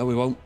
No, we won't.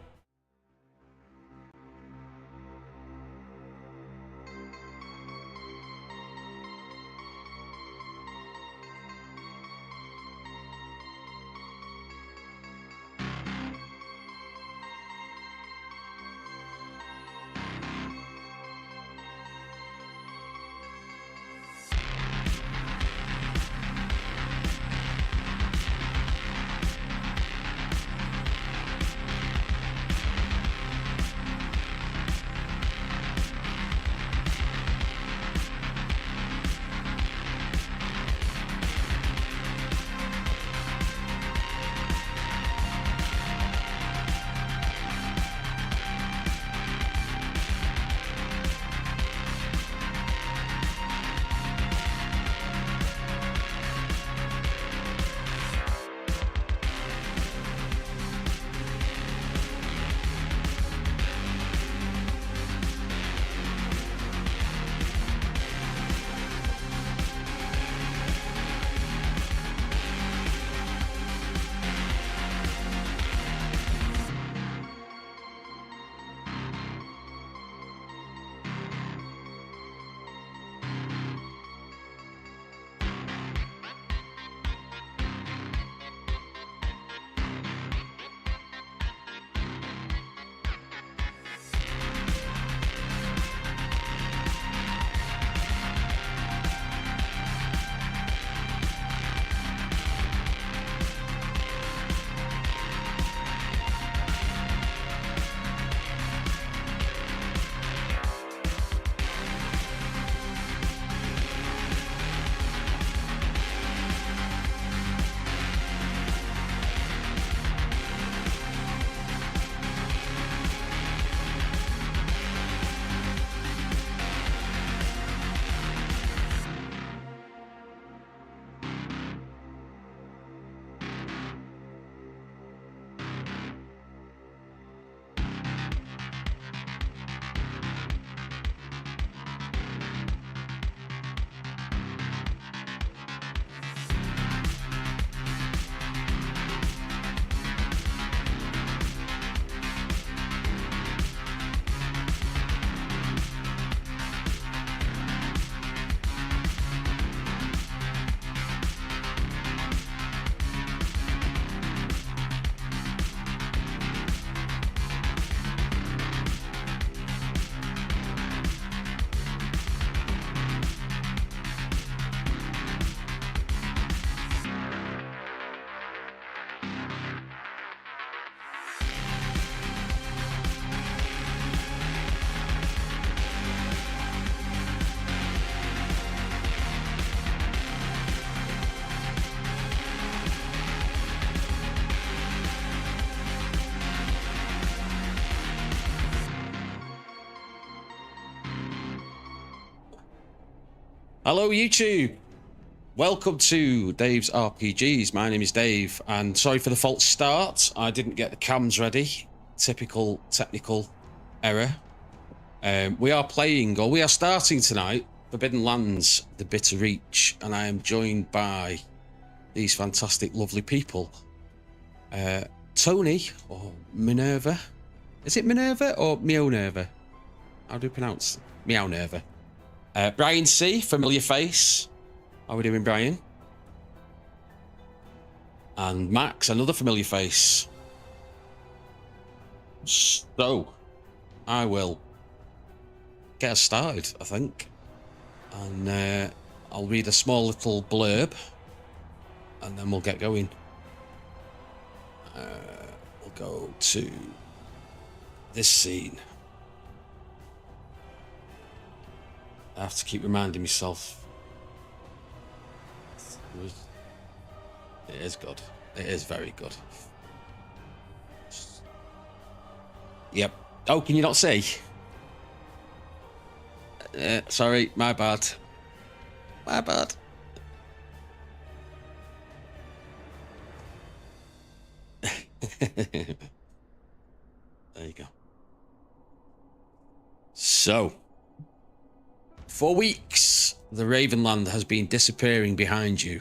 Hello, YouTube. Welcome to Dave's RPGs. My name is Dave, and sorry for the false start. I didn't get the cams ready. Typical technical error. We are starting tonight Forbidden Lands, The Bitter Reach, and I am joined by these fantastic, lovely people. Tony, or Minerva. Is it Minerva or Meonerva? How do you pronounce it? Meonerva. Brian C, familiar face. How are we doing, Brian? And Max, another familiar face. So, I will get us started, I think. And I'll read a small little blurb, and then we'll get going. We'll go to this scene. I have to keep reminding myself. It is good. It is very good. Yep. Oh, can you not see? Sorry, my bad. My bad. There you go. So, for weeks, the Ravenland has been disappearing behind you.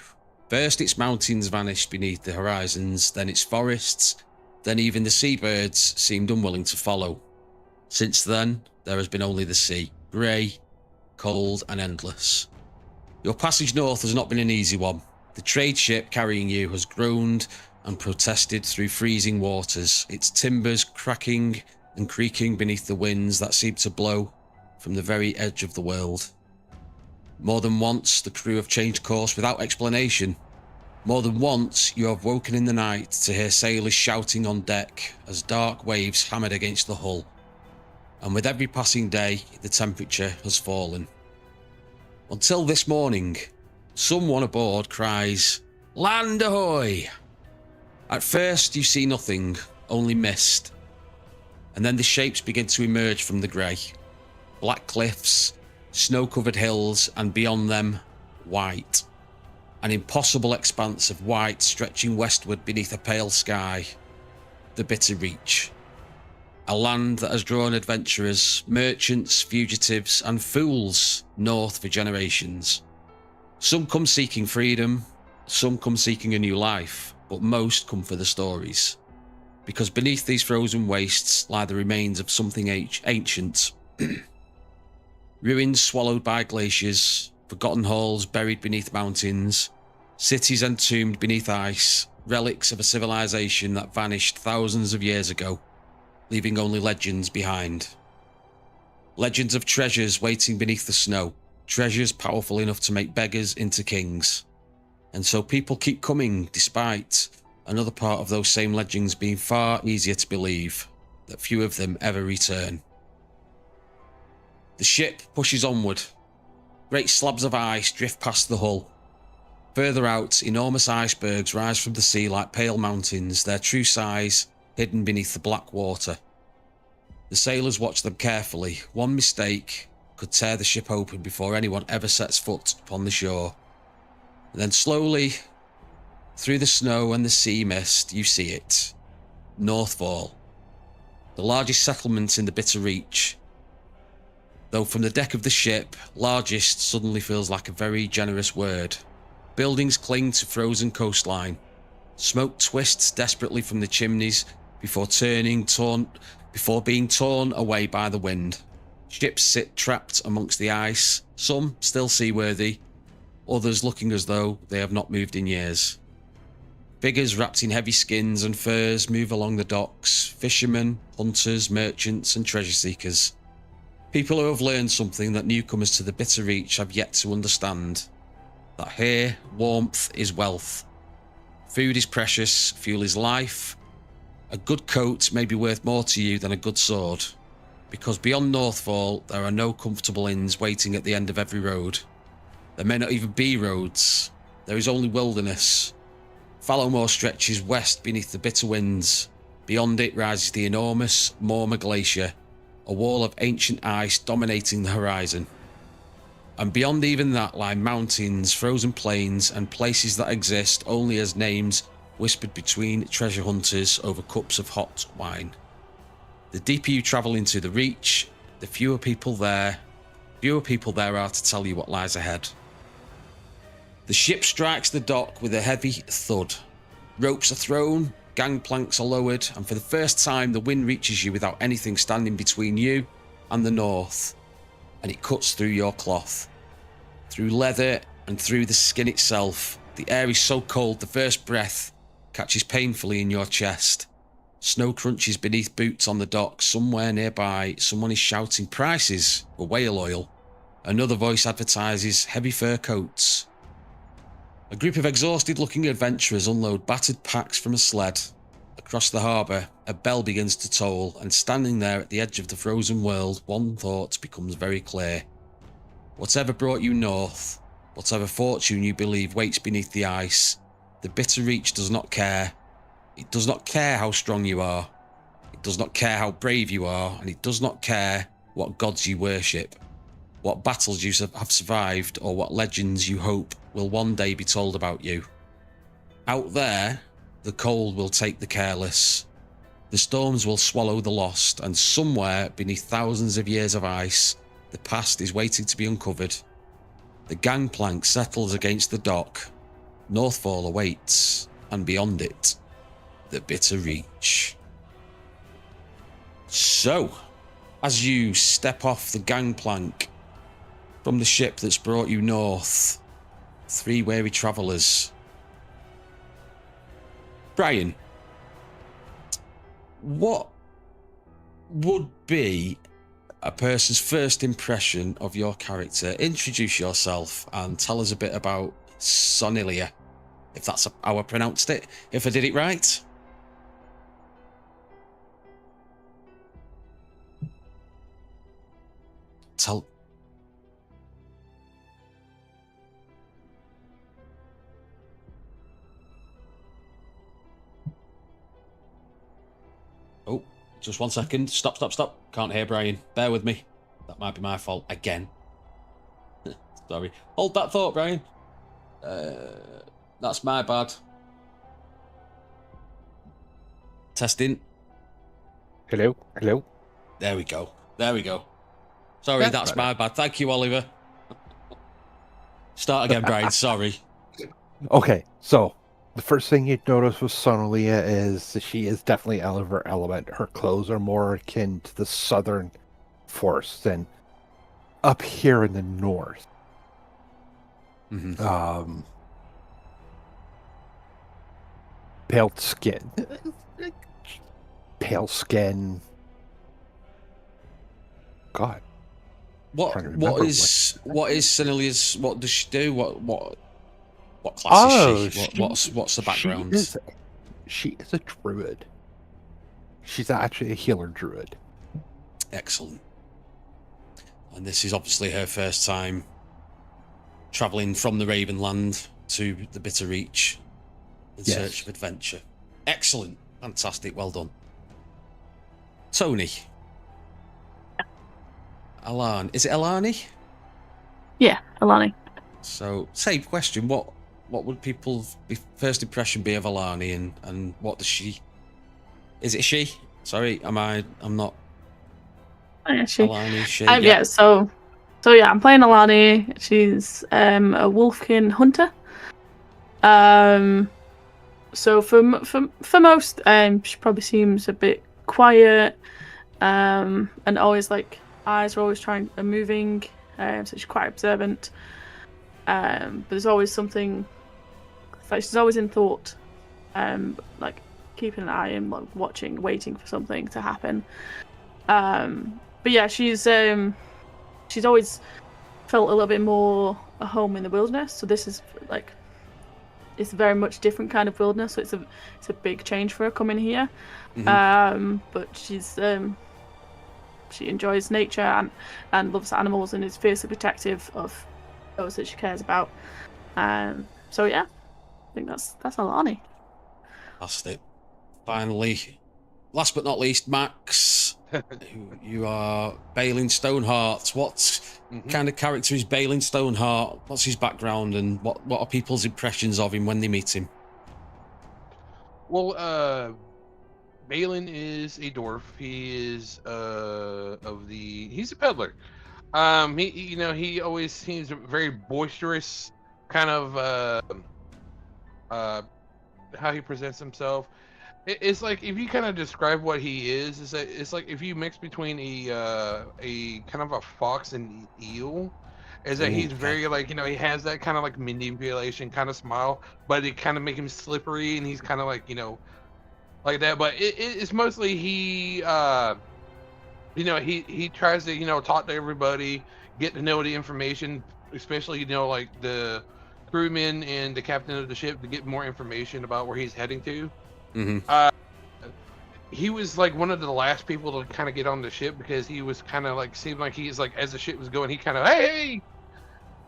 First, its mountains vanished beneath the horizons, then its forests, then even the seabirds seemed unwilling to follow. Since then, there has been only the sea, grey, cold and endless. Your passage north has not been an easy one. The trade ship carrying you has groaned and protested through freezing waters, its timbers cracking and creaking beneath the winds that seem to blow from the very edge of the world. More than once, the crew have changed course without explanation. More than once, you have woken in the night to hear sailors shouting on deck as dark waves hammered against the hull. And with every passing day, the temperature has fallen. Until this morning, someone aboard cries, "Land ahoy!" At first, you see nothing, only mist. And then the shapes begin to emerge from the grey. Black cliffs, snow-covered hills, and beyond them, white. An impossible expanse of white stretching westward beneath a pale sky. The Bitter Reach. A land that has drawn adventurers, merchants, fugitives, and fools north for generations. Some come seeking freedom, some come seeking a new life, but most come for the stories. Because beneath these frozen wastes lie the remains of something ancient. Ruins swallowed by glaciers, forgotten halls buried beneath mountains, cities entombed beneath ice, relics of a civilization that vanished thousands of years ago, leaving only legends behind. Legends of treasures waiting beneath the snow, treasures powerful enough to make beggars into kings. And so people keep coming despite another part of those same legends being far easier to believe, that few of them ever return. The ship pushes onward. Great slabs of ice drift past the hull. Further out, enormous icebergs rise from the sea like pale mountains, their true size hidden beneath the black water. The sailors watch them carefully. One mistake could tear the ship open before anyone ever sets foot upon the shore. And then slowly, through the snow and the sea mist, you see it. Northfall. The largest settlement in the Bitter Reach. Though from the deck of the ship, largest suddenly feels like a very generous word. Buildings cling to frozen coastline. Smoke twists desperately from the chimneys before being torn away by the wind. Ships sit trapped amongst the ice, some still seaworthy, others looking as though they have not moved in years. Figures wrapped in heavy skins and furs move along the docks, fishermen, hunters, merchants and treasure seekers. People who have learned something that newcomers to the Bitter Reach have yet to understand. That here, warmth is wealth. Food is precious, fuel is life. A good coat may be worth more to you than a good sword. Because beyond Northfall, there are no comfortable inns waiting at the end of every road. There may not even be roads. There is only wilderness. Fallowmore stretches west beneath the bitter winds. Beyond it rises the enormous Morma Glacier, a wall of ancient ice dominating the horizon. And beyond even that lie mountains, frozen plains, and places that exist only as names whispered between treasure hunters over cups of hot wine. The deeper you travel into the Reach, the fewer people there are to tell you what lies ahead. The ship strikes the dock with a heavy thud. Ropes are thrown, gangplanks are lowered, and for the first time the wind reaches you without anything standing between you and the north. And it cuts through your cloth, through leather and through the skin itself. The air is so cold the first breath catches painfully in your chest. Snow crunches beneath boots on the dock. Somewhere nearby, someone is shouting prices for whale oil. Another voice advertises heavy fur coats. A group of exhausted-looking adventurers unload battered packs from a sled. Across the harbour, a bell begins to toll, and standing there at the edge of the frozen world, one thought becomes very clear. Whatever brought you north, whatever fortune you believe waits beneath the ice, the Bitter Reach does not care. It does not care how strong you are. It does not care how brave you are, and it does not care what gods you worship, what battles you have survived, or what legends you hope will one day be told about you. Out there, the cold will take the careless. The storms will swallow the lost, and somewhere beneath thousands of years of ice, the past is waiting to be uncovered. The gangplank settles against the dock. Northfall awaits, and beyond it, the Bitter Reach. So, as you step off the gangplank from the ship that's brought you north, three weary travellers. Brian, what would be a person's first impression of your character? Introduce yourself and tell us a bit about Sonilia, if that's how I pronounced it, if I did it right. Tell... Oh, just 1 second. Stop. Can't hear Brian. Bear with me. That might be my fault again. Sorry. Hold that thought, Brian. That's my bad. Testing. Hello. There we go. Sorry, that's my bad. Thank you, Oliver. Start again, Brian. Sorry. Okay, so the first thing you'd notice with Sonalia is that she is definitely out of her element. Her clothes are more akin to the southern force than up here in the north. Mm-hmm. Pale skin. God. What is Senilia's? What does she do? What class is she? What's the background? She is a druid. She's actually a healer druid. Excellent. And this is obviously her first time travelling from the Ravenland to the Bitter Reach in search of adventure. Excellent. Fantastic. Well done. Tony. Alani. Is it Alani? Yeah, Alani. So, same question. What would people's first impression be of Alani, and what does she... Is it she? Sorry, I'm not... Yeah, she. Alani, she. Yeah, so yeah, I'm playing Alani. She's a wolfkin hunter. So for most, she probably seems a bit quiet, and always like eyes are always moving. So she's quite observant. But there's always something. Like she's always in thought, like keeping an eye and like watching, waiting for something to happen. But yeah, she's always felt a little bit more at home in the wilderness. So this is like, it's a very much different kind of wilderness. So it's a big change for her coming here. Mm-hmm. But she enjoys nature and loves animals and is fiercely protective of those that she cares about. So yeah, I think that's Alani. Fantastic. Finally, last but not least, Max. You are bailing Stoneheart. kind of character is Balin Stoneheart? What's his background, and what are people's impressions of him when they meet him? Well, Balin is a dwarf. He is he's a peddler. He always seems very boisterous, kind of how he presents himself. It's like, if you kind of describe what he is that it's like if you mix between a kind of a fox and eel. Is that he's very, like, he has that kind of like manipulation kind of smile, but it kind of make him slippery, and he's kind of like, like that. But it's mostly he tries to talk to everybody, get to know the information, especially like the crewmen and the captain of the ship, to get more information about where he's heading to. He was like one of the last people to kind of get on the ship, because he was kind of like, seemed like he's like, as the ship was going, he kind of, hey,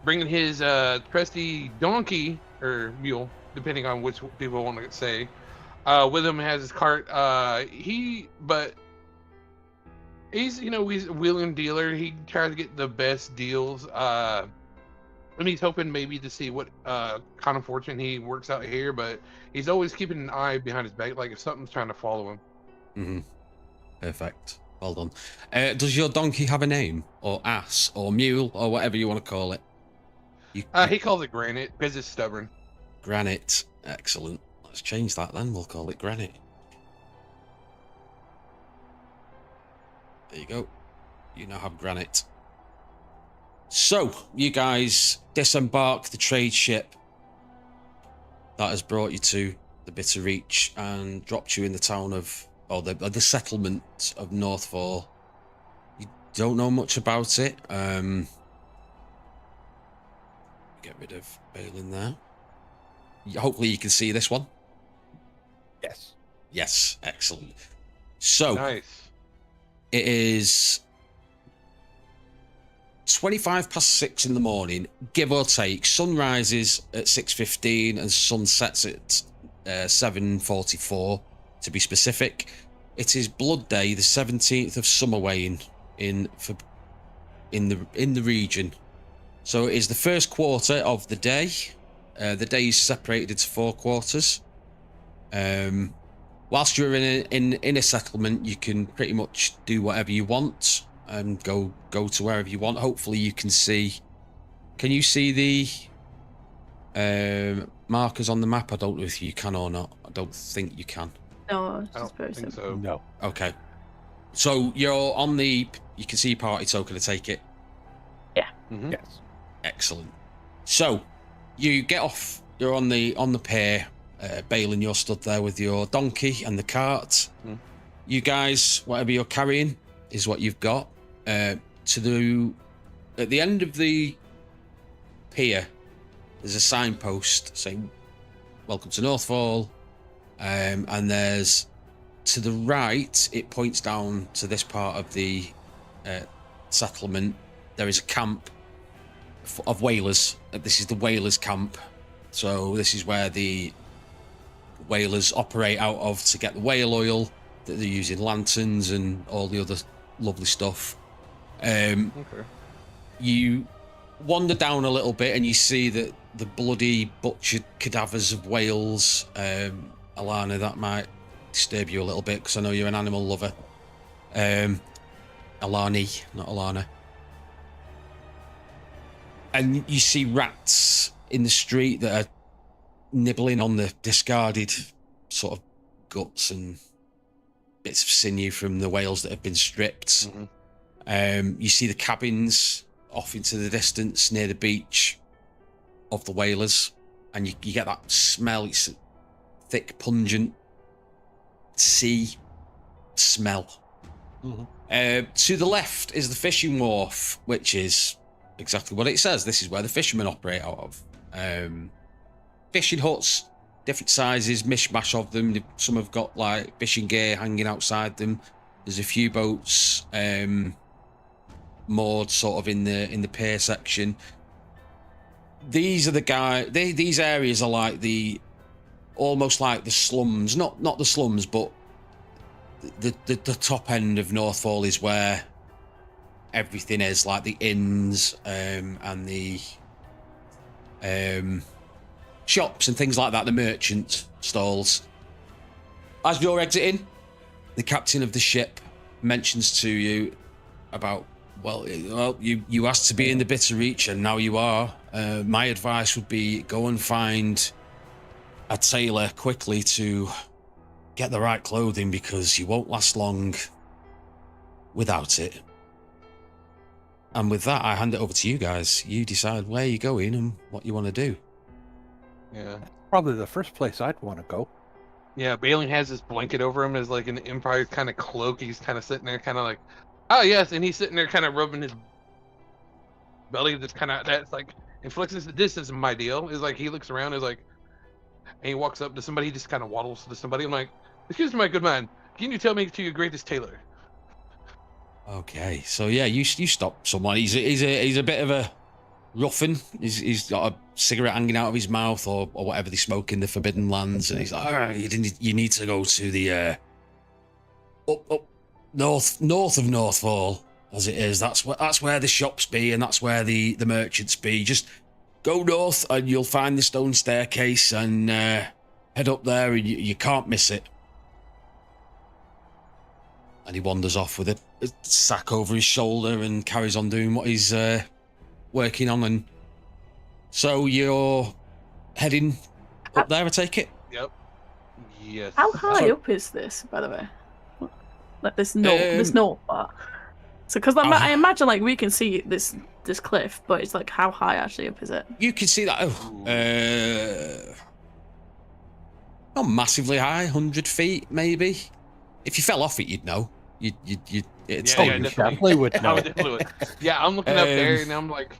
bringing his trusty donkey or mule, depending on which people want to say, with him, has his cart. He's he's a wheeling dealer. He tries to get the best deals. And he's hoping maybe to see what kind of fortune he works out here, but he's always keeping an eye behind his back, like if something's trying to follow him. Perfect. Well done. Does your donkey have a name, or ass, or mule, or whatever you want to call it? He calls it Granite because it's stubborn. Granite. Excellent. Let's change that then. We'll call it Granite. There you go. You now have Granite. So, you guys disembark the trade ship that has brought you to the Bitter Reach and dropped you in the town of, or the settlement of Northfall. You don't know much about it. Get rid of Balin there. Hopefully you can see this one. Yes. Yes, excellent. So, Nice. it is 6:25 in the morning, give or take. Sun rises at 6:15 and sun sets at 7:44, to be specific. It is Blood Day, the 17th of Summerwane in the region. So it is the first quarter of the day. The day is separated into 4 quarters. Whilst you're in a settlement, you can pretty much do whatever you want and go to wherever you want. Hopefully you can see. Can you see the markers on the map? I don't know if you can or not. I don't think you can. No, it's I just don't very think simple. so. No. Okay. So you're on the. You can see your party token. I take it. Mhm. Yes. Excellent. So you get off. You're on the pier. Balin, you're stood there with your donkey and the cart. You guys, whatever you're carrying, is what you've got. At the end of the pier, there's a signpost saying "Welcome to Northfall," and there's, to the right, it points down to this part of the settlement. There is a camp of whalers. This is the whalers' camp. So this is where the whalers operate out of to get the whale oil that they're using, lanterns and all the other lovely stuff. Okay. You wander down a little bit and you see that the bloody butchered cadavers of whales. Alana, that might disturb you a little bit because I know you're an animal lover. Alani, not Alana. And you see rats in the street that are nibbling on the discarded sort of guts and bits of sinew from the whales that have been stripped. You see the cabins off into the distance near the beach of the whalers, and you get that smell. It's a thick, pungent sea smell. To the left is the fishing wharf, which is exactly what it says. This is where the fishermen operate out of. Fishing huts, different sizes, mishmash of them. Some have got like fishing gear hanging outside them. There's a few boats moored sort of in the pier section. These are the guys. These areas are like almost like the slums. Not the slums, but the top end of Northfall is where everything is, like the inns and the shops and things like that, the merchant stalls. As you're exiting, the captain of the ship mentions to you about, well, you asked to be in the Bitter Reach, and now you are. My advice would be go and find a tailor quickly to get the right clothing, because you won't last long without it. And with that, I hand it over to you guys. You decide where you're going and what you want to do. Yeah. Probably the first place I'd want to go. Yeah, Balin has this blanket over him as like an Empire kind of cloak. He's kind of sitting there, kind of like, oh yes, and he's sitting there, kind of rubbing his belly. That's kind of that's like inflicts this is my deal. Is like he looks around, is like, and he walks up to somebody. He just kind of waddles to somebody. I'm like, excuse me, my good man, can you tell me to your greatest tailor? Okay, so yeah, you stop someone. He's a bit of a ruffian. He's got a cigarette hanging out of his mouth, or whatever they smoke in the Forbidden Lands, and he's like, all right, you need to go to the up north of Northfall, as it is. That's where the shops be, and that's where the merchants be. Just go north, and you'll find the stone staircase, and head up there, and you can't miss it. And he wanders off with a sack over his shoulder and carries on doing what he's working on. And so you're heading up there, I take it? Yep. Yes. How high up is this, by the way? Like this north part. So, because I imagine like we can see this cliff, but it's like how high actually up is it? You can see that. Not massively high, 100 feet maybe. If you fell off it, you'd know. It's definitely would know. Yeah, I'm looking up there, and I'm like,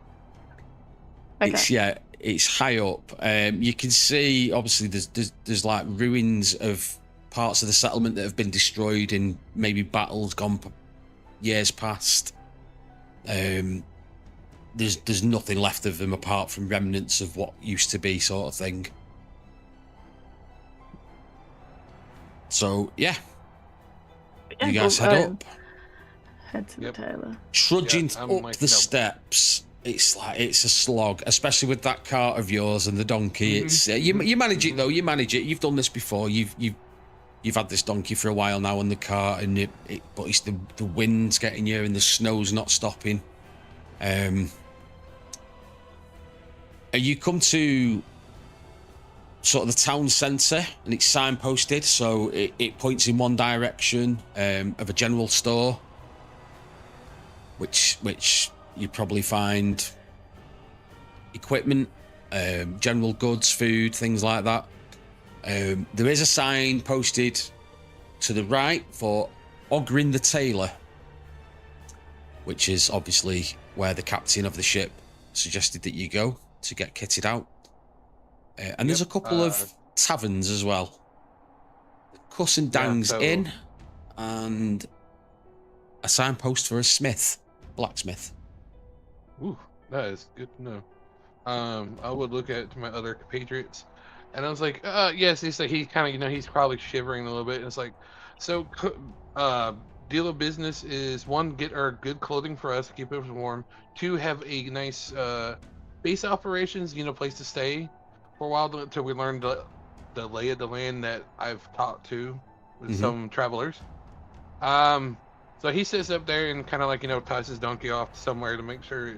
Okay. It's high up. You can see, obviously, there's like ruins of parts of the settlement that have been destroyed in maybe battles gone years past. There's nothing left of them apart from remnants of what used to be, sort of thing. So yeah, you guys head up. Head to the tailor. Trudging up the steps, it's a slog, especially with that cart of yours and the donkey. It's you manage it though. You manage it. You've done this before. You've had this donkey for a while now on the cart, and but it's the wind's getting you, and the snow's not stopping. And you come to sort of the town centre, and it's signposted, so it points in one direction of a general store, which you probably find equipment, general goods, food, things like that. There is a sign posted to the right for Ogrin the Tailor, which is obviously where the captain of the ship suggested that you go to get kitted out. And there's a couple of taverns as well. Cuss and Dang's Inn, and a signpost for a blacksmith. Ooh, that is good to know. I would look at my other compatriots, and I was like, yes, he's like, he kind of, he's probably shivering a little bit. And it's like, so, deal of business is, one, get our good clothing for us to keep us warm. Two, have a nice base operations, place to stay for a while until we learn the lay of the land that I've talked to with some travelers. So he sits up there and kind of like, ties his donkey off somewhere to make sure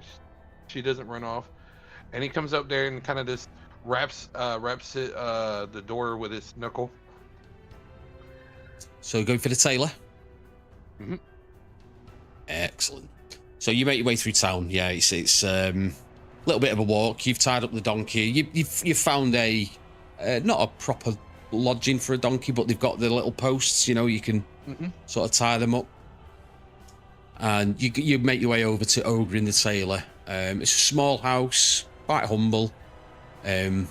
she doesn't run off. And he comes up there and kind of just wraps it, the door with his knuckle. So going for the tailor? Mm-hmm. Excellent. So you make your way through town. Yeah, it's little bit of a walk. You've tied up the donkey. You've found a not a proper lodging for a donkey, but they've got the little posts. You can sort of tie them up, and you make your way over to Ogrin the Tailor. It's a small house, quite humble. You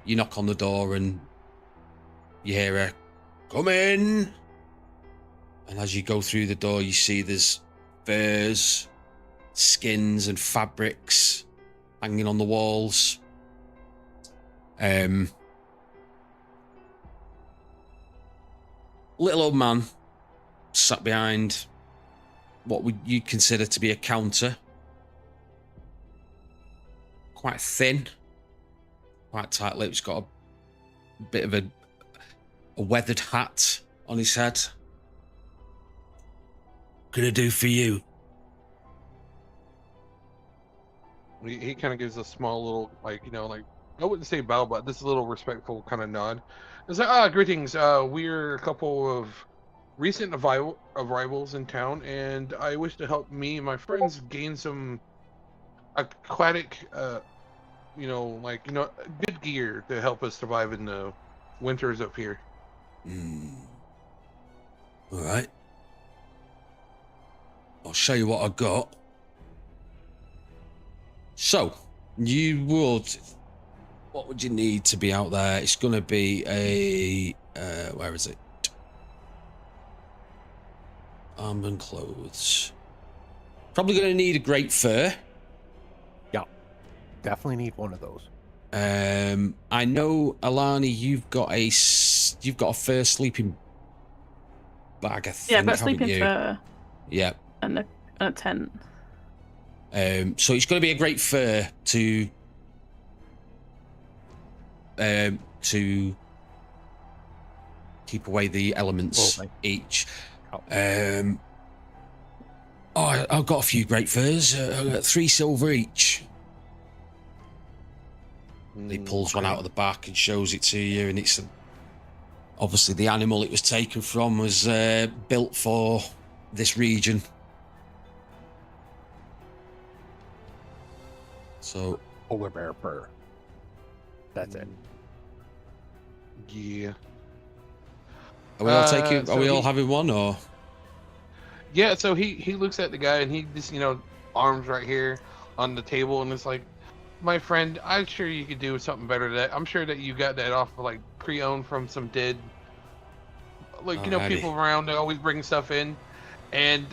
knock on the door and you hear a "Come in," and as you go through the door, you see there's furs, skins, and fabrics hanging on the walls. Little old man sat behind what would you consider to be a counter. Quite thin, quite tight lips, got a bit of a weathered hat on his head. Gonna do for you. He kind of gives a small little, like, like, I wouldn't say bow, but this little respectful kind of nod. It's like, greetings. We're a couple of recent arrivals in town, and I wish to help me and my friends gain some aquatic, good gear to help us survive in the winters up here. All right. I'll show you what I got. So, what would you need to be out there? It's going to be a, where is it? Armor and clothes. Probably going to need a great fur. Yeah, definitely need one of those. I know, Alani, you've got a fur sleeping bag, I think, Yeah, but haven't sleeping you? fur. Yeah. And a tent. So it's going to be a great fur to keep away the elements each. I've got a few great furs. I've got 3 silver each. He pulls one out of the back and shows it to you, and it's obviously the animal it was taken from was built for this region. So polar bear fur. That's it. Yeah. Are we all taking? Are we all having one, or? Yeah. So he looks at the guy, and he just arms right here on the table, and it's like, my friend, I'm sure you could do something better than that. I'm sure that you got that off of, like, pre-owned from some dead, like, people around. They always bring stuff in, and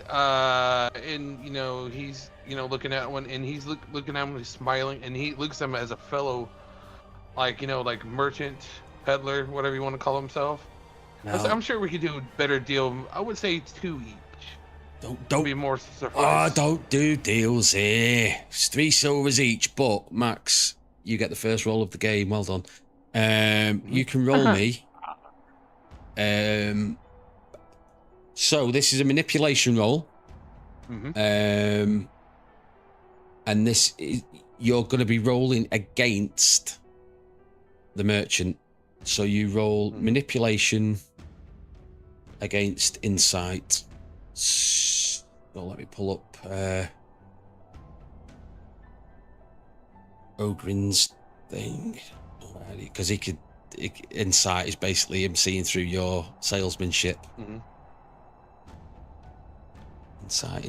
he's looking at one, and he's looking at him, he's smiling, and he looks at him as a fellow, like like merchant, peddler, whatever you want to call himself. No. I'm sure we could do a better deal. I would say 2 each. Don't be more surprised. Don't do deals here. It's 3 silvers each, but Max, you get the first roll of the game. Well done. You can roll me. So this is a manipulation roll. And this is, you're going to be rolling against the merchant. So you roll manipulation against insight. So let me pull up Ogren's thing, because insight is basically him seeing through your salesmanship. Insight.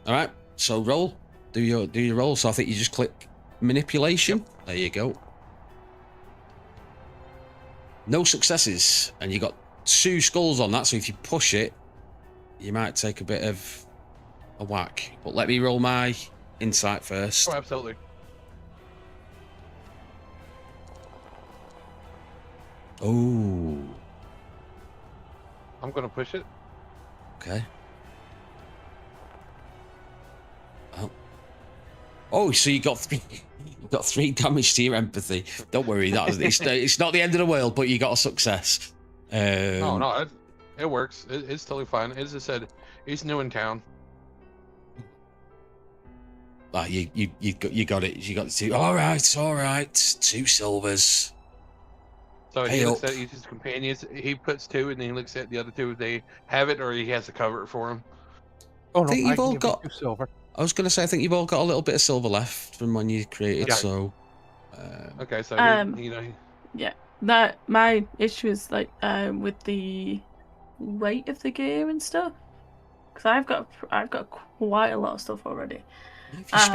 All right, so roll. Do your roll. So I think you just click manipulation. Yep. There you go. No successes, and you got 2 skulls on that. So if you push it, you might take a bit of a whack. But let me roll my insight first. Oh, absolutely. Oh. I'm gonna push it. Okay. Oh, so you got 3. You got 3 damage to your empathy. Don't worry, it's not the end of the world, but you got a success. No, it works. It's totally fine. As I said, he's new in town. You got it. You got the 2. All right. 2 silvers. So he looks at each of his companions. He puts 2, and then he looks at the other 2 if they have it, or he has to cover it for him. Oh no, I think you've all got 2 silver. I was going to say, I think you've all got a little bit of silver left from when you created. Yeah. So. Okay, so Yeah, that my issue is like with the weight of the gear and stuff, because I've got quite a lot of stuff already. If you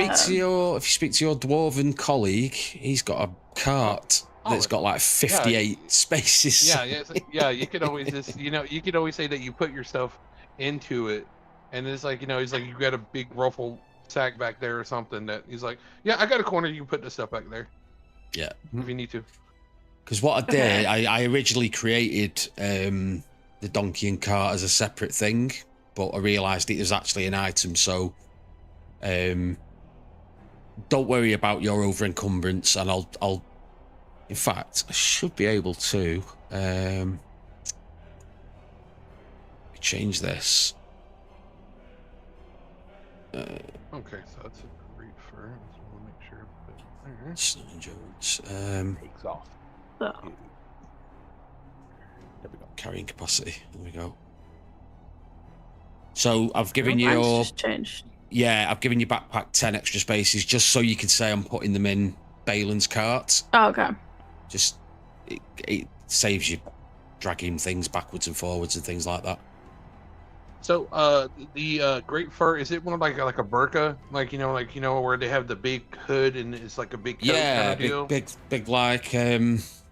speak to your dwarven colleague, he's got a cart that's got like 58 spaces. Yeah. You could always just you could always say that you put yourself into it, and it's like he's like, you got a big ruffle sack back there or something that he's like, yeah, I got a corner, you can put this stuff back there. Yeah, if you need to. Because what I did, I originally created the donkey and cart as a separate thing, but I realised it was actually an item. So, don't worry about your over encumbrance, and I'll. In fact, I should be able to change this. Okay, so that's a great fur. I just want to make sure. There. Snowy Jones. Takes off. So, There we go. Carrying capacity. There we go. So I've given mine's you just changed. Yeah, I've given your backpack 10 extra spaces just so you can say I'm putting them in Balin's cart. Oh, okay. Just it saves you dragging things backwards and forwards and things like that. So, the great fur, is it one of like a burqa, like where they have the big hood and it's like a big coat Yeah, kind of deal? big like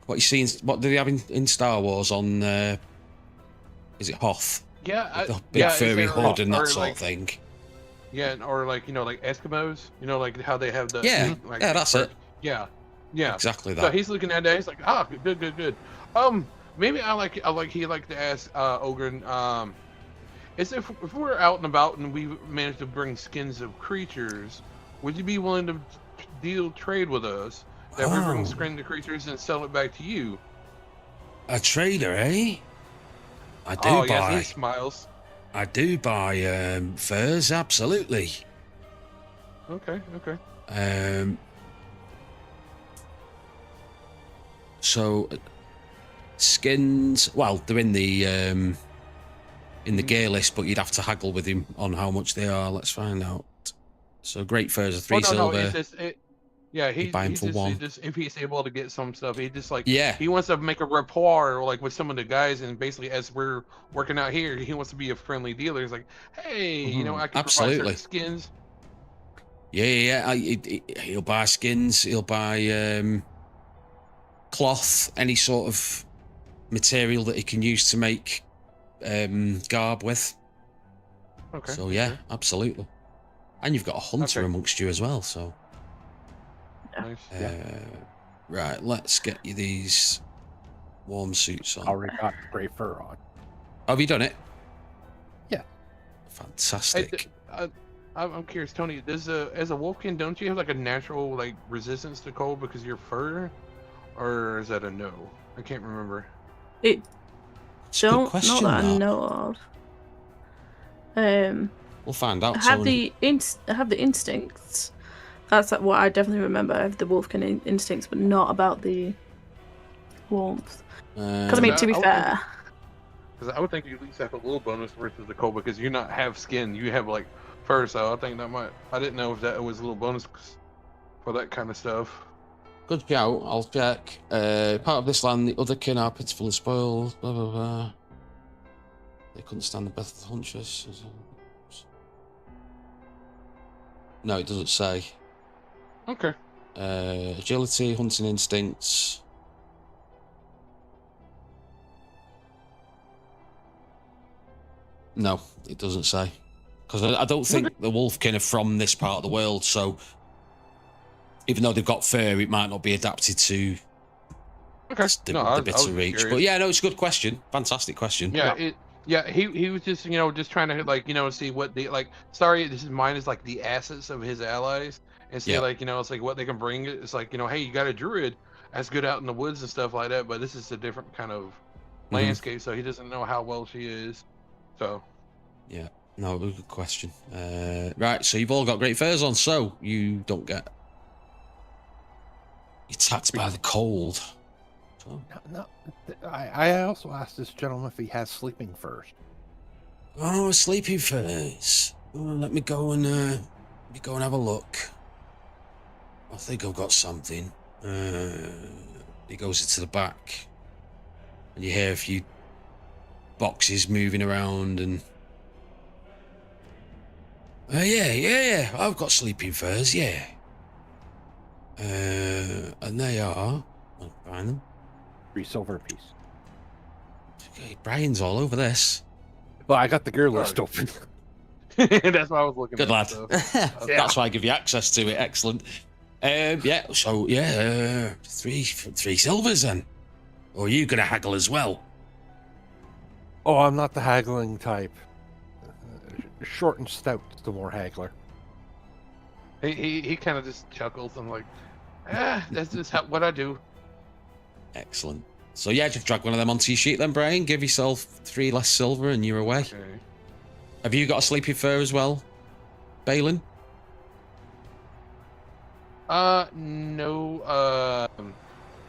what you see. What do they have in Star Wars on? Is it Hoth? Yeah, The big furry hood and that or sort like, of thing. Yeah, or like like Eskimos, like how they have the Yeah, like, yeah, that's it. Yeah, Exactly that. So he's looking at that. He's like, good. Maybe I like he like to ask Ogren, is if we're out and about and we manage to bring skins of creatures, would you be willing to trade with us that we bring skin of creatures and sell it back to you? A trader, eh? I do Oh, buy. yes, he smiles. I do buy furs, absolutely. Okay. So skins, well, they're in the gear list, but you'd have to haggle with him on how much they are. Let's find out. So great furs are 3 silver. No, he's buy him for just, 1. he just if he's able to get some stuff, he just like Yeah. he wants to make a rapport like with some of the guys, and basically as we're working out here, he wants to be a friendly dealer. He's like, hey, I can Absolutely. provide certain skins. Yeah. He'll buy skins. He'll buy cloth, any sort of material that he can use to make garb with. Okay. So yeah, absolutely. And you've got a hunter Okay. amongst you as well. So Nice. right, let's get you these warm suits on. Already got gray fur on. Have you done it? Yeah. Fantastic. I'm curious, Tony. As a wolfkin, don't you have like a natural like resistance to cold because of your fur, or is that a no? I can't remember. It It's a good don't question, not that I that. know of. We'll find out. I have soon. I have the instincts. That's like what I definitely remember. I have the wolfkin instincts, but not about the warmth. Because I mean, to be fair, Because I would think you at least have a little bonus versus the cold because you not have skin, you have like fur. So I think that might. I didn't know if that was a little bonus for that kind of stuff. Good shout. I'll check. Part of this land, the other kin are pitiful and spoiled. Blah blah blah. They couldn't stand the breath of the huntress. No, it doesn't say. Okay. Agility, hunting instincts. No, it doesn't say. Because I don't think the wolfkin are from this part of the world, so even though they've got fur, it might not be adapted to Okay. the bits of reach. But yeah, no, it's a good question. Fantastic question. Yeah. He was just just trying to like see what the like. Sorry, this is mine is like the assets of his allies and see like it's like what they can bring. It's like hey, you got a druid that's good out in the woods and stuff like that, but this is a different kind of landscape, so he doesn't know how well she is. So yeah, no, good question. Right, so you've all got great furs on, so you don't get attacked by the cold. So. No, I also asked this gentleman if he has sleeping furs. Oh, sleeping furs. Oh, let me go and have a look. I think I've got something. He goes into the back, and you hear a few boxes moving around, and yeah. I've got sleeping furs, yeah. And they are. I'll find them. 3 silver apiece. Okay, Brian's all over this. Well, I got the gear list open. that's why I was looking. Good at lad. Stuff. That's why I give you access to it. Excellent. So 3 silvers then. Or are you gonna haggle as well? Oh, I'm not the haggling type. short and stout, the more haggler. He kind of just chuckles and like, that's just what I do. Excellent. So yeah, just drag one of them onto your sheet then, Brian. Give yourself 3 less silver and you're away. Okay. Have you got a sleepy fur as well, Balin? No.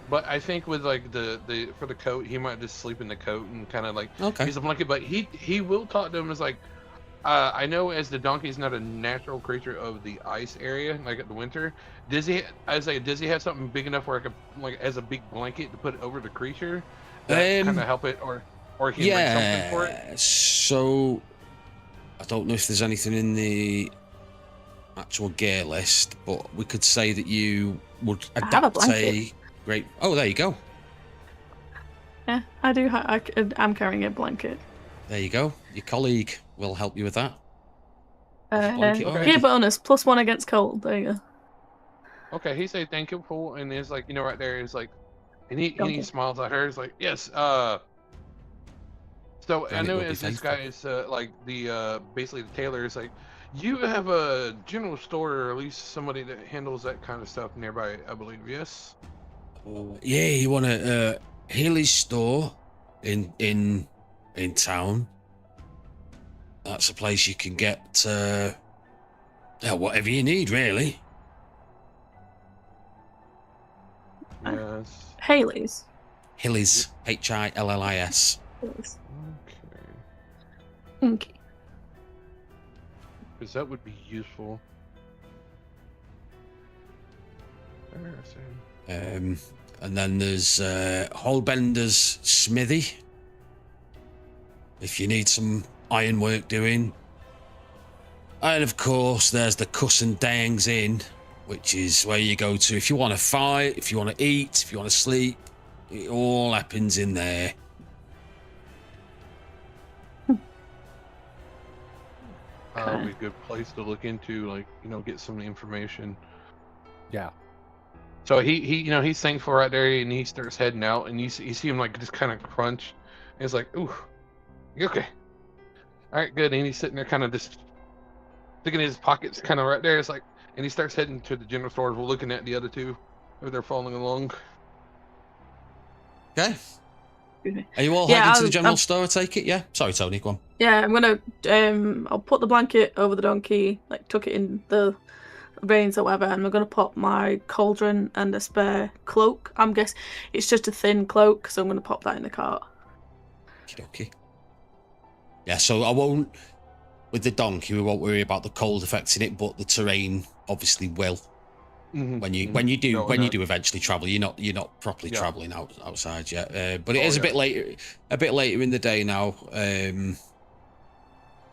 But I think with like the for the coat, he might just sleep in the coat and kind of like use a blanket. But he will talk to him as like, I know as the donkey is not a natural creature of the ice area, like at the winter. Does he have something big enough where I could like as a big blanket to put over the creature that kind of help it, or he can make something for it? So I don't know if there's anything in the actual gear list, but we could say that you would adapt a great. Oh, there you go. Yeah, I do. I'm carrying a blanket. There you go. Your colleague will help you with that. Gear bonus +1 against cold. There you go. Okay, he said thank you for, and it's like right there is like, and he smiles at her. It's like yes. So I know as this guy is like the basically the tailor is like, you have a general store or at least somebody that handles that kind of stuff nearby, I believe. Yes. Yeah, you want a Healy's store in town. That's a place you can get whatever you need, really. Yes. Haley's. Hillis, Hillis. Okay. Because that would be useful. And then there's Holbender's Smithy. If you need some ironwork doing. And of course, there's the Cuss and Dangs Inn, which is where you go to if you want to fight, if you want to eat, if you want to sleep. It all happens in there. That'd be a good place to look into, like, get some information. Yeah. So he's thankful right there, and he starts heading out, and you see him like just kind of crunch, and he's like, "Ooh, you okay? All right, good." And he's sitting there, kind of just sticking in his pockets, kind of right there. It's like, and he starts heading to the general store. We're looking at the other two, as they're following along. Okay. Are you all heading to the general store? I take it, yeah. Sorry, Tony, go on. Yeah, I'm gonna. I'll put the blanket over the donkey, like tuck it in the reins or whatever, and I'm gonna pop my cauldron and a spare cloak. I'm guessing it's just a thin cloak, so I'm gonna pop that in the cart. Okay. Yeah, so I won't. With the donkey, we won't worry about the cold affecting it, but the terrain obviously will. Mm-hmm. When you do eventually travel, you're not properly traveling outside yet. But it is a bit later in the day now.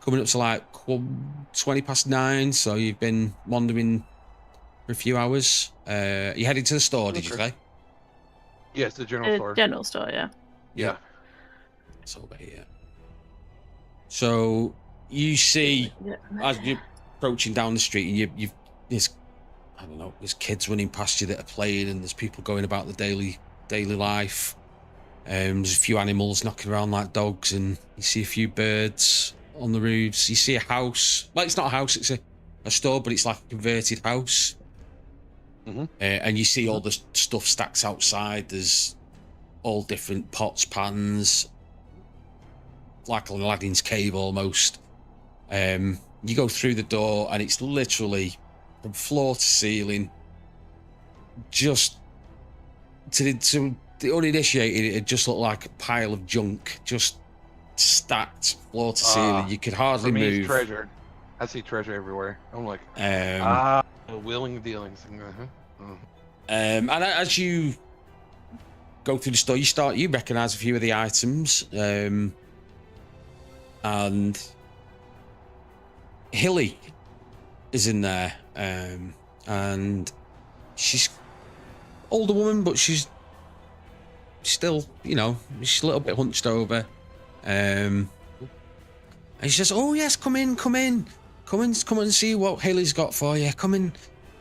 Coming up to like 9:20, so you've been wandering for a few hours. You heading to the store? Did you say? Yes, the general store. General store, yeah. Yeah. It's over here. So you see, as you're approaching down the street, and there's kids running past you that are playing, and there's people going about the daily life. There's a few animals knocking around like dogs, and you see a few birds on the roofs. You see a house. Well, it's not a house, it's a store, but it's like a converted house. Mm-hmm. And you see all the stuff stacked outside. There's all different pots, pans, like Aladdin's cave almost. You go through the door, and it's literally from floor to ceiling, just to the uninitiated, it just looked like a pile of junk, just stacked floor to ceiling. You could hardly for me, move. It's treasure. I see treasure everywhere. I'm like, willing dealings. And as you go through the store, you recognise a few of the items, and Hilly is in there, and she's older woman, but she's still, she's a little bit hunched over, and she says, "Oh yes, come in and see what Hilly's got for you. Come and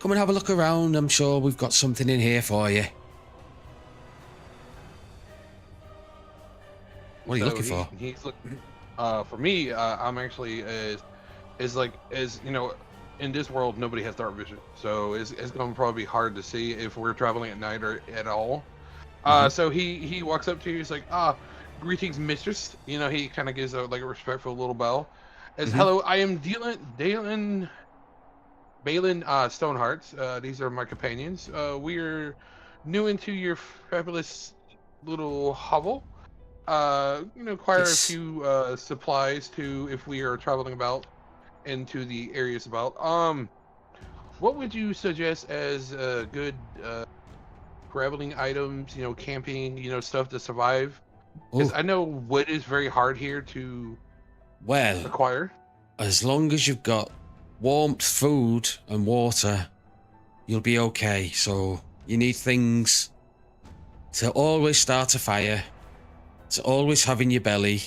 have a look around. I'm sure we've got something in here for you." What are you looking for? He's looking. For me, I'm actually is like, as you know, in this world, nobody has dark vision, so it's going to probably be hard to see if we're traveling at night or at all. So he walks up to you. He's like, greetings, mistress. You know, he kind of gives a respectful little bow. As hello, I am Balin Stonehearts. These are my companions. We're new into your fabulous little hovel. Acquire a few supplies to if we are traveling about into the areas about. What would you suggest as good traveling items? You know, camping. You know, stuff to survive. Because I know wood is very hard here to acquire. As long as you've got warmth, food, and water, you'll be okay. So you need things to always start a fire, to always have in your belly,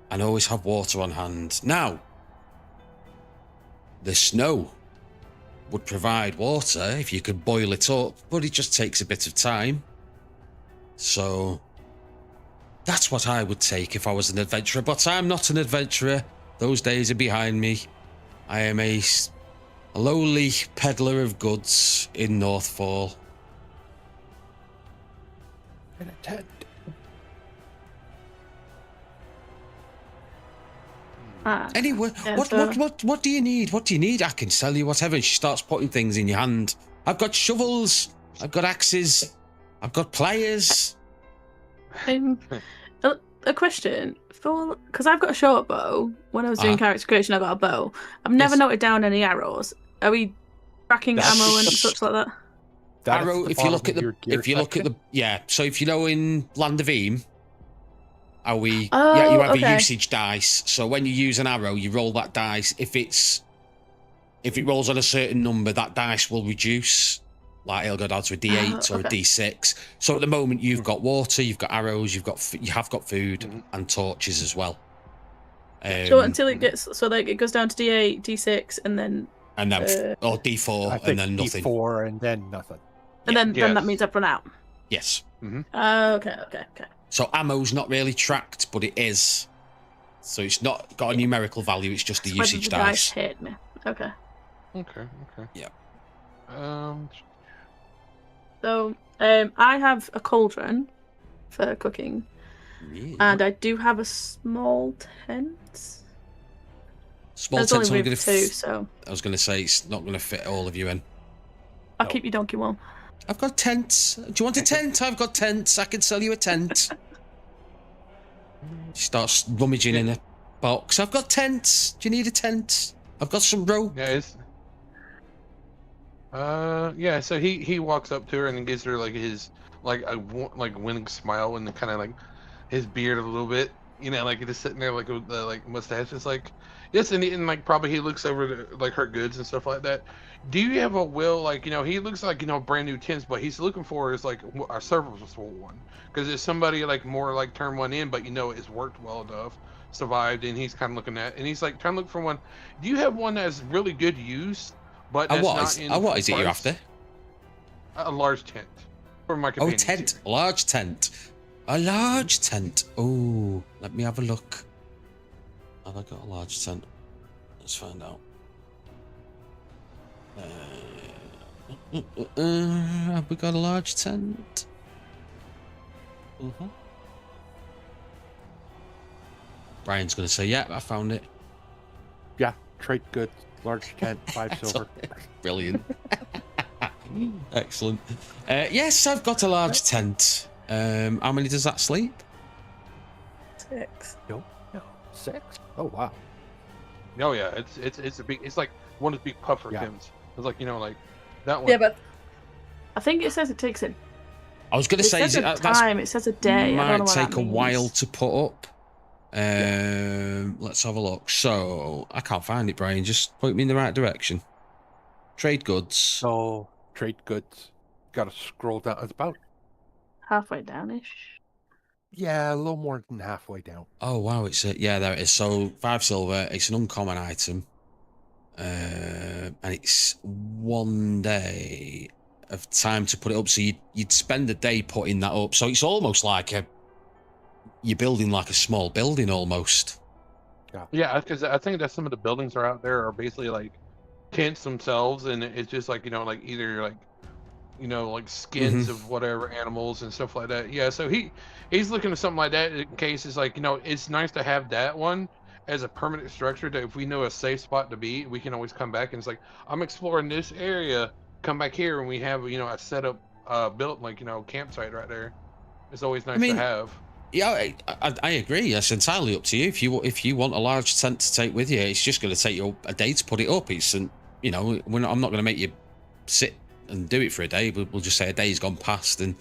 and always have water on hand. Now, the snow would provide water if you could boil it up, but it just takes a bit of time. So that's what I would take if I was an adventurer, but I'm not an adventurer. Those days are behind me. I am a lowly peddler of goods in Northfall. In a tent. Anyway, what do you need? What do you need? I can sell you whatever. And she starts putting things in your hand. I've got shovels. I've got axes. I've got pliers. A question because I've got a short bow. When I was doing character creation, I got a bow. I've never noted down any arrows. Are we tracking ammo and such like that? Arrow. If you look at the So if you know in Land of Eam, you have a usage dice. So when you use an arrow, you roll that dice. If it rolls on a certain number, that dice will reduce. Like it'll go down to a D8 or a D6. So at the moment, you've got water, you've got arrows, you have got food and torches as well. So until it gets it goes down to D8, D6, and then or D4 and then nothing. D4 and then nothing. And then that means I've run out. Yes. Okay. So ammo's not really tracked, but it is. So it's not got a numerical value. It's just a usage dice. Hit me. Okay. Yeah. So, I have a cauldron for cooking, and I do have a small tent. Small tent's only going to fit. So I was going to say it's not going to fit all of you in. I'll keep your donkey warm. I've got tents. Do you want a tent? I've got tents. I can sell you a tent. She starts rummaging in a box. I've got tents. Do you need a tent? I've got some rope. So he walks up to her and gives her his winning smile and kind of his beard a little bit, you know, just sitting there with the mustache. It's yes, and probably he looks over her goods and stuff like that. Do you have a will, he looks brand new tents, but he's looking for is a serviceable one, because it's somebody more turn one in, but it's worked well enough, survived, and he's kind of looking at, and he's trying to look for one. Do you have one that's really good use? But what is it you're after? A large tent for my companion. Tent. A large tent. A large tent. Oh, let me have a look. Have I got a large tent? Let's find out. Have we got a large tent? Brian's going to say, yeah, I found it. Yeah, trade goods. Large tent, 5 silver. Brilliant. Excellent. Yes, I've got a large tent. How many does that sleep? 6. No, 6. Oh wow. No, yeah, it's a big. It's one of the big puffer tents. It's that one. Yeah, but I think it says it takes it. I was going to say, it says a day. Might take a while to put up. Let's have a look. So I can't find it, Brian. Just point me in the right direction. Trade goods. So trade goods. Got to scroll down. It's about halfway downish. Yeah, a little more than halfway down. Oh wow, there it is. So 5 silver. It's an uncommon item, and it's 1 day of time to put it up. So you'd spend a day putting that up. So it's almost like you're building a small building almost. Yeah, because I think that some of the buildings are out there are basically like tents themselves, and it's just like like either like like Hmm. skins of whatever animals and stuff like that. Yeah, so he's looking at something like that in case it's like it's nice to have that one as a permanent structure that if we know a safe spot to be, we can always come back and it's like I'm exploring this area, come back here, and we have a setup built like campsite right there. It's always I nice to mean, have. yeah, I agree. It's entirely up to you. If you want a large tent to take with you, it's just going to take you a day to put it up. I'm not going to make you sit and do it for a day. We'll just say a day's gone past, and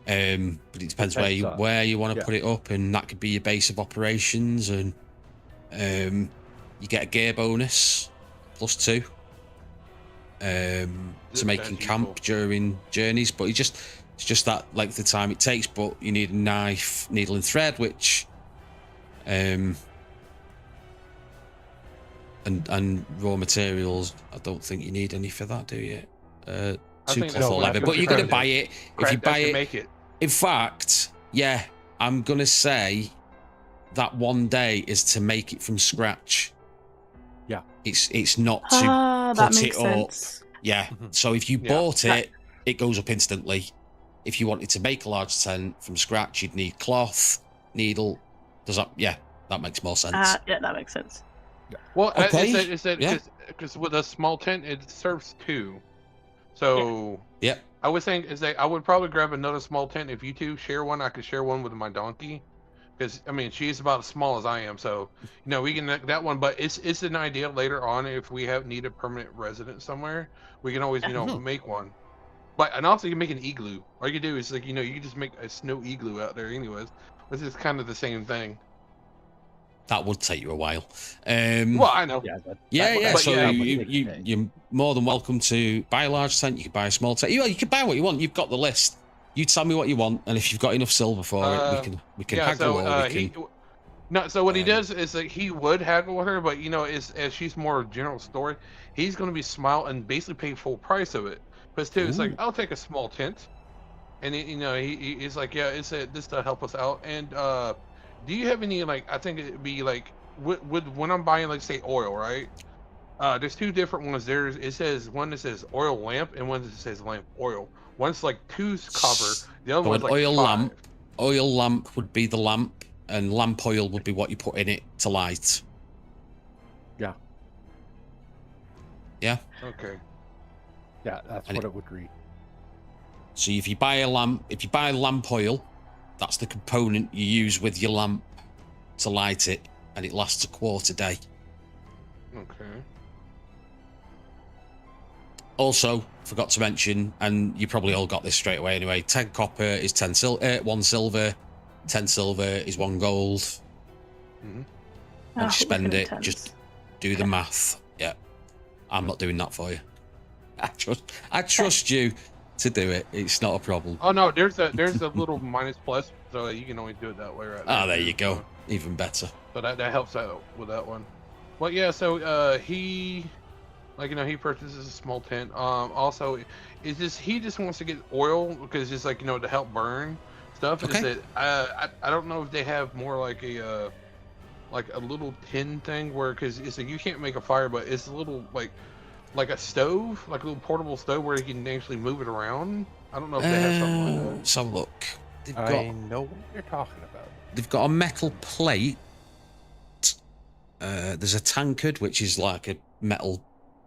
but it depends where you want to put it up, and that could be your base of operations, and you get a gear bonus +2 to making camp during journeys, but it's just that length of time it takes. But you need a knife, needle and thread, which and raw materials. I don't think you need any for that, do you? 2 cloth or leather, but you're gonna buy it if you buy it. Make it. In fact, yeah, I'm gonna say that one day is to make it from scratch. Yeah, it's not to that put makes it up. sense. Yeah, so if you bought it, it goes up instantly. If you wanted to make a large tent from scratch, you'd need cloth, needle. Does that? Yeah, that makes more sense. Yeah, that makes sense. Well, Okay. it's that because with a small tent it serves 2. So yeah, I was saying is that I would probably grab another small tent. If you two share one, I could share one with my donkey. Because I mean, she's about as small as I am, so we can that one. But it's an idea later on if we need a permanent resident somewhere, we can always make one. But and also you can make an igloo. All you do is like you can just make a snow igloo out there, anyways. Which is kind of the same thing. that would take you a while. Well, I know. Yeah. But So yeah, you're more than welcome to buy a large tent. You could buy a small tent. You can buy what you want. You've got the list. You tell me what you want, and if you've got enough silver for it, we can haggle. So what he does is that he would haggle with her, but as she's more general story, he's going to be smile and basically pay full price of it. But too, it's like I'll take a small tent, and he's like, yeah, it's this to help us out. And do you have any I think it'd be like when I'm buying say oil, right? There's 2 different ones. It says one that says oil lamp and one that says lamp oil. One's like 2 copper, the other one's like oil 5. lamp. Oil lamp would be the lamp, and lamp oil would be what you put in it to light. Yeah. Yeah. Okay. Yeah, that's what it would read. So if you buy lamp oil, that's the component you use with your lamp to light it, and it lasts a quarter day. Okay. Also, forgot to mention, and you probably all got this straight away anyway, 10 copper is 1 silver, 10 silver is 1 gold. Mm-hmm. Once you spend it, just do the math. Yeah. I'm not doing that for you. I trust you to do it. It's not a problem. Oh no, there's a little minus plus, so you can only do it that way, right? There you go. Even better. So that helps out with that one. Well, yeah. So he, he purchases a small tent. Also, he just wants to get oil because it's to help burn stuff. Okay. Is that I don't know if they have more like a little tin thing where because it's you can't make a fire, but it's a little like a stove, like a little portable stove where you can actually move it around. I don't know if they have something like that. Let's have a look. I know what you're talking about. They've got a metal plate. There's a tankard, which is like a metal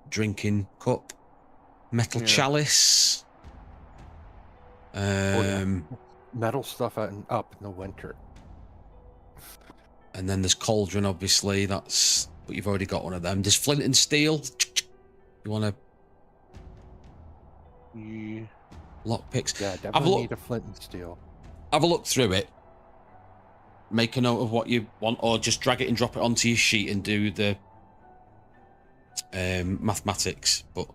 drinking cup. Metal chalice. Metal stuff up in the winter. And then there's cauldron, obviously. But you've already got one of them. There's flint and steel. You want to... Yeah. Lockpicks. Yeah, definitely need a flint and steel. Have a look through it. Make a note of what you want, or just drag it and drop it onto your sheet and do the mathematics. But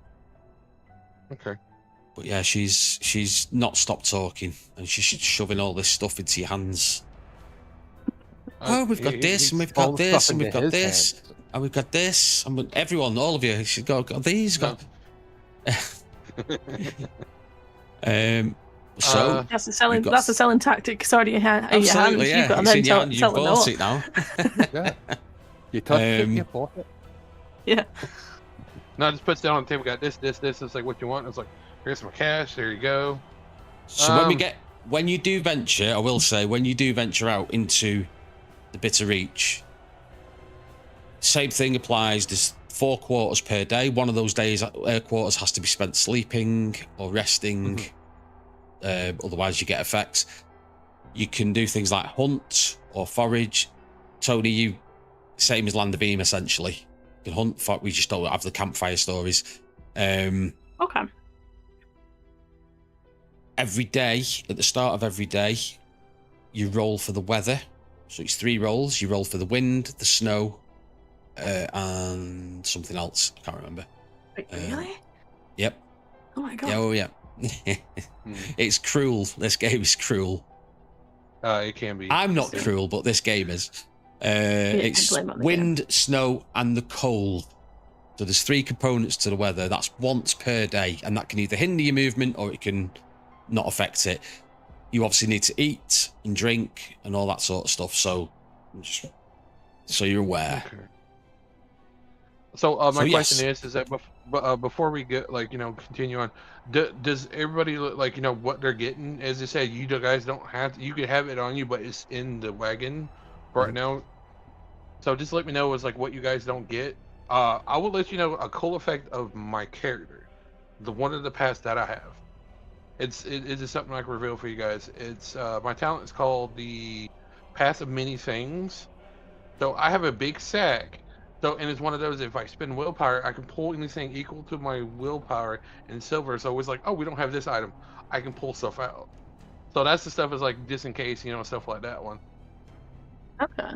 yeah, she's not stopped talking, and she's shoving all this stuff into your hands. We've got this, and we've got this, and we've got this, and we've got this, and everyone, all of you, she's got these, got. So that's the selling tactic. It's already in your hands. Absolutely, yeah. You've got It's in your to hand, you've bought it now. You touch it, Um, you pull it. Yeah. No, just puts down on the table. Got this. It's like what you want. It's like here's some cash. There you go. So when you do venture, I will say, when you do venture out into the Bitter Reach, same thing applies. There's 4 quarters per day. One of those days, quarters has to be spent sleeping or resting. Otherwise, you get effects. You can do things like hunt or forage. Tony, you same as Land of Beam essentially. You can hunt. We just don't have the campfire stories. Okay. Every day, at the start of every day, you roll for the weather. So it's 3 rolls. You roll for the wind, the snow, and something else. I can't remember. Wait, really? Yep. Oh my god. Yeah, oh yeah. It's cruel. This game is cruel. It can be. I'm not cruel, but this game is. It's wind, snow, and the cold. So there's 3 components to the weather. That's once per day, and that can either hinder your movement or it can not affect it. You obviously need to eat and drink and all that sort of stuff. So you're aware. Okay. So my yes. question is that before we get continue on, does everybody look like what they're getting? As I said, you guys don't have to, you could have it on you, but it's in the wagon right now. So just let me know is like what you guys don't get. I will let you know a cool effect of my character, the one of the past that I have. It is something I can reveal for you guys. It's my talent is called the Path of Many Things. So I have a big sack. So, and it's one of those, if I spend willpower, I can pull anything equal to my willpower in silver. So it's like, oh, we don't have this item. I can pull stuff out. So that's the stuff is like, just in case, stuff like that one. Okay.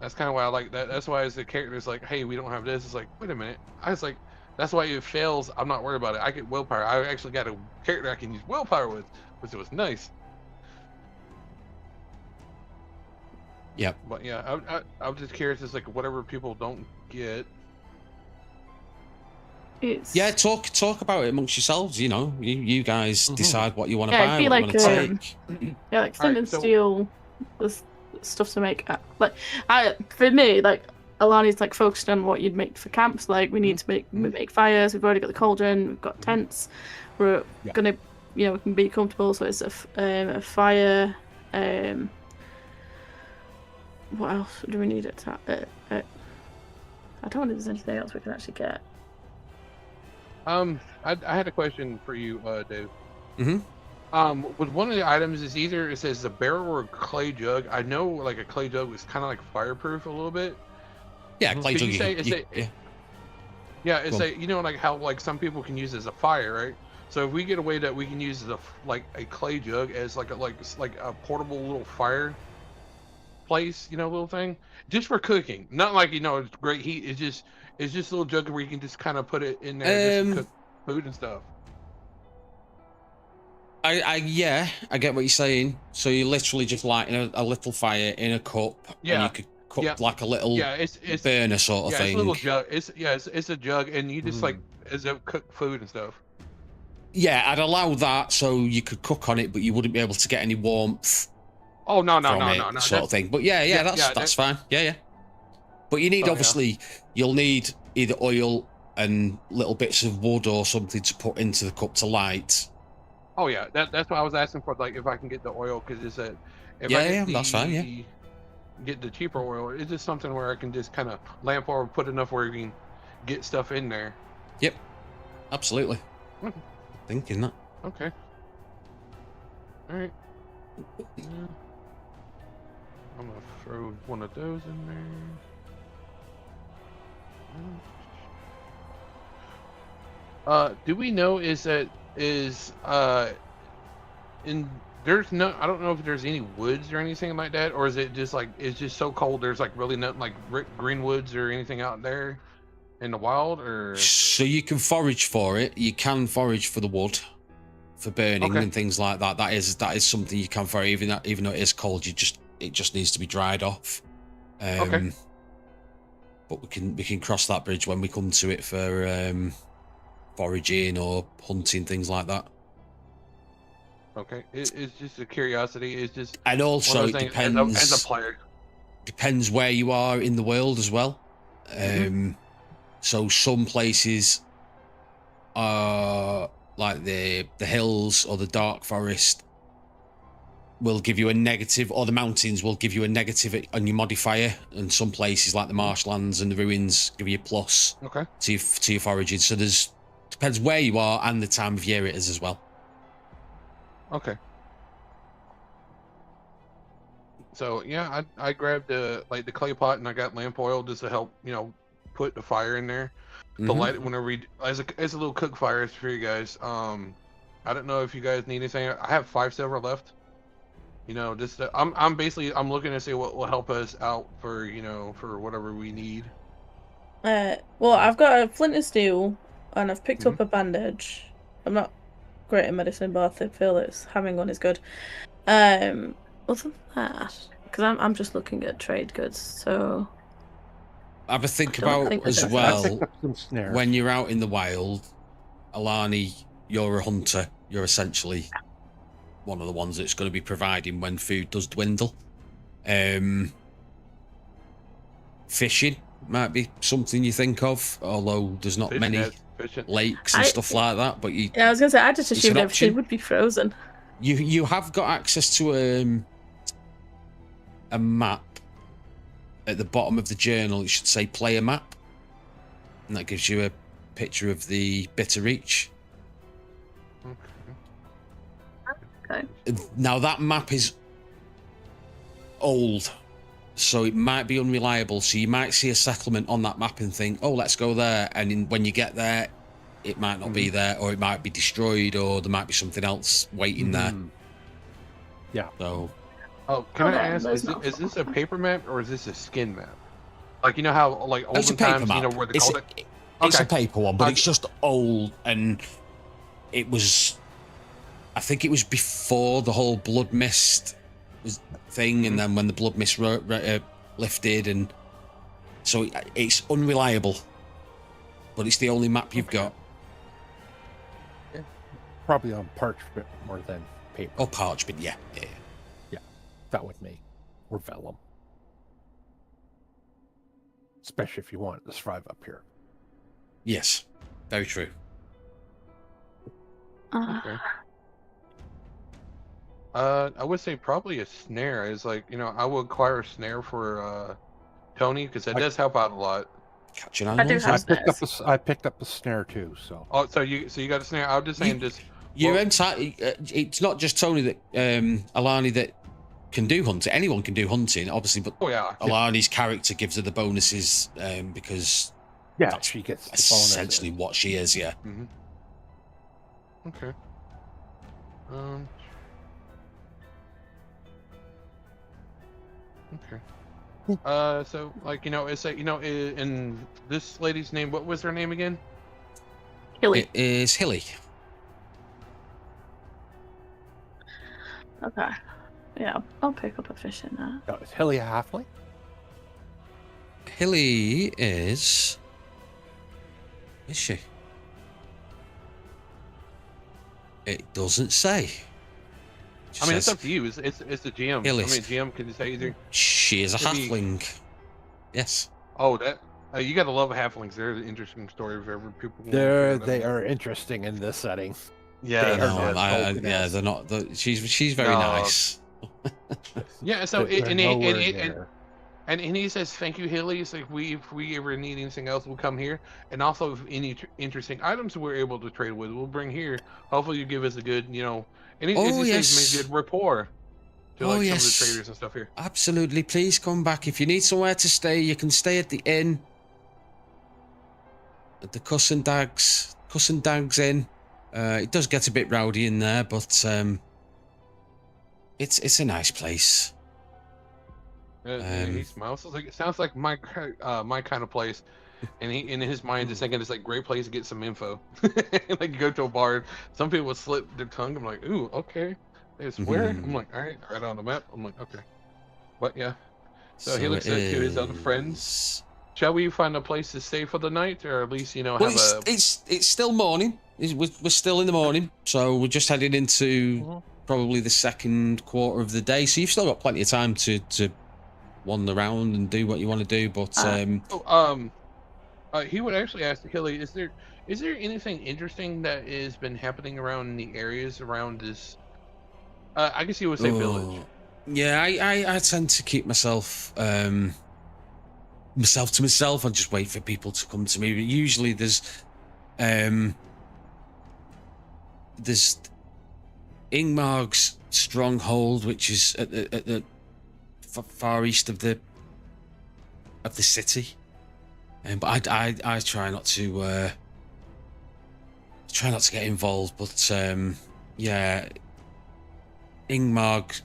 That's kind of why I like that. That's why as the character's like, hey, we don't have this. It's like, wait a minute. I was like, that's why if it fails, I'm not worried about it. I get willpower. I actually got a character I can use willpower with, which was nice. Yep. But yeah, I'm just curious. It's like whatever people don't get. Yeah, talk about it amongst yourselves. You guys decide what you want to Yeah, buy, it'd be what you like, want to take. Yeah, like flint and so- steel, was stuff to make. For me, like Alani's like focused on what you'd make for camps. Like we need to make fires. We've already got the cauldron. We've got tents. We're gonna, we can be comfortable. So it's a fire. What else do we need it? I don't know if there's anything else we can actually get. I had a question for you, Dave. Mm-hmm. With one of the items is either it says a barrel or a clay jug. I know like a clay jug was kind of like fireproof a little bit. Yeah, clay jug. Yeah, it's like how like some people can use it as a fire, right? So if we get a way that we can use a clay jug as like a portable little fire place, little thing, just for cooking, not like it's great heat. It's just a little jug where you can just kind of put it in there just to cook food and stuff. I get what you're saying. So you literally just lighting a little fire in a cup, and you could cook like a little it's burner sort of thing. It's a little jug. It's a jug, and you just like as a cook food and stuff. Yeah, I'd allow that, so you could cook on it, but you wouldn't be able to get any warmth. Oh no, sort of thing. But that's fine. Yeah. But you need you'll need either oil and little bits of wood or something to put into the cup to light. Oh yeah, that's why I was asking for, like if I can get the oil, because it's a that's fine. Yeah, get the cheaper oil. It's just something where I can just kind of lamp or put enough where you can get stuff in there. Yep, absolutely. Thinking that. Okay. All right. I'm gonna throw one of those in there. Do we know is in there's no, I don't know if there's any woods or anything like that, or is it just like it's just so cold there's like really nothing like green woods or anything out there in the wild? Or so you can forage for it. You can forage for the wood for burning and things like that. That is something you can forage, even though it is cold. It just needs to be dried off. But we can cross that bridge when we come to it for foraging or hunting, things like that. Okay, it's just a curiosity. It's just, and also it depends as a player. depends where you are in the world as well. So some places are like the hills or the dark forest will give you a negative, or the mountains will give you a negative on your modifier, and some places like the marshlands and the ruins give you a plus to your foraging. So there's depends where you are and the time of year it is as well. Okay. So yeah, I grabbed the clay pot, and I got lamp oil just to help put the fire in there to light it whenever as a little cook fire for you guys. I don't know if you guys need anything. I have 5 silver left. Just I'm basically looking to see what will help us out for for whatever we need. Well, I've got a flint and steel, and I've picked up a bandage. I'm not great at medicine, but I feel that having one is good. Other than that, because I'm just looking at trade goods, so have a think about as well. When you're out in the wild, Alani, you're a hunter. You're essentially one of the ones that's going to be providing when food does dwindle. Fishing might be something you think of, although there's not many lakes and stuff like that. But I was gonna say, I just assumed everything would be frozen. You have got access to a map at the bottom of the journal. It should say player map, and that gives you a picture of the Bitter Reach. Okay. Now that map is old, so it might be unreliable. So you might see a settlement on that map and think, "Oh, let's go there." And when you get there, it might not be there, or it might be destroyed, or there might be something else waiting there. Yeah. So. Oh, can I ask? Is this a paper map or is this a skin map? Like how olden times, where they called it. It's a paper one, but it's just old, and it was. I think it was before the whole blood mist thing, and then when the blood mist lifted, and so it's unreliable. But it's the only map you've got. Yeah. Probably on parchment more than paper. Oh, parchment, yeah. That would make, or vellum. Especially if you want to survive up here. Yes, very true. Okay. I would say probably a snare is I will acquire a snare for Tony, because that does help out a lot. Catching I do animals. have I picked up a snare too. So. Oh, so you got a snare? I was just saying, it's not just Tony that Alani that can do hunting. Anyone can do hunting, obviously, but Alani's character gives her the bonuses because that's she gets the essentially what she is. Yeah. Okay. Okay. So it's in this lady's name. What was her name again? Hilly. It is Hilly. Okay. Yeah, I'll pick up a fish in that. Oh, is Hilly a halfling? Hilly is she? It doesn't say. It's up to you. It's the GM. Hilly. GM can say either. She is a halfling. Yes. Oh, that you gotta love halflings. They're an interesting story if ever people. They are interesting in this setting. Yeah. They're not. She's very nice. Yeah, so and he says, "Thank you, Hilly." It's like if we ever need anything else, we'll come here. And also, if any interesting items we're able to trade with, we'll bring here. Hopefully, you give us a good, and he says, make good rapport to some of the traders and stuff here. Absolutely, please come back if you need somewhere to stay. You can stay at the inn, at the Cuss and Dags Inn. It does get a bit rowdy in there, but it's a nice place. He smiles. It sounds like my kind of place, and he in his mind is thinking it's like great place to get some info. Like you go to a bar, some people would slip their tongue. I'm like, ooh, okay. They swear. I'm like, all right, right on the map. I'm like, okay, but yeah. So he looks to his other friends. Shall we find a place to stay for the night, or at least it's still morning. We're still in the morning, so we're just heading into probably the second quarter of the day. So you've still got plenty of time to wander around and do what you want to do. But He would actually ask Hilly, is there anything interesting that has been happening around the areas around this? I guess you would say village. Yeah, I tend to keep myself myself to myself. I just wait for people to come to me. But usually there's Ingmar's stronghold, which is at the far east of the city. But I try not to get involved. But yeah, Ingmar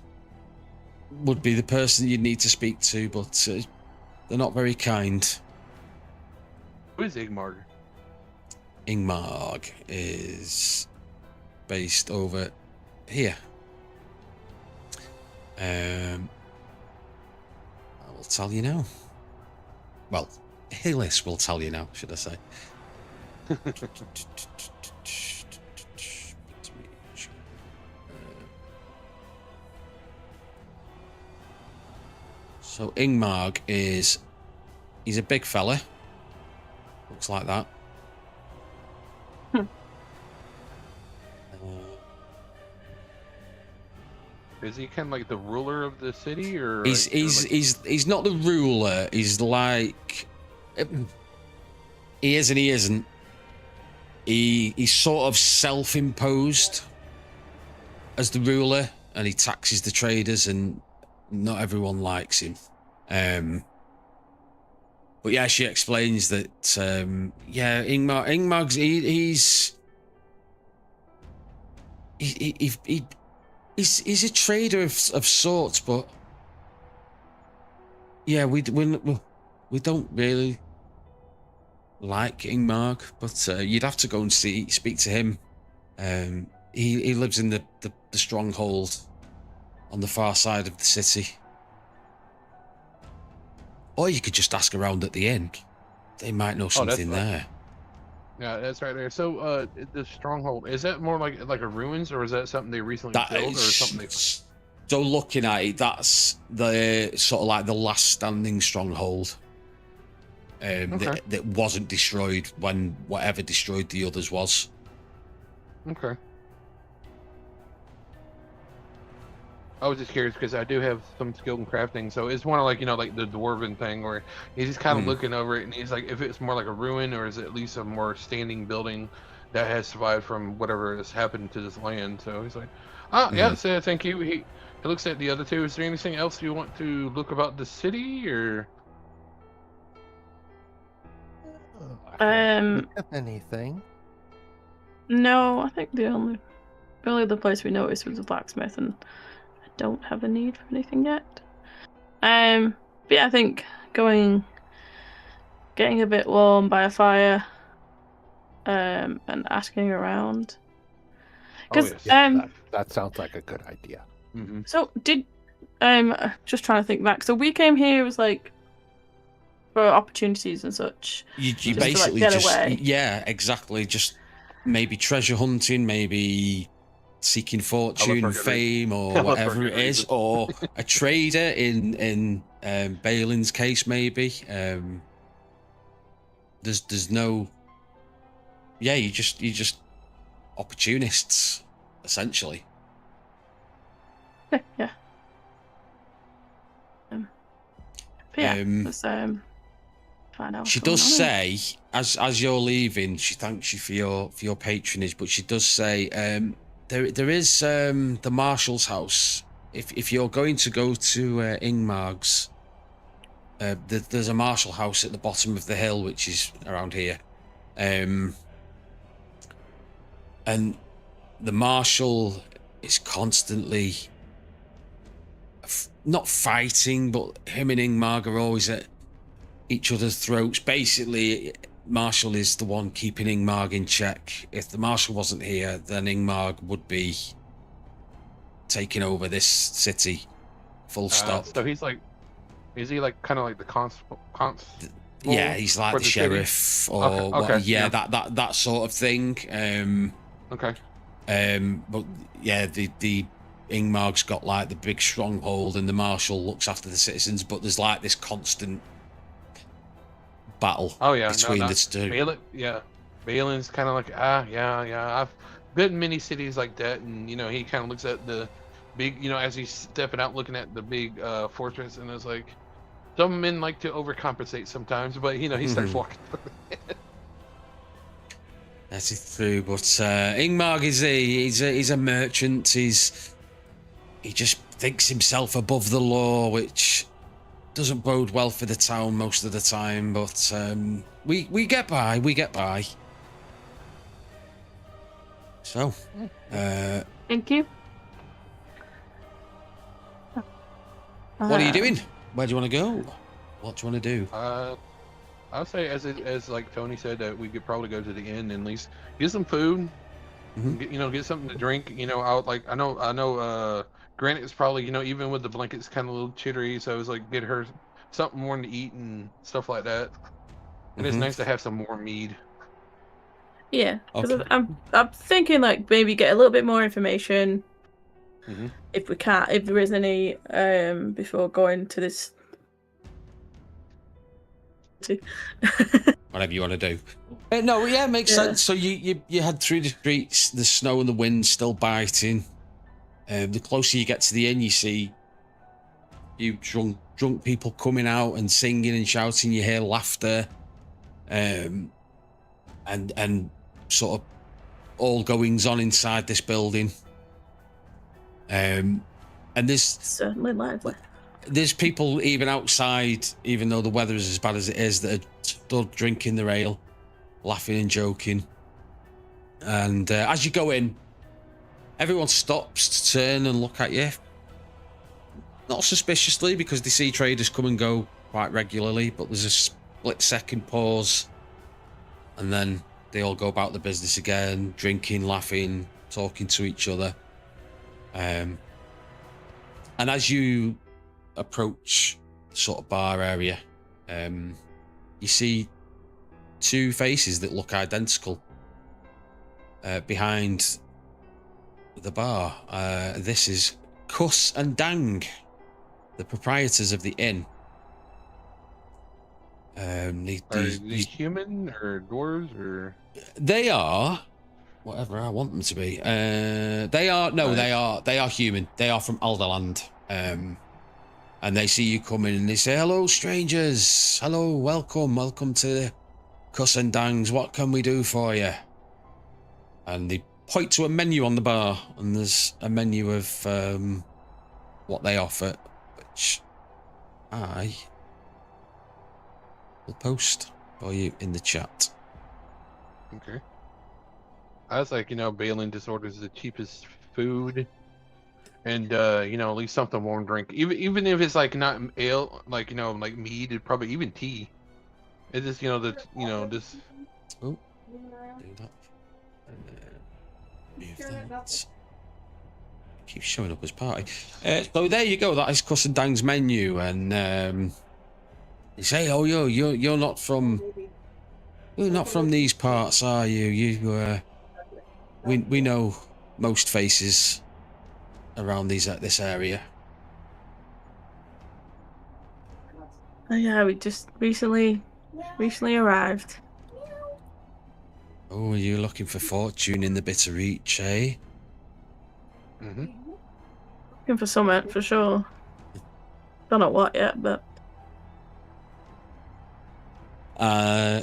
would be the person you'd need to speak to, but they're not very kind. Who is Igmar? Ingmar is based over here. I will tell you now. Well, Hillis will tell you now, should I say. So Ingmar he's a big fella. Looks like that. Is he kind of like the ruler of the city, or he's not the ruler. He's like he is and he isn't. He's sort of self-imposed as the ruler, and he taxes the traders, and not everyone likes him. But yeah, she explains that Ingmar's he's a trader of sorts, but yeah, we don't really like Ingmar, but you'd have to go and speak to him. He lives in the stronghold on the far side of the city. Or you could just ask around at the inn. They might know something there. Yeah, that's right there. So, the stronghold, is that more like a ruins, or is that something they recently built, or something? So looking at it, that's the sort of like the last standing stronghold. That wasn't destroyed when whatever destroyed the others was. Okay. I was just curious because I do have some skill in crafting, so it's one of like the dwarven thing where he's just kind of looking over it and he's like, if it's more like a ruin, or is it at least a more standing building that has survived from whatever has happened to this land. So he's like, yeah, so thank you. He looks at the other two. Is there anything else you want to look about the city, or? Anything? No, I think the only other place we noticed was the blacksmith, and I don't have a need for anything yet. But yeah, I think getting a bit warm by a fire, and asking around. Because that sounds like a good idea. Mm-hmm. So just trying to think back. So we came here, it was like for opportunities and such. You basically to, like, get away. Yeah, exactly. Just maybe treasure hunting, maybe seeking fortune, fame, or whatever it is, or a trader in Balin's case, maybe. There's no. Yeah, you just opportunists, essentially. Yeah. Let's find out. She does say, as you're leaving, she thanks you for your patronage, but she does say, there is the marshal's house. If you're going to go to Ingmar's, there's a marshal house at the bottom of the hill, which is around here, and the marshal is constantly not fighting, but him and Ingmar are always at each other's throats. Basically, Marshall is the one keeping Ingmar in check. If the Marshal wasn't here, then Ingmar would be taking over this city. Full stop. So he's like, is he like kind of like the constable? Yeah, he's like the sheriff, city? or that sort of thing. Okay. But yeah, the Ingmar's got like the big stronghold and the marshal looks after the citizens, but there's like this constant battle Oh yeah, between no, the two. Balin's kind of like yeah. I've been in many cities like that, and you know he kind of looks at the big, you know, as he's stepping out, looking at the big fortress, and it's like some men like to overcompensate sometimes, but you know he starts walking. That's it through, but Ingmar he's a merchant. He just thinks himself above the law, which doesn't bode well for the town most of the time. But we get by. We get by. So, Thank you. what are you doing? Where do you want to go? What do you want to do? I would say, as like Tony said, that we could probably go to the inn and at least get some food, get something to drink. You know, I know. Granite is probably, you know, even with the blankets, kind of a little chittery. So I was like, get her something warm to eat and stuff like that. And it's nice to have some more mead. Yeah, because Okay. I'm thinking like maybe get a little bit more information if there is any before going to this. Whatever you want to do. No, yeah, it makes sense. So you head through the streets, the snow and the wind still biting. The closer you get to the inn, you see you drunk people coming out and singing and shouting. You hear laughter, and sort of all goings on inside this building. And there's Certainly lively. There's people even outside, even though the weather is as bad as it is, that are stood drinking their ale, laughing and joking. And as you go in, everyone stops to turn and look at you. Not suspiciously, because they see traders come and go quite regularly, but there's a split-second pause. And then they all go about the business again, drinking, laughing, talking to each other. And as you approach the sort of bar area, you see two faces that look identical behind the bar. This is Kuss and Dang, the proprietors of the inn. Are they human or dwarves or? They are whatever I want them to be. They are human. They are from Alderland. And they see you coming and they say, "Hello, strangers. Hello, welcome to Kuss and Dangs. What can we do for you?" And they point to a menu on the bar, and there's a menu of what they offer, which I will post for you in the chat. Okay. I was like, Balin just orders the cheapest food, and at least something warm drink. Even if it's like not ale, like like mead, and probably even tea. It's just just. Oh, do that. Move that. Keeps showing up as party. So there you go. That is Kuss and Dang's menu, and you say, "Oh, you're not from these parts, are you? We know most faces around this area." Oh yeah, we just recently arrived. Oh, you're looking for fortune in the bitter reach, eh? Mm-hmm. Looking for something for sure. Don't know what yet, but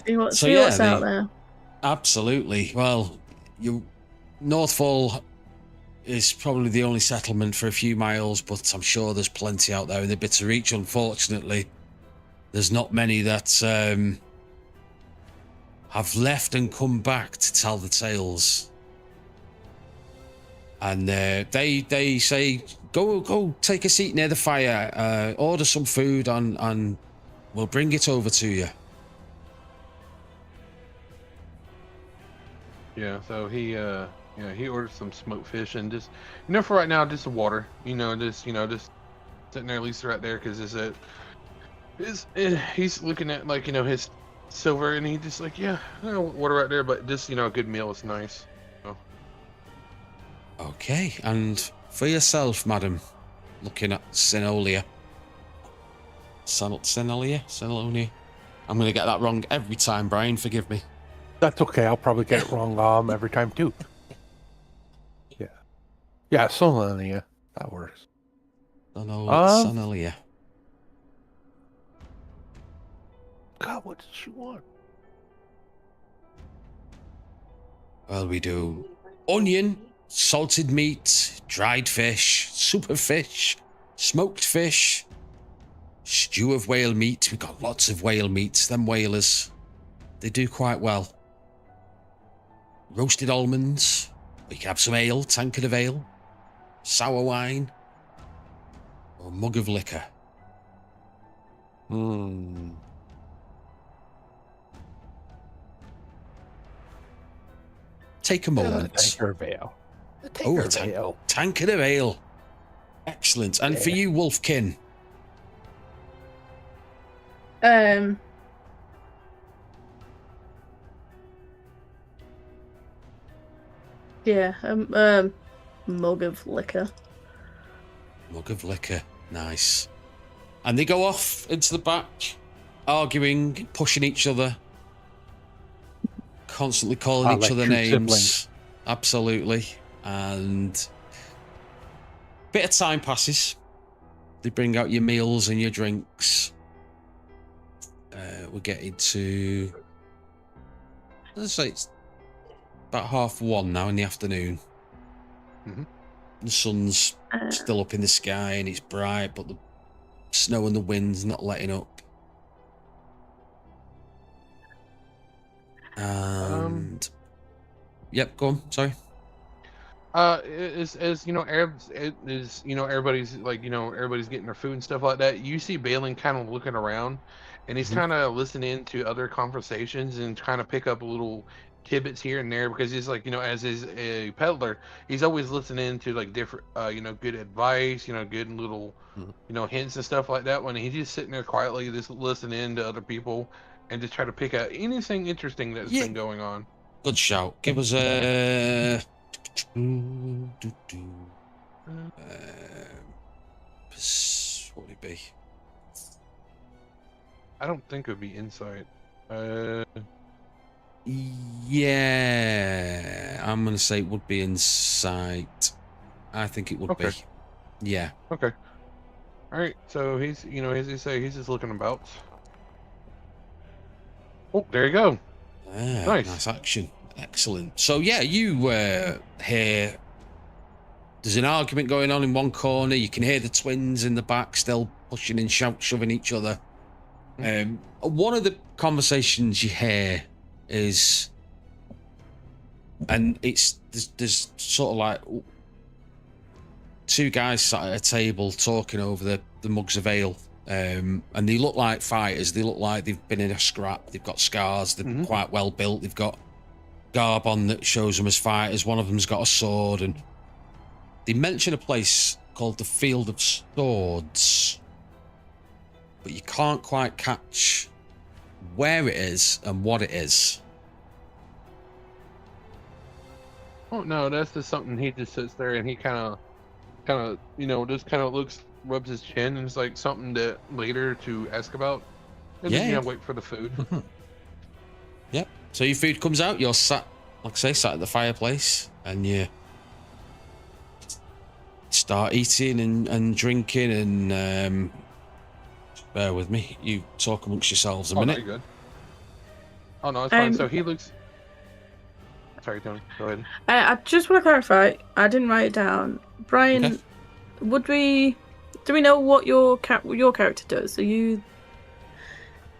see what's out there. Absolutely. Well, Northfall is probably the only settlement for a few miles, but I'm sure there's plenty out there in the bitter reach. Unfortunately, there's not many that have left and come back to tell the tales. And they say, go take a seat near the fire, order some food, and we'll bring it over to you. Yeah, so he ordered some smoked fish and just for right now, just the water. Just sitting there at least right there, because he's looking at his silver, and he just like, water right there, but just a good meal is nice. So. Okay, and For yourself, madam. Looking at Senolia. Senolia? I'm going to get that wrong every time, Brian. Forgive me. That's okay. I'll probably get it wrong every time too. Yeah. Yeah, Solonia. That works. Senolia. God, what does she want? Well, we do onion, salted meat, dried fish, soup of fish, smoked fish, stew of whale meat. We've got lots of whale meats. Them whalers, they do quite well. Roasted almonds. We can have some ale, tankard of ale, sour wine, or a mug of liquor. Take a moment. Tankard of ale. Tankard of ale. Excellent. And for you, Wolfkin. Yeah, mug of liquor. Mug of liquor. Nice. And they go off into the back, arguing, pushing each other, constantly calling each other names. Siblings. Absolutely. And a bit of time passes. They bring out your meals and your drinks. We're getting to, let's say it's about 1:30 now in the afternoon. Mm-hmm. The sun's still up in the sky and it's bright, but the snow and the wind's not letting up. And yep, go on. Sorry. As you know, everybody's like, everybody's getting their food and stuff like that. You see Balin kind of looking around, and he's kind of listening to other conversations and trying to pick up little tidbits here and there, because he's like, as is a peddler, he's always listening to like different, good advice, good little, hints and stuff like that. When he's just sitting there quietly, just listening to other people and just try to pick out anything interesting that's been going on. Good shout. Give us a. What would it be? I don't think it would be insight. Yeah, I'm gonna say it would be insight. I think it would be. Yeah. Okay. All right. So he's, as you say, he's just looking about. Oh, there you go. Nice action. Excellent. So yeah, you hear there's an argument going on in one corner. You can hear the twins in the back still pushing and shoving each other. One of the conversations you hear is, and there's sort of like two guys sat at a table talking over the mugs of ale. And they look like fighters. They look like they've been in a scrap. They've got scars. They're quite well built. They've got garb on that shows them as fighters. One of them's got a sword, and they mention a place called the Field of Swords, but you can't quite catch where it is and what it is. Oh no, that's just something. He just sits there and he kind of, just kind of looks, rubs his chin, and it's like something that later to ask about. And then, wait for the food. Yep. So your food comes out. You're sat, like I say, sat at the fireplace, and you start eating and drinking, and bear with me. You talk amongst yourselves a minute. Very good. Oh no, it's fine. So he looks. Sorry, Tony. Go ahead. I just want to clarify. I didn't write it down. Brian, do we know what your character does? Are you?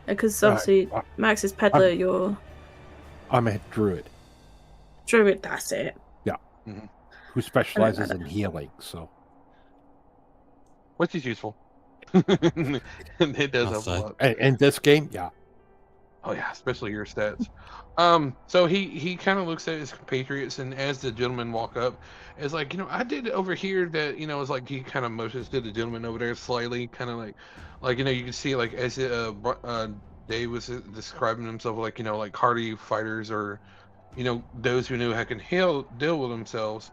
Because obviously Max is peddler. I'm a druid. Druid, that's it. Yeah. Mm-hmm. Who specializes in healing, so. Which is useful. It does help a lot. In this game, yeah. Oh yeah, especially your stats. So he kind of looks at his compatriots, and as the gentlemen walk up, is like, I did overhear that, it's like he kind of motions to the gentleman over there slightly, kind of like you can see, like, as Dave was describing himself, like, like hardy fighters, or those who knew how can deal with themselves.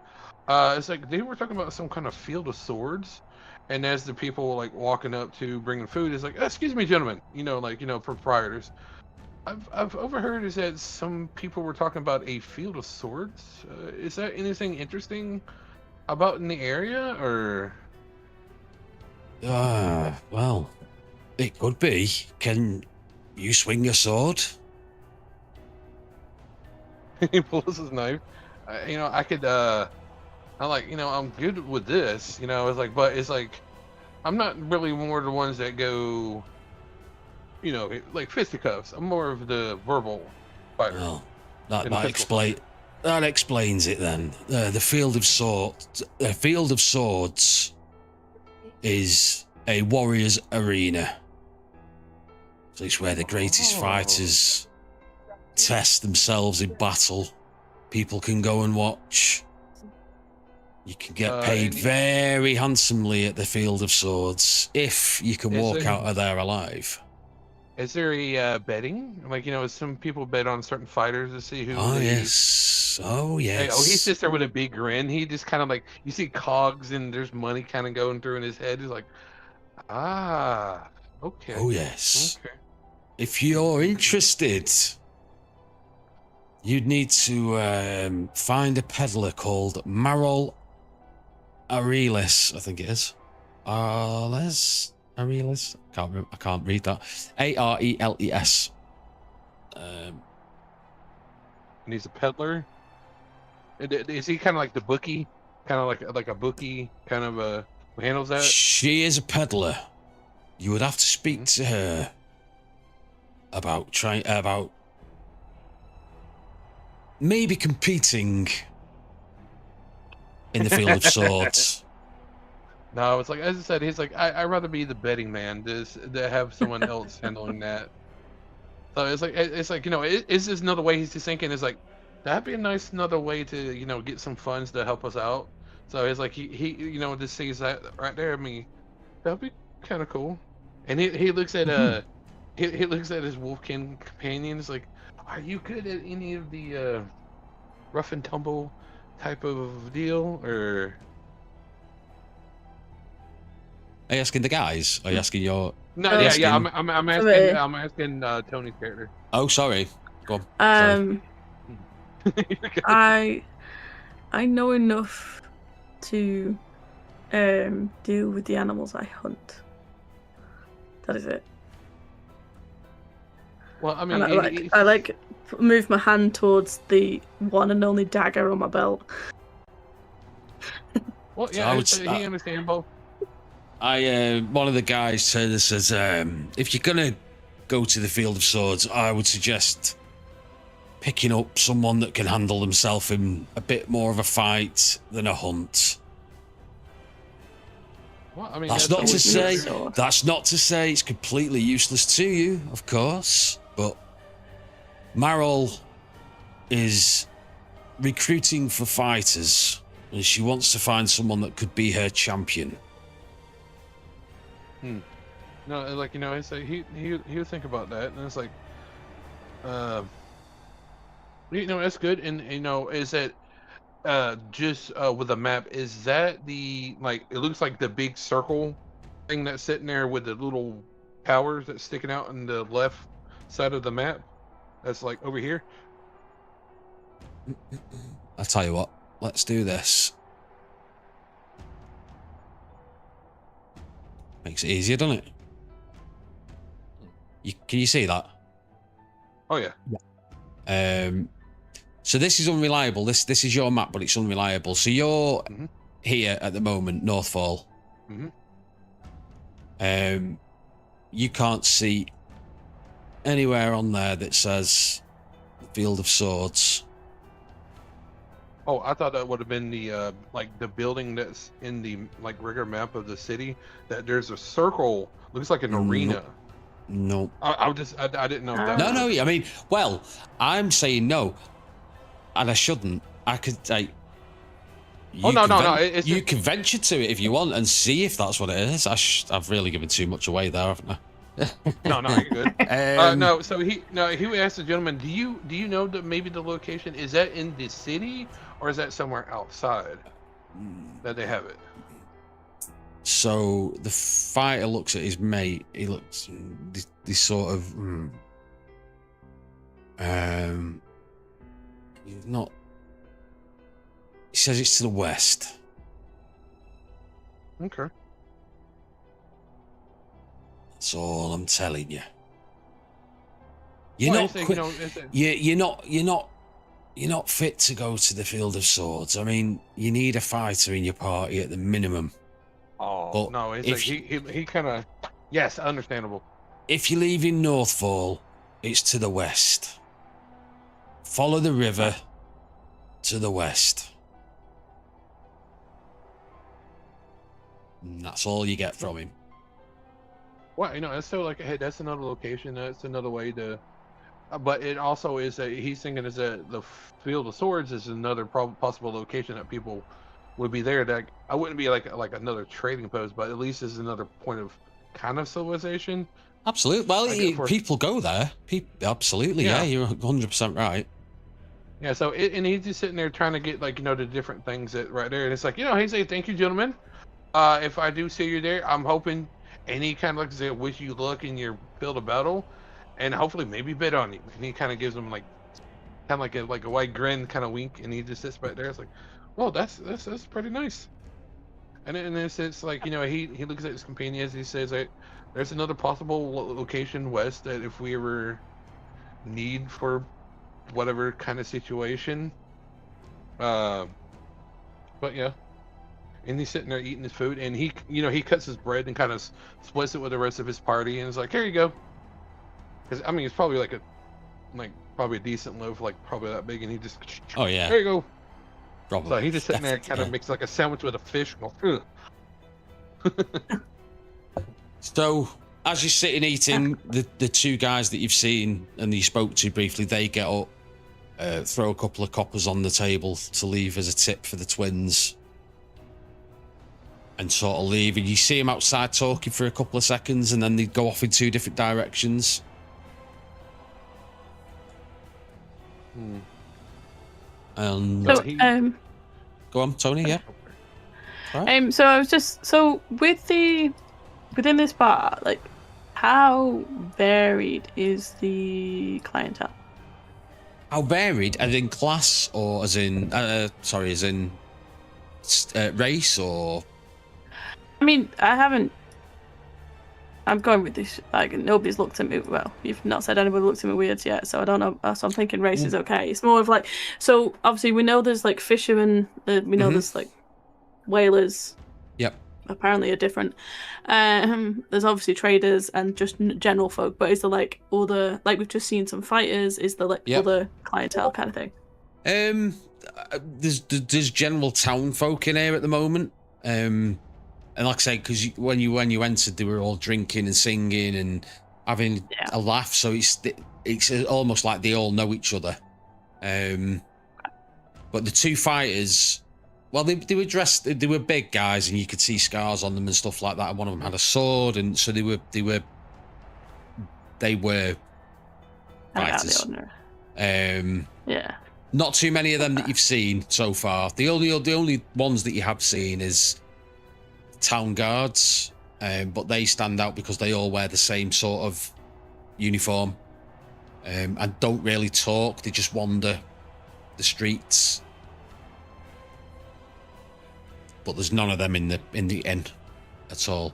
It's like they were talking about some kind of field of swords, and as the people like walking up to bringing food, it's like, excuse me, gentlemen, proprietors. I've overheard is that some people were talking about a field of swords. Is that anything interesting about in the area, or? Well, it could be. Can you swing a sword? He pulls his knife. I could. I'm good with this. It's like, but it's like, I'm not really more the ones that go. Like fisticuffs. I'm more of the verbal fighter. Well, that explains it then. The field of swords is a warrior's arena. So it's where the greatest fighters test themselves in battle. People can go and watch. You can get paid very handsomely at the field of swords if you can walk out of there alive. Is there a betting? Like, some people bet on certain fighters to see who. Yes. Oh, yes. Oh, he sits there with a big grin. He just kind of like, you see cogs and there's money kind of going through in his head. He's like, okay. Oh, yes. Okay. If you're interested, you'd need to find a peddler called Marol Arelis, I think it is. Arelis? I can't read that. Areles. And he's a peddler. Is he kind of like the bookie? Kind of like a bookie, kind of who handles that? She is a peddler. You would have to speak to her about maybe competing in the field of swords. No, it's like, as I said, he's like, I'd rather be the betting man to have someone else handling that. So it's like is this another way he's just thinking? Is like, that'd be a nice another way to get some funds to help us out. So it's like he just sees that right there. I mean, that'd be kind of cool. And he looks at he looks at his wolfkin companions like, are you good at any of the rough and tumble type of deal, or? Are you asking the guys? Are you asking your? No, yeah. I'm asking Tony's character. Oh, sorry. Go on. I know enough to deal with the animals I hunt. That is it. Well, I mean, and I move my hand towards the one and only dagger on my belt. Well, yeah, he understands both. One of the guys says, if you're gonna go to the field of swords, I would suggest picking up someone that can handle themselves in a bit more of a fight than a hunt. Well, I mean, that's not to say it's completely useless to you, of course, but Marol is recruiting for fighters, and she wants to find someone that could be her champion. No, like, it's like he would think about that, and it's like, that's good. And is it just with the map? Is that the it looks like the big circle thing that's sitting there with the little towers that's sticking out on the left side of the map? That's like over here. I'll tell you what. Let's do this. Makes it easier, doesn't it? Can you see that? Oh yeah. So this is unreliable. This is your map, but it's unreliable. So you're here at the moment, Northfall. You can't see anywhere on there that says Field of Swords. Oh, I thought that would have been the the building that's in the rigger map of the city. That there's a circle, looks like an arena. No. I didn't know if that. No. I mean, well, I'm saying no, and I shouldn't. I could say. It's you can venture to it if you want and see if that's what it is. I've really given too much away there, haven't I? No, no, you're good. Um, No, so he asked the gentleman, do you know maybe the location, is that in the city or is that somewhere outside that they have it? So the fighter looks at his mate. He looks this sort of he's not. He says it's to the west. Okay. That's all I'm telling you. You're Well, not. you know, is it- You're not fit to go to the field of swords. I mean, you need a fighter in your party at the minimum. Oh But no, it's if like he kind of, yes, understandable. If you're leaving Northfall, it's to the west. Follow the river to the west. And that's all you get from him. Well, you know, it's so like, hey, that's another location. That's another way to. But it also is that he's thinking is that the Field of Swords is another possible location that people would be there. That I wouldn't be like another trading post, but at least is another point of kind of civilization. Absolutely. Well, Like people go there. Absolutely, yeah, you're 100% right. Yeah, so and he's just sitting there trying to get like, you know, the different things that right there, and it's like, you know, he say, thank you, gentlemen. If I do see you there, I'm hoping, and he kind of looks at wish you luck in your field of battle, and hopefully maybe bid on you. And he kind of gives him like kind of like a white grin, kind of wink, and he just sits back there. It's like, well, that's pretty nice. And then it's like, you know, he looks at his companions. He says that there's another possible location west that if we ever need for whatever kind of situation. But yeah, and he's sitting there eating his food, and he, you know, he cuts his bread and kind of splits it with the rest of his party, and is like, here you go. Because I mean, it's probably like probably a decent loaf, like probably that big, and he just, Oh yeah, there you go. probably. So he just sitting there, Definitely, kind of yeah. makes like a sandwich with a fish. And goes, So as you're sitting eating, the two guys that you've seen and you spoke to briefly, they get up, throw a couple of coppers on the table to leave as a tip for the twins, and sort of leave. And you see them outside talking for a couple of seconds, and then they go off in two different directions. And So, he- go on, Tony. Yeah. so I was just within this bar, like, how varied is the clientele? How varied? As in class, or as in race, or? I mean, I'm going with this. Like, nobody's looked at me. Well, you've not said anybody looked at me weird yet, so I don't know. So I'm thinking race is okay. It's more of like, so obviously we know there's like fishermen. We know there's like whalers. Yep. Apparently are different. There's obviously traders and just general folk. But is there like other, like we've just seen some fighters? Is there like other clientele kind of thing? There's general town folk in here at the moment. And like I say, because when you entered, they were all drinking and singing and having a laugh. So it's almost like they all know each other. But the two fighters, well, they were dressed. They were big guys, and you could see scars on them and stuff like that. And one of them had a sword, and so they were fighters. Yeah. Not too many of them that you've seen so far. The only ones that you have seen is town guards, but they stand out because they all wear the same sort of uniform, and don't really talk. They just wander the streets. But there's none of them in the inn at all.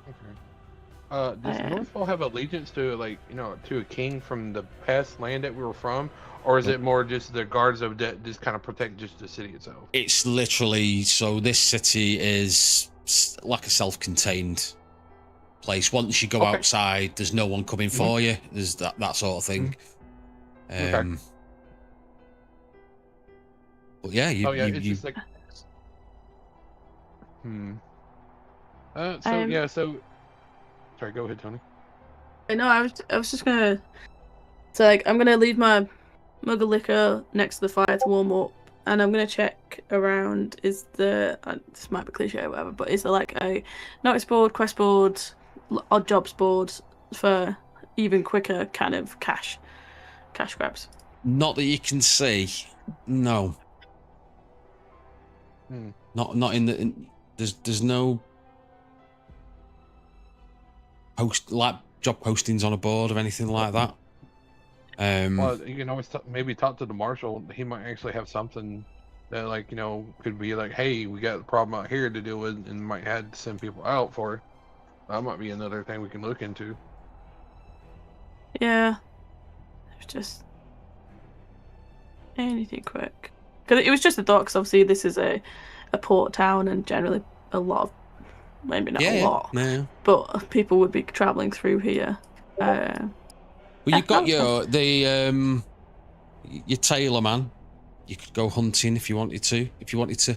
okay. Does Northfall have allegiance to, like, you know, to a king from the past land that we were from, or is it more just the guards of that just kind of protect just the city itself? It's literally, so this city is like a self-contained place. Once you go outside, there's no one coming for you. There's that sort of thing. But yeah, it's just like. So sorry, go ahead, Tony. No, I was just gonna. So like, I'm gonna leave my mug of liquor next to the fire to warm up, and I'm gonna check around. Is there? This might be cliche or whatever, but is there like a notice board, quest board, odd jobs boards for even quicker kind of cash grabs. Not that you can see. No. Not in the. There's no job postings on a board or anything like that. Well, you can always maybe talk to the marshal. He might actually have something that, like, could be like, hey, we got a problem out here to deal with, and might have to send people out for. That might be another thing we can look into. Yeah. It's just anything quick. Because it was just a thought, because obviously this is a port town, and generally a lot of, maybe not a lot, but people would be travelling through here. Well, you've got your tailor man. You could go hunting if you wanted to. If you wanted to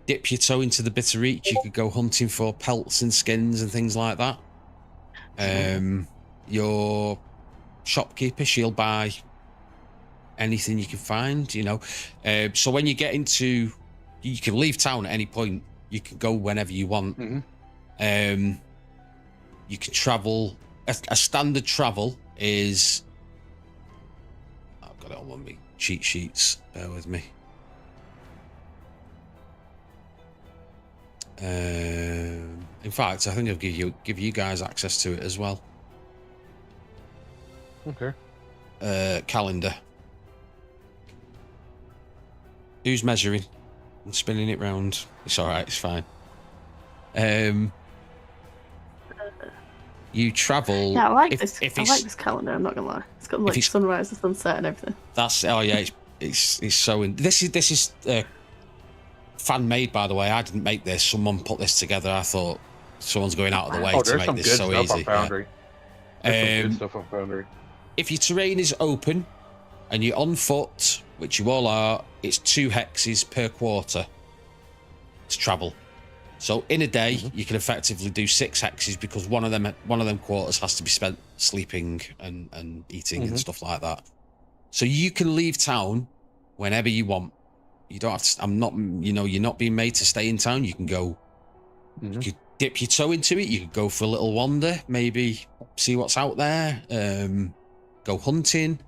dip your toe into the bitter reach, you could go hunting for pelts and skins and things like that. Your shopkeeper, she'll buy anything you can find, so when you get into, you can leave town at any point. You can go whenever you want. You can travel. A standard travel is, I've got it on one of my cheat sheets, bear with me. In fact, I think I'll give you guys access to it as well. Okay. Calendar. Who's measuring and spinning it round? It's all right. It's fine. You travel. Yeah, I like this. I like this calendar. I'm not gonna lie. It's got like sunrise and sunset and everything. It's so. This is fan made, by the way. I didn't make this. Someone put this together. I thought someone's going out of the way to make this so easy. There's some good stuff on Foundry. If your terrain is open and you're on foot, which you all are, it's 2 hexes per quarter to travel. So in a day, you can effectively do 6 hexes, because one of them quarters has to be spent sleeping and eating and stuff like that. So you can leave town whenever you want. You don't have to. You're not being made to stay in town. You can go. You could dip your toe into it. You could go for a little wander, maybe see what's out there. Go hunting.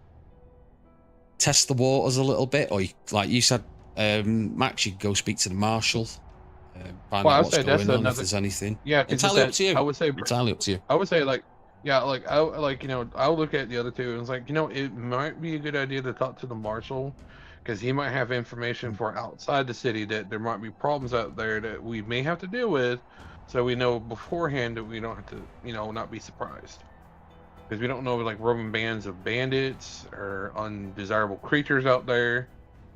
Test the waters a little bit, or like you said, Max, you could go speak to the marshal. Find out what's going on, if there's anything. Yeah, entirely up to you. I would say entirely up to you. I would say I'll look at the other two and it's like, it might be a good idea to talk to the marshal, because he might have information for outside the city that there might be problems out there that we may have to deal with, so we know beforehand that we don't have to, not be surprised, because we don't know like roaming bands of bandits or undesirable creatures out there,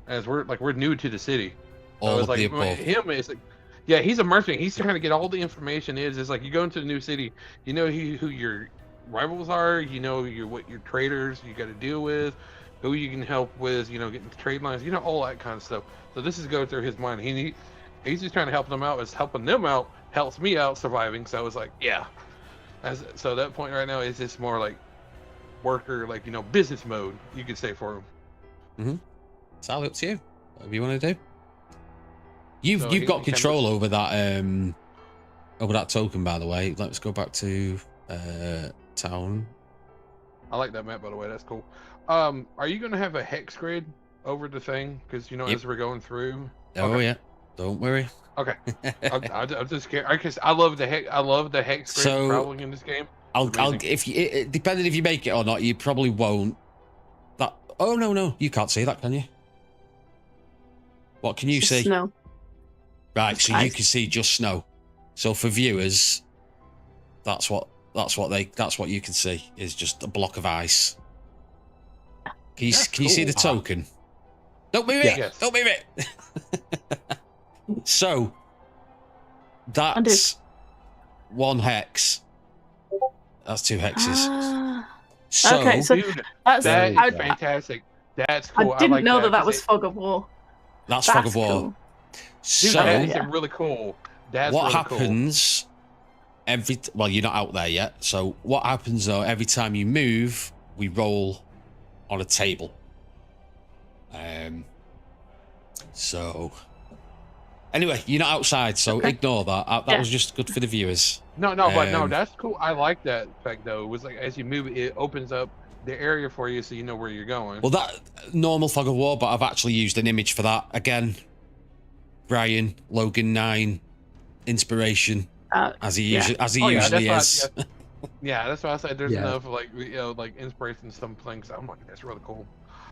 as we're new to the city. All of like the above. Him is like. Yeah, he's a merchant. He's trying to get all the information. It's like you go into the new city, you know who your rivals are, what your traders you got to deal with, who you can help with, getting trade lines, all that kind of stuff. So this is going through his mind. He's just trying to help them out. As helping them out helps me out surviving. So it's like, yeah. So that point right now is just more like worker, like business mode, you could say, for him. It's all up to you. Whatever you want to do. You've got control over that token, by the way. Let's go back to town. I like that map, by the way. That's cool. Are you going to have a hex grid over the thing? Because as we're going through. Oh yeah, don't worry. Okay, I'm just scared because I love the hex grid traveling in this game. Depending if you make it or not, you probably won't. Oh no, you can't see that, can you? What can you see? Snow. Right, so you can see just snow. So for viewers, that's what you can see, is just a block of ice. Can you see the token? Don't move it! Yes. Don't move it! So that's 1 hex. That's 2 hexes. Okay, so that's fantastic. That's cool. I didn't know that was Fog of War. That's Fog of War. Cool. So that's really cool. That's what really happens well, you're not out there yet. So what happens though, every time you move, we roll on a table. So Anyway, you're not outside, so Okay. ignore that. That Yeah. was just good for the viewers. No, but no, Um, that's cool. I like that fact though. It was like as you move, it opens up the area for you, so you know where you're going. Well, that normal fog of war, but I've actually used an image for that again. Brian Logan 9 inspiration, as he usually usually is. Yeah, that's why I said there's Yeah. enough like like inspiration in some things. I'm like, that's really cool.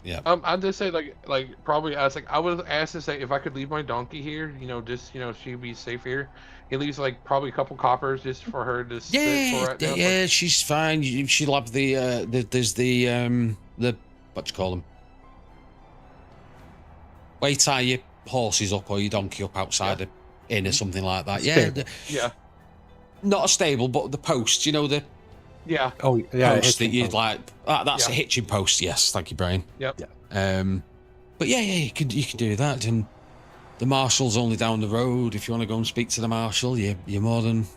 Yeah. I'd just say like probably I would ask to say if I could leave my donkey here, just she'd be safe here. He leaves like probably a couple coppers just for her to sit for right now. Yeah, she's fine. She'll have there's the what do you call them? Where you tie your horses up or your donkey up outside an inn or something like that. Stable. Yeah. Not a stable, but the post. You know the Yeah. Oh, yeah. post that hitching you'd post. like. That's a Yeah. hitching post. Yes, thank you, Brian. Yep. But yeah, you can do that, and the marshal's only down the road. If you want to go and speak to the marshal, you're more than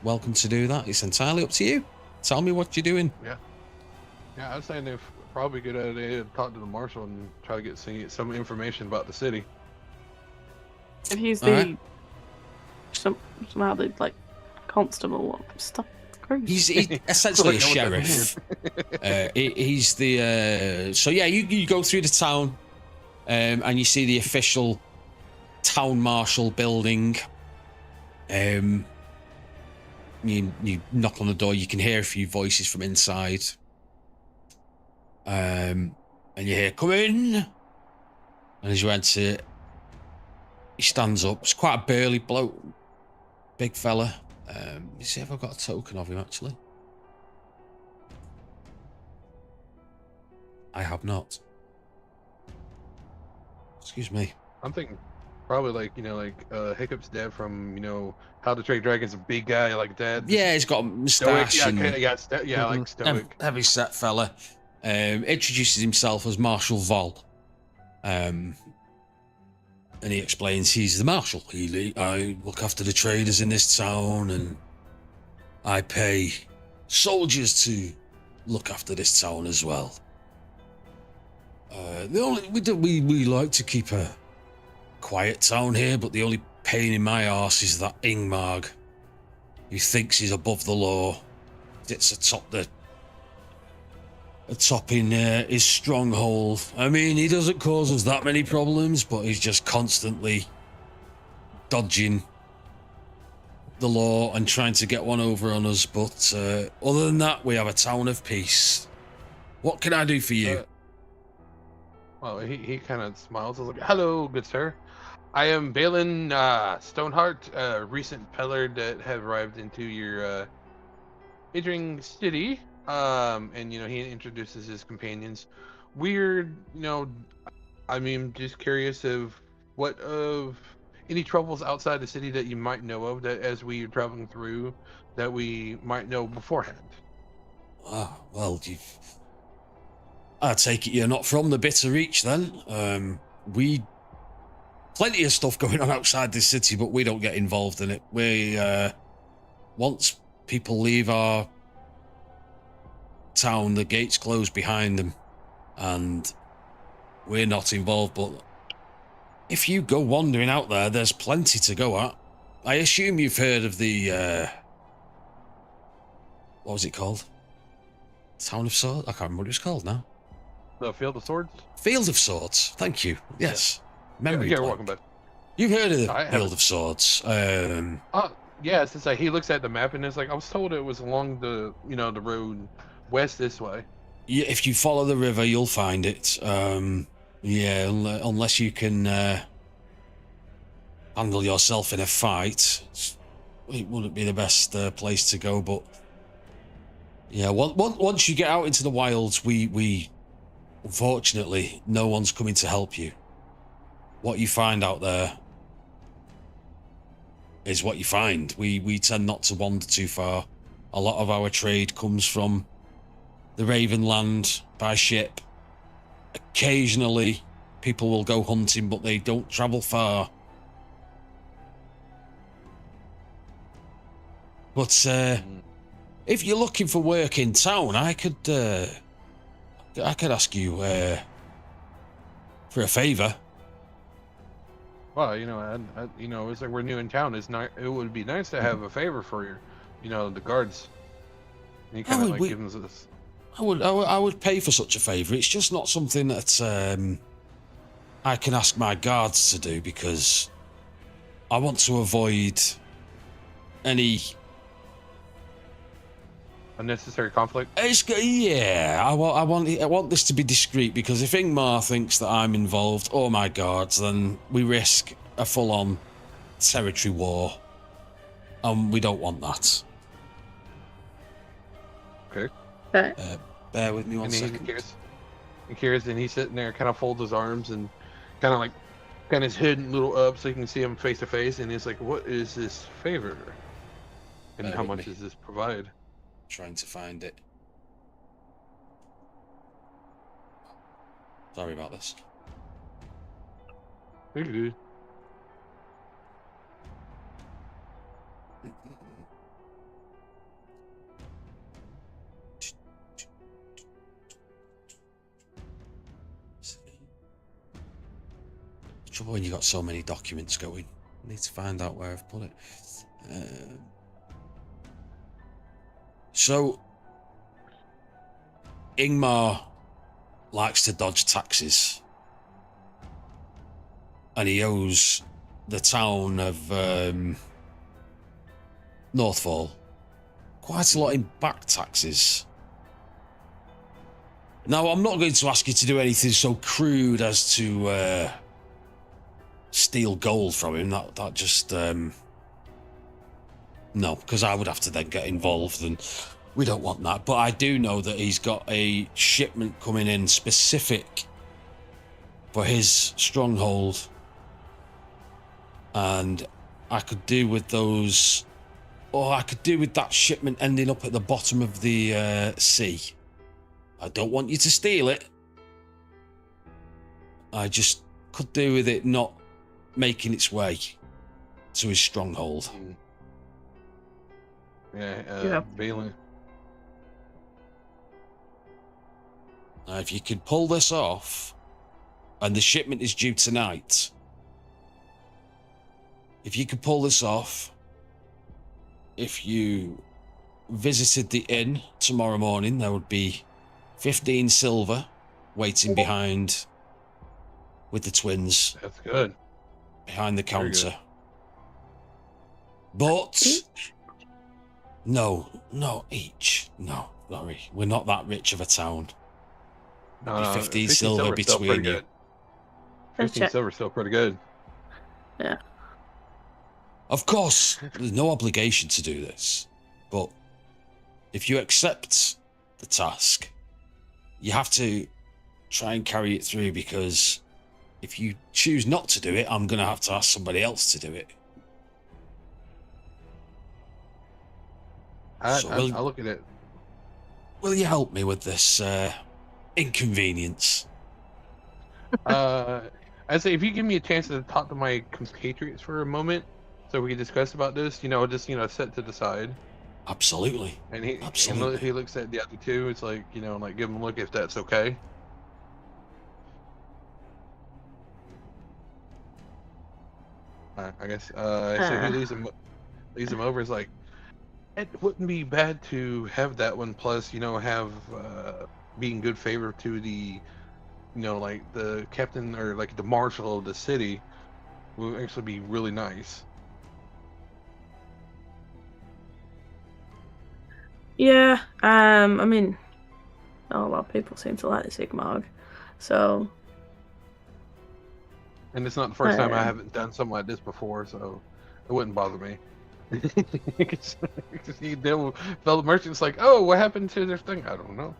welcome to do that. It's entirely up to you. Tell me what you're doing. Yeah, I'd say they've probably a good idea to talk to the marshal and try to get some information about the city. If he's Alright. somehow the like constable or stuff. He's essentially a Look at what that sheriff. He's the so yeah. You go through the town, and you see the official town marshal building. You knock on the door. You can hear a few voices from inside. And you hear, "Come in." And as you enter, he stands up. It's quite a burly bloke, big fella. Let me see if I've got a token of him, actually. I have not. Excuse me. I'm thinking probably like Hiccup's dad from How to Train Dragons, a big guy like that. Yeah, he's got a moustache. Stoic, and like stoic. heavy set fella. Introduces himself as Marshal Vol. And he explains he's the marshal. I look after the traders in this town, and I pay soldiers to look after this town as well. We like to keep a quiet town here, but the only pain in my arse is that Ingmar, who thinks he's above the law, sits atop in his stronghold. I mean, he doesn't cause us that many problems, but he's just constantly dodging the law and trying to get one over on us. But other than that, we have a town of peace. What can I do for you? Well, he kind of smiles. I was like, "Hello, good sir. I am Balin Stoneheart, a recent peddler that have arrived into your entering city." And he introduces his companions. Just curious of any troubles outside the city that you might know of, that as we are traveling through, that we might know beforehand. Well, I take it you're not from the Bitter Reach then. Plenty of stuff going on outside this city, but we don't get involved in it. Once people leave our town, the gates close behind them, and we're not involved. But if you go wandering out there, there's plenty to go at. I assume you've heard of the what was it called? Town of Swords? I can't remember what it was called now. The Field of Swords? Field of Swords. Thank you. Yes. Memory Yeah, blank. welcome back. You've heard of the I haven't. Field of Swords. Yeah, since he looks at the map and it's like, I was told it was along the the road west this way. Yeah, if you follow the river, you'll find it. Yeah, unless you can handle yourself in a fight, it wouldn't be the best place to go. But yeah, once you get out into the wilds, we unfortunately, no one's coming to help you. What you find out there is what you find. We tend not to wander too far. A lot of our trade comes from the Ravenland by ship. Occasionally, people will go hunting, but they don't travel far. But if you're looking for work in town, I could ask you for a favour. Well, it's like we're new in town. It's not. It would be nice to have a favor for your, the guards. And he kind of like gives us this. I would pay for such a favor. It's just not something that I can ask my guards to do because I want to avoid any Unnecessary conflict. I want this to be discreet because if Ingmar thinks that I'm involved or my guards, then we risk a full-on territory war, and we don't want that. Okay. Bear with me one And second. he cares, and he's sitting there, kind of folds his arms and kind of like, kind of his head a little up so you can see him face to face, and he's like, "What is this favor? And Bear how with much me. does this provide?" Trying to find it. Sorry about this. You're good. Trouble when you got so many documents going. I need to find out where I've put it. So, Ingmar likes to dodge taxes, and he owes the town of Northfall quite a lot in back taxes. Now, I'm not going to ask you to do anything so crude as to steal gold from him. That just no, because I would have to then get involved, and we don't want that. But I do know that he's got a shipment coming in specific for his stronghold, and I could do with those, or I could do with that shipment ending up at the bottom of the sea. I don't want you to steal it. I just could do with it not making its way to his stronghold. Yeah, Balin. Now, if you could pull this off, and the shipment is due tonight, if you could pull this off, if you visited the inn tomorrow morning, there would be 15 silver waiting behind with the twins. That's good. Behind the Very counter. good. But no, each. No, sorry. We're not that rich of a town. No, 15 silver silver's still pretty between you. good. 15 silver's still pretty good. Yeah. Of course, there's no obligation to do this. But if you accept the task, you have to try and carry it through, because if you choose not to do it, I'm going to have to ask somebody else to do it. I'll look at it. Will you help me with this inconvenience? I say, if you give me a chance to talk to my compatriots for a moment, so we can discuss about this, set to the side. Absolutely. And he looks at the other two. It's like, like give him a look if that's okay. I guess. So he leaves him over. It's like, it wouldn't be bad to have that one. Plus, have being good favor to the, like the captain or like the marshal of the city, will actually be really nice. Yeah. I mean, not a lot of people seem to like the Sigmar, so. And it's not the first time I haven't done something like this before, so it wouldn't bother me. You deal with fellow merchants like, oh, what happened to their thing? I don't know.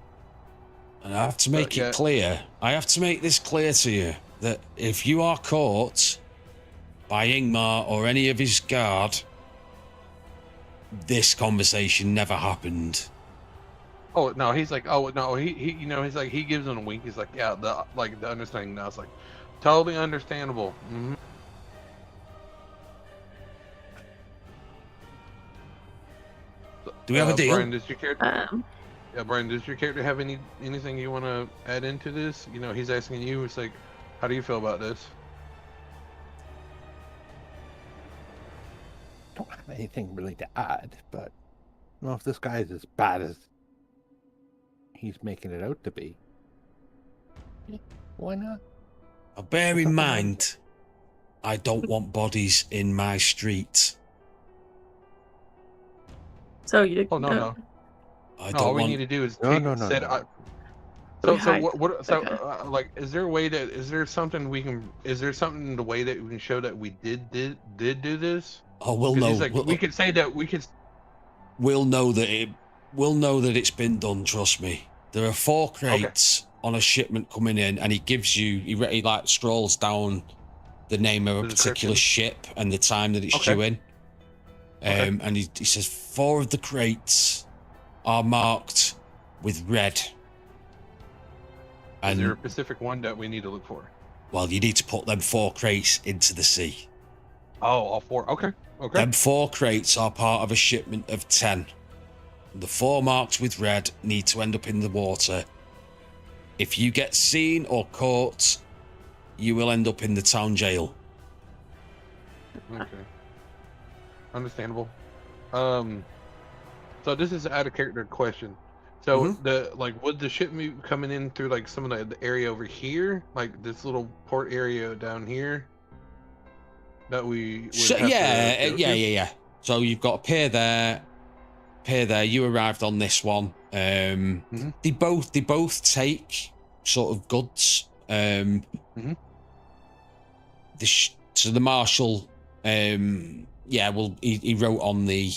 And I have to make it clear. I have to make this clear to you that if you are caught by Ingmar or any of his guard, this conversation never happened. Oh no, he's like, oh no, he he's like, he gives him a wink. He's like, yeah, the understanding now. It's like, totally understandable. Mm-hmm. Do we have a deal? Brian, does your character? Yeah, Brian, does your character have anything you want to add into this? He's asking you. It's like, how do you feel about this? anything really to add, but I don't know if this guy is as bad as he's making it out to be. Yeah, why not? Now bear There's in nothing wrong with mind, I don't want bodies in my street. So you. Oh no. I No, all don't we want. need to do is No, take no, no, said. no. We So hide. what? So Okay. like, is there a way that is there something we can? Is there something in the way that we can show that we did do this? Oh, we'll Because know. he's like, we could say that we could. We'll know that it. We'll know that it's been done. Trust me. There are 4 crates on a shipment coming in, and he gives you. He like scrolls down the name of a The particular description. ship and the time that it's Okay. due in. Okay. And he says 4 of the crates are marked with red. Is And there a specific one that we need to look for? well, you need to put them 4 crates into the sea. Oh, all 4. Okay. Okay. Them 4 crates are part of a shipment of 10. The 4 marked with red need to end up in the water. If you get seen or caught, you will end up in the town jail. Okay. Understandable. So this is an out of character question. So the like, would the ship be coming in through like some of the area over here, like this little port area down here, that we would So, have yeah, to go to? yeah. So you've got a pier there. You arrived on this one. They both take sort of goods. So the marshal, he wrote on the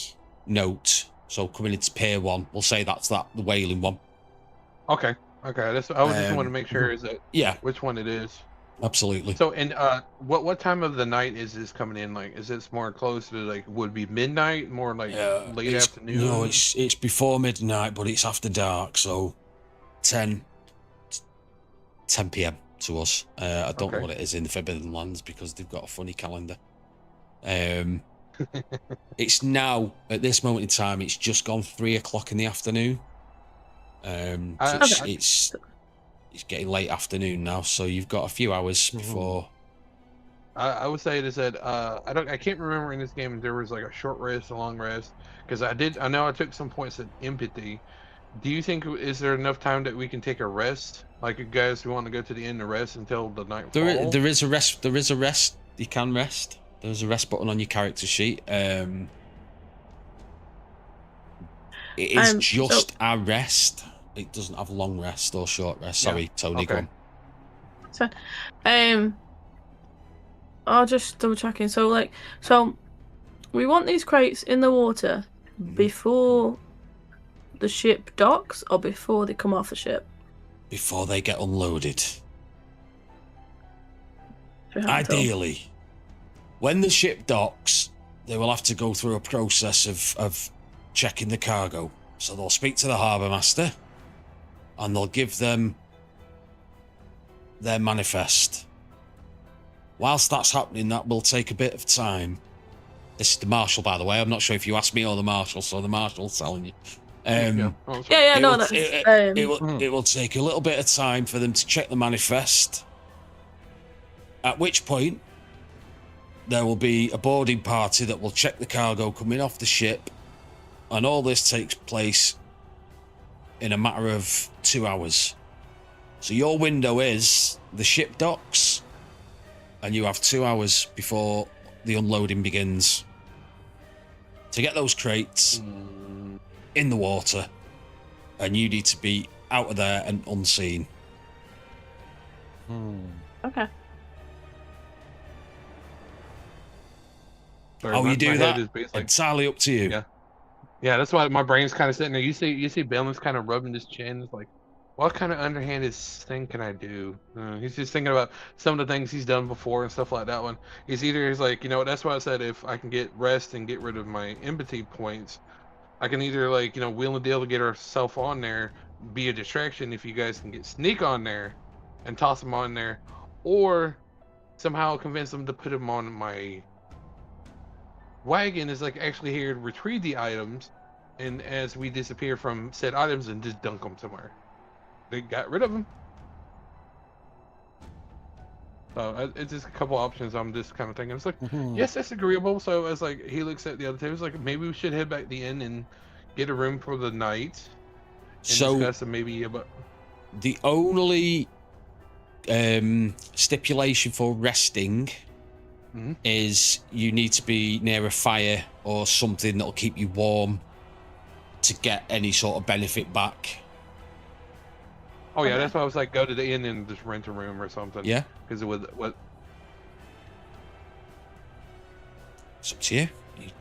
note. So coming into pier 1, we'll say that's the whaling one. Okay. That's I was just want to make sure is that which one it is. Absolutely. So and what time of the night is this coming in? Like, is this more close to like would it be midnight, more like late afternoon? No, it's before midnight, but it's after dark, so 10 p.m. to us. I don't know what it is in the Forbidden Lands because they've got a funny calendar. It's now at this moment in time. It's just gone 3 o'clock in the afternoon. So it's getting late afternoon now, so you've got a few hours before. I would say is that I can't remember in this game if there was like a short rest, a long rest, because I know I took some points at empathy. Do you think is there enough time that we can take a rest? Like, you guys who want to go to the end and rest until the night fall? There is a rest. There is a rest. You can rest. There's a rest button on your character sheet. It is just a rest. It doesn't have long rest or short rest. Sorry, Tony. Go on. So, I'll just double checking. So we want these crates in the water before the ship docks or before they come off the ship? Before they get unloaded. Ideally, when the ship docks, they will have to go through a process of checking the cargo. So they'll speak to the harbour master and they'll give them their manifest. Whilst that's happening, that will take a bit of time. This is the marshal, by the way. I'm not sure if you asked me or the marshal, so the marshal's telling you. It will take a little bit of time for them to check the manifest. At which point, there will be a boarding party that will check the cargo coming off the ship, and all this takes place in a matter of 2 hours. So your window is the ship docks, and you have 2 hours before the unloading begins to get those crates in the water, and you need to be out of there and unseen. Okay. Sorry, How you do my that? head is Entirely up to you. Yeah, that's why my brain's kind of sitting there. You see Balin's kind of rubbing his chin. It's like, what kind of underhanded thing can I do? He's just thinking about some of the things he's done before and stuff like that one. He's like, that's why I said if I can get rest and get rid of my empathy points, I can either like, wheel and deal to get ourselves on there, be a distraction if you guys can get sneak on there and toss them on there, or somehow convince them to put them on my wagon is like actually here to retrieve the items, and as we disappear from said items and just dunk them somewhere. They got rid of them. So it's just a couple options. I'm just kind of thinking. It's like, Mhm. yes, that's agreeable. So as like he looks at the other tables, like maybe we should head back to the inn and get a room for the night and So discuss and maybe about. the only stipulation for resting Mhm. is you need to be near a fire or something that'll keep you warm to get any sort of benefit back. Oh yeah, Okay. that's why I was like, go to the inn and just rent a room or something. Yeah, Because it would what. it's up to you.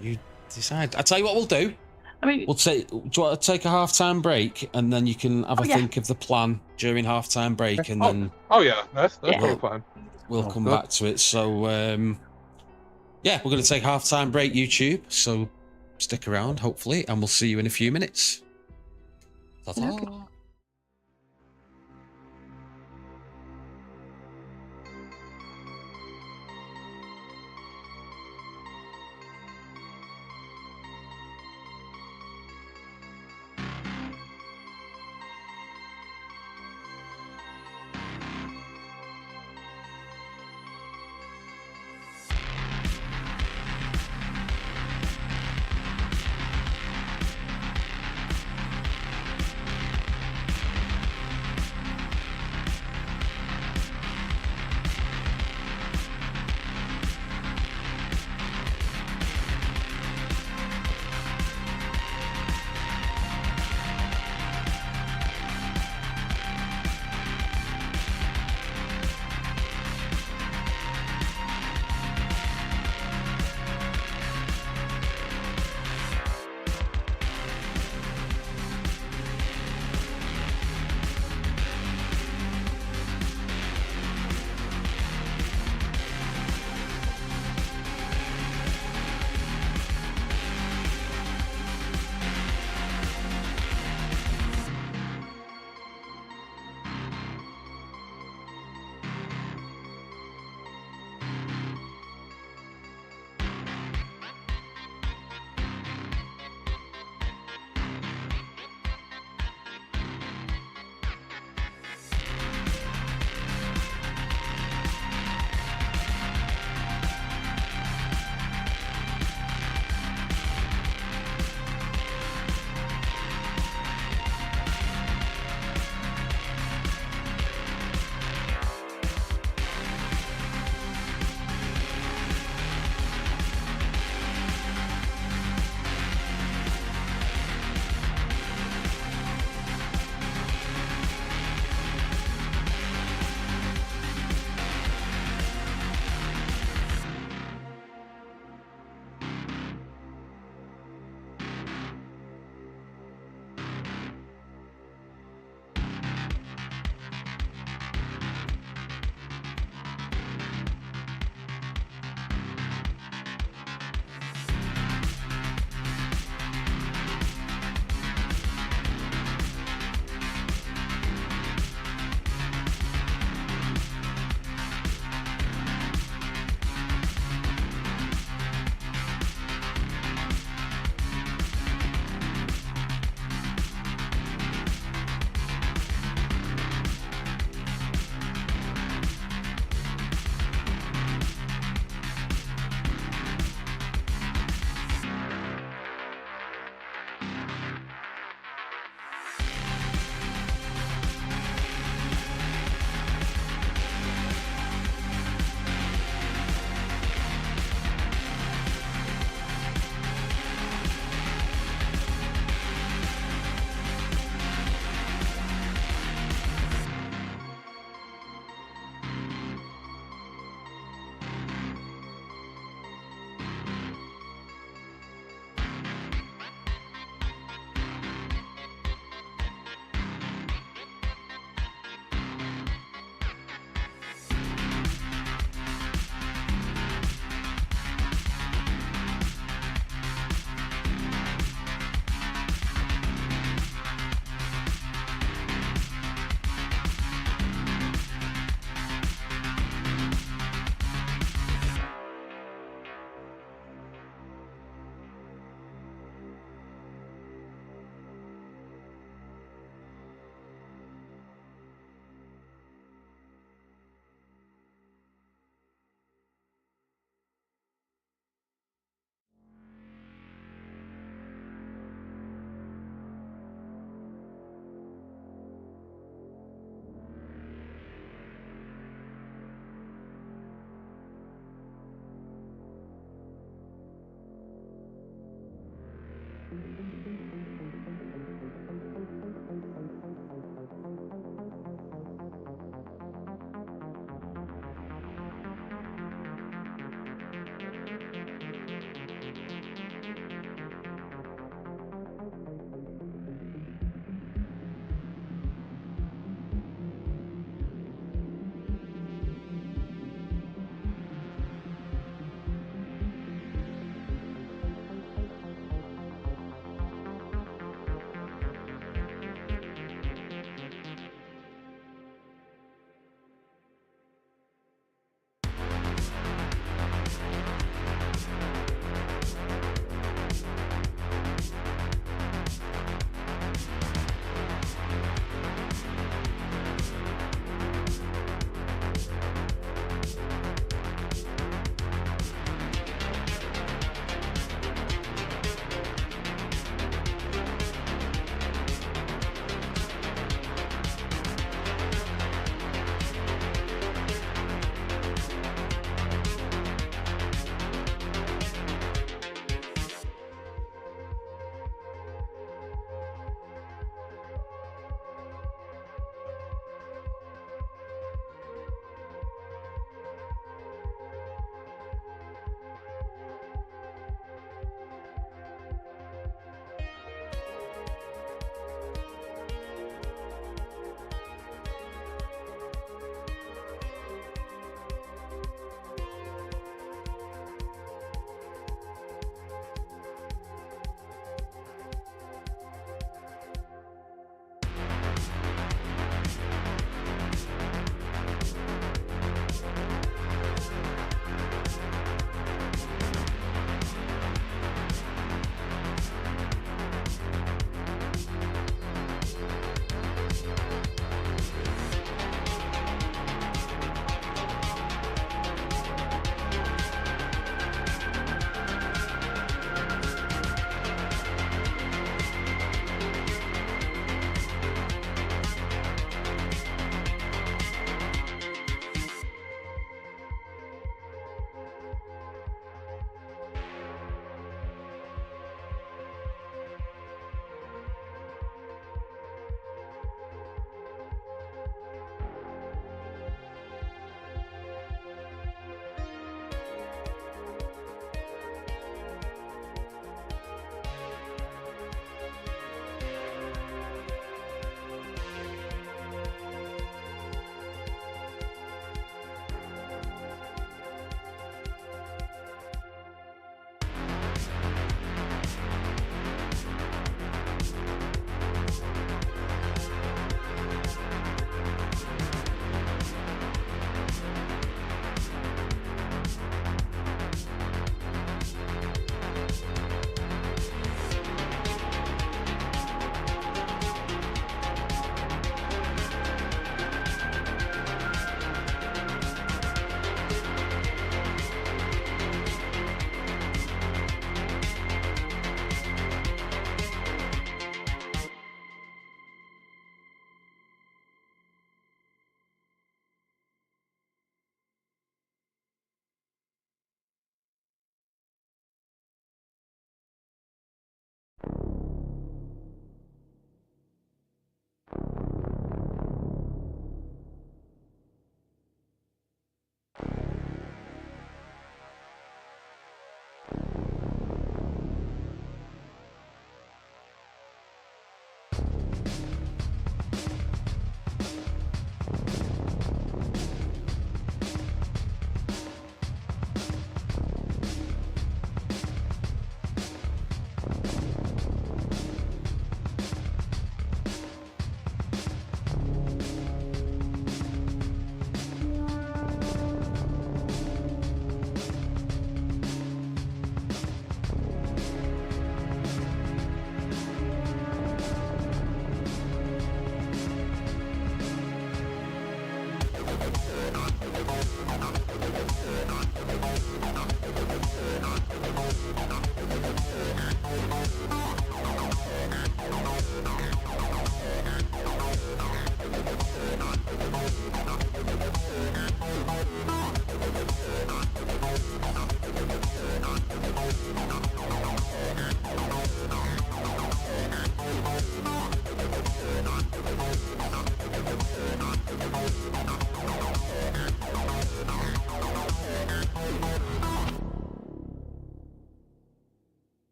You decide. I tell you what we'll do. I mean, We'll take. Do you want to take a half-time break, and then you can have a yeah. think of the plan during half-time break, and Oh, then oh yeah, that's Yeah. totally fine. we'll Sounds come good. back to it. So, yeah, we're going to take half-time break, YouTube. So stick around, hopefully, and we'll see you in a few minutes. Ta-ta. Okay.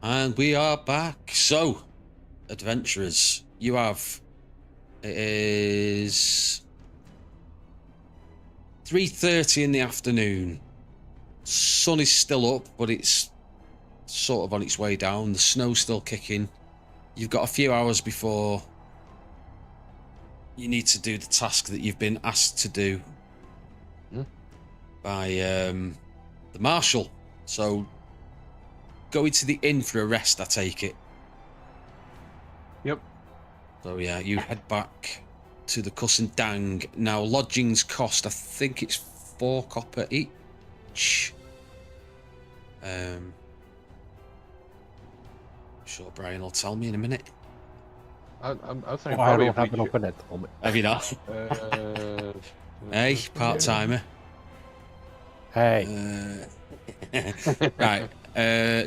And we are back. So, adventurers, you have... It is 3:30 in the afternoon. Sun is still up, but it's sort of on its way down. The snow's still kicking. You've got a few hours before you need to do the task that you've been asked to do by the marshal. So go into the inn for a rest, I take it. Yep. So yeah, you head back to the Cuss and Dang. Now lodgings cost, I think it's 4 copper each. I'm sure Brian will tell me in a minute. I was saying I probably don't if we have it should- open at the moment. Have you not? Hey, part-timer. Hey, Right.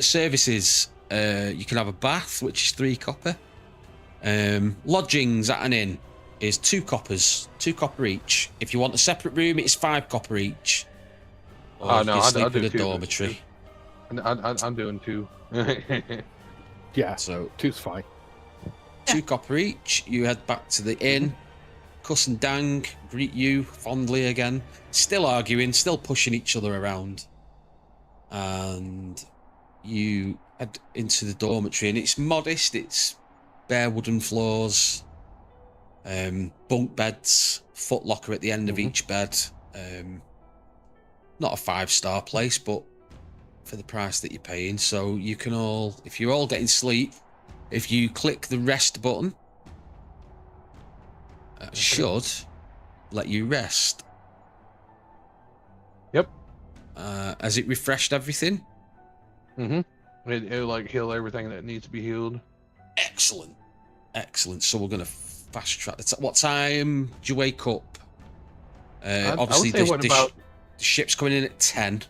Services. You can have a bath, which is 3 copper. Lodgings at an inn is 2 coppers, 2 copper each. If you want a separate room, it's 5 copper each. Or you no, can I'll sleep do in a 2. dormitory. I'm doing 2. yeah, So 2's fine. 2 copper each. You head back to the inn. Cuss and Dang greet you fondly again. Still arguing, still pushing each other around. And you head into the dormitory, and it's modest. It's bare wooden floors, bunk beds, foot locker at the end of each bed. Not a 5-star place, but for the price that you're paying. So you can all, if you're all getting sleep, if you click the rest button, it should let you rest. Yep. Has it refreshed everything? It'll like heal everything that needs to be healed. Excellent. Excellent. So we're going to fast track the what time do you wake up? Obviously, I would say what about the ship's coming in at 10.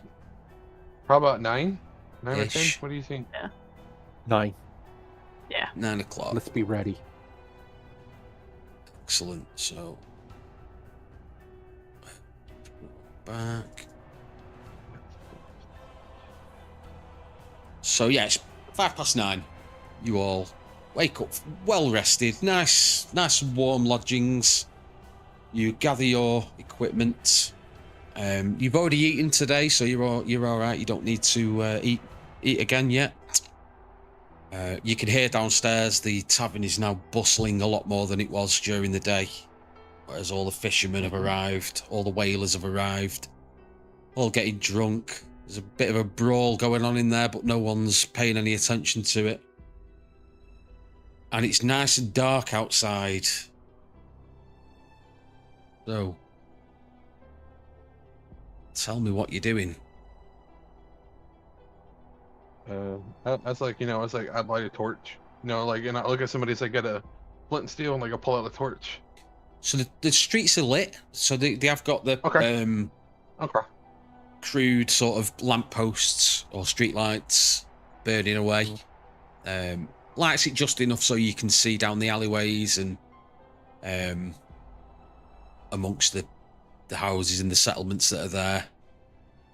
probably about 9 or 10? Ish. What do you think? 9. 9 o'clock. Let's be ready. Excellent. So back. So yeah, it's 9:05. You all wake up well rested, nice warm lodgings. You gather your equipment. You've already eaten today, so you're all right. You don't need to eat again yet. You can hear downstairs the tavern is now bustling a lot more than it was during the day, as all the fishermen have arrived, all the whalers have arrived, all getting drunk. There's a bit of a brawl going on in there, but no one's paying any attention to it. And it's nice and dark outside. So, tell me what you're doing. That's like, it's like I'd light a torch. Like, and I look at somebody, say, get a flint and steel, and like I pull out a torch. So the streets are lit. So they have got the Okay. crude sort of lampposts or street lights burning away. Lights it just enough so you can see down the alleyways and amongst the houses and the settlements that are there.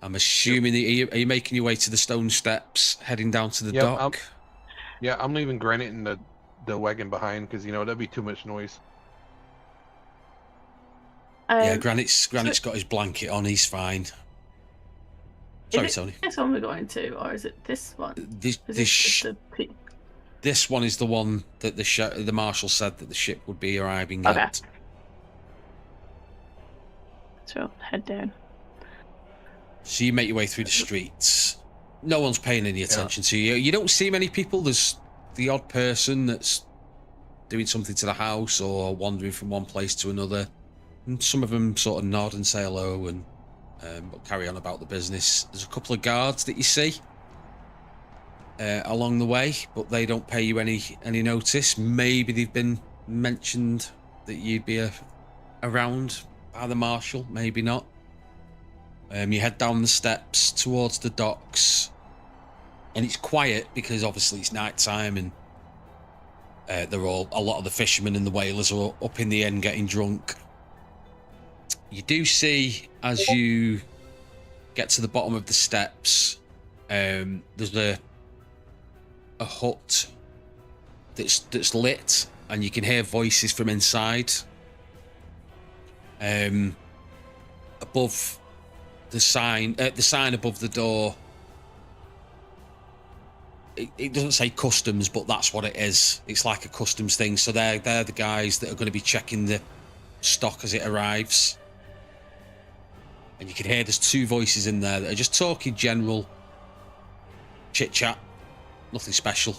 I'm assuming that are you making your way to the stone steps, heading down to the dock? I'm leaving Granite in the wagon behind because that'd be too much noise. Yeah, Granite's got his blanket on. He's fine. Sorry, Tony. This one we're going to, or is it this one? This one is the one that the marshal said that the ship would be arriving at. So head down. So you make your way through the streets. No one's paying any attention to you. You don't see many people. There's the odd person that's doing something to the house or wandering from one place to another. And some of them sort of nod and say hello and but carry on about the business. There's a couple of guards that you see along the way, but they don't pay you any notice. Maybe they've been mentioned that you'd be around by the marshal, maybe not. You head down the steps towards the docks, and it's quiet because obviously it's night time, and a lot of the fishermen and the whalers are up in the inn getting drunk. You do see as you get to the bottom of the steps, there's a hut that's lit, and you can hear voices from inside. Above the sign above the door, it doesn't say customs, but that's what it is. It's like a customs thing. So they're the guys that are going to be checking the stock as it arrives. And you can hear there's two voices in there that are just talking general chit chat, nothing special.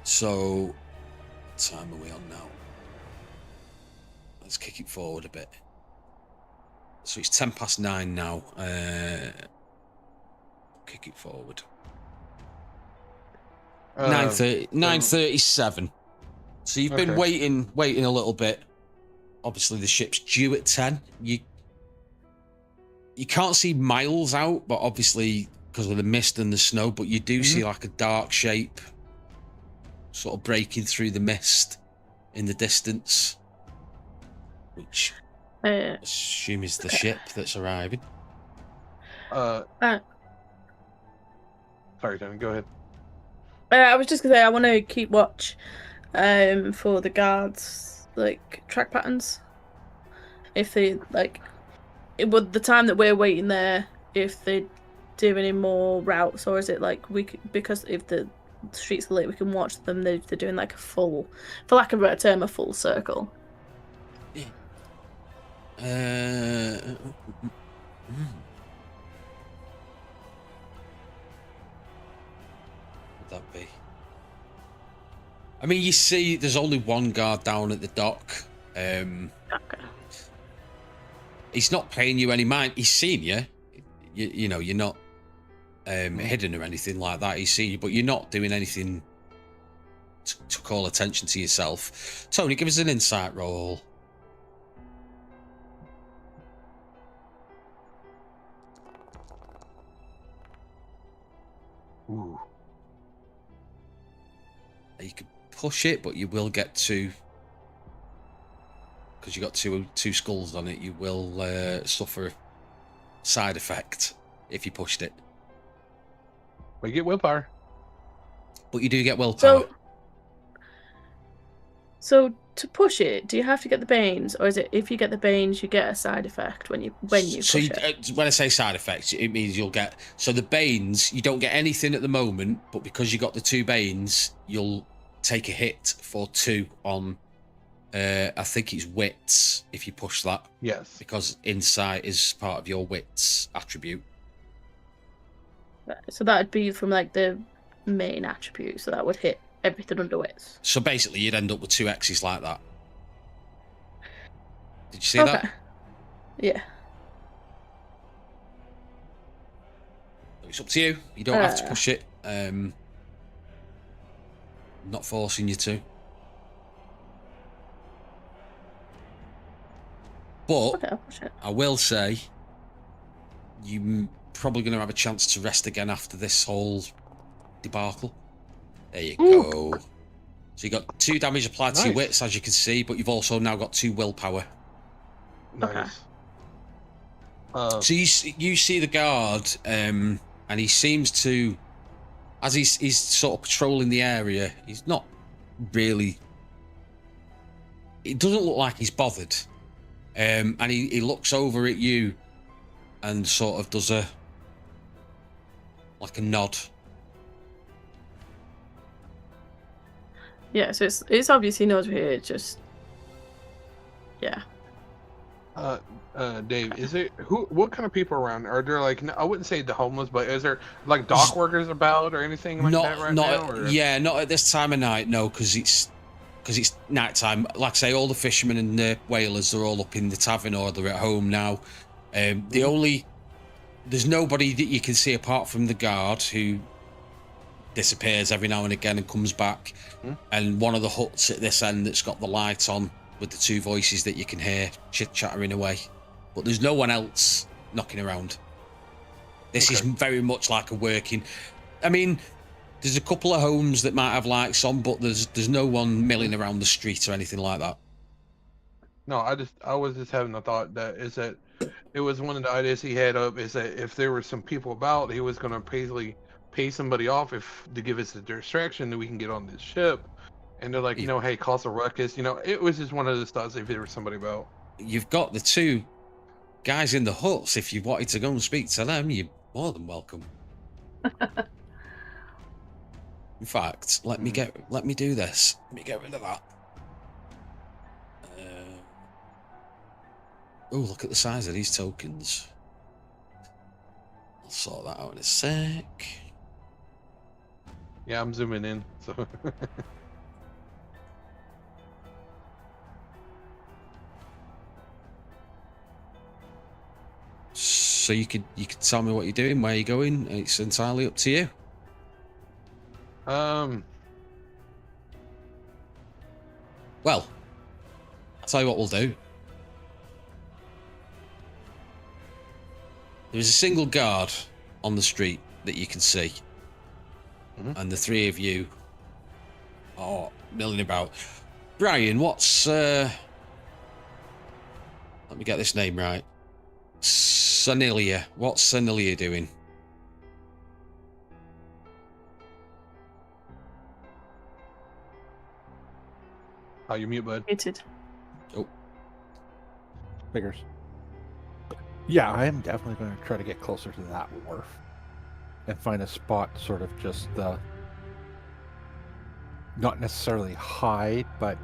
So, what time are we on now? Let's kick it forward a bit. So it's 9:10 now. Kick it forward. 9:37. So you've been waiting a little bit. Obviously, the ship's due at 10. You can't see miles out, but obviously because of the mist and the snow, but you do see like a dark shape sort of breaking through the mist in the distance, which I assume is the ship that's arriving. Sorry, Tony, go ahead. I was just gonna say I want to keep watch for the guards, like track patterns. If they like, it would the time that we're waiting there, if they do any more routes, or is it like because if the streets are lit, we can watch them. They're doing like a full, for lack of a better term, a full circle. Would that be? I mean, you see, there's only one guard down at the dock. Okay. He's not paying you any mind. He's seen you. You know, you're not hidden or anything like that. He's seen you, but you're not doing anything to call attention to yourself. Tony, give us an insight roll. Ooh. You can push it, but you will get two. Because you got two skulls on it, you will suffer a side effect if you pushed it. We get willpower. But you do get willpower. So to push it, do you have to get the banes, or is it if you get the banes, you get a side effect when you push it? When I say side effects, it means you'll get. So the banes, you don't get anything at the moment, but because you got the two banes, you'll take a hit for 2 on. I think it's wits if you push that. Yes. Because insight is part of your wits attribute. So that would be from like the main attribute, so that would hit everything under wits. So basically, you'd end up with 2 X's like that. Did you see that? Yeah. It's up to you. You don't have to push it. Not forcing you to. But Okay, I'll push it. I will say, you're probably going to have a chance to rest again after this whole debacle. There you go. So you got 2 damage applied to your wits, as you can see, but you've also now got 2 willpower. Nice. So you see the guard, and he seems to, as he's sort of patrolling the area, he's not really. It doesn't look like he's bothered, and he looks over at you, and sort of does a nod. Yeah, so it's obviously knows we're here. Just yeah. Dave, is it what kind of people around? Are there like, I wouldn't say the homeless, but is there like dock workers about or anything like that right now? Or? Yeah, not at this time of night, no, because it's nighttime. Like I say, all the fishermen and the whalers are all up in the tavern or they're at home now. There's nobody that you can see apart from the guard who disappears every now and again and comes back, and one of the huts at this end that's got the light on with the 2 voices that you can hear chit-chattering away, but there's no one else knocking around. This is very much like a working. I mean, There's a couple of homes that might have lights on, but there's no one milling around the street or anything like that. No, I was just having a thought that it was one of the ideas he had up is that if there were some people about, he was going to basically pay somebody off if to give us a distraction that we can get on this ship. And they're like, hey, cause a ruckus. It was just one of those thoughts if there was somebody about. You've got the two guys in the huts. If you wanted to go and speak to them, you're more than welcome. In fact, let me do this. Let me get rid of that. Oh, look at the size of these tokens. I'll sort that out in a sec. Yeah, I'm zooming in. So So you could tell me what you're doing, where you're going. It's entirely up to you. Well, I'll tell you what we'll do. There is a single guard on the street that you can see. And the three of you are milling about. Brian, what's... let me get this name right. Sanilia. What's Sanilia doing? Oh, you mute, bud. Muted. Oh. Figures. Yeah, I am definitely going to try to get closer to that wharf and find a spot sort of just not necessarily hide, but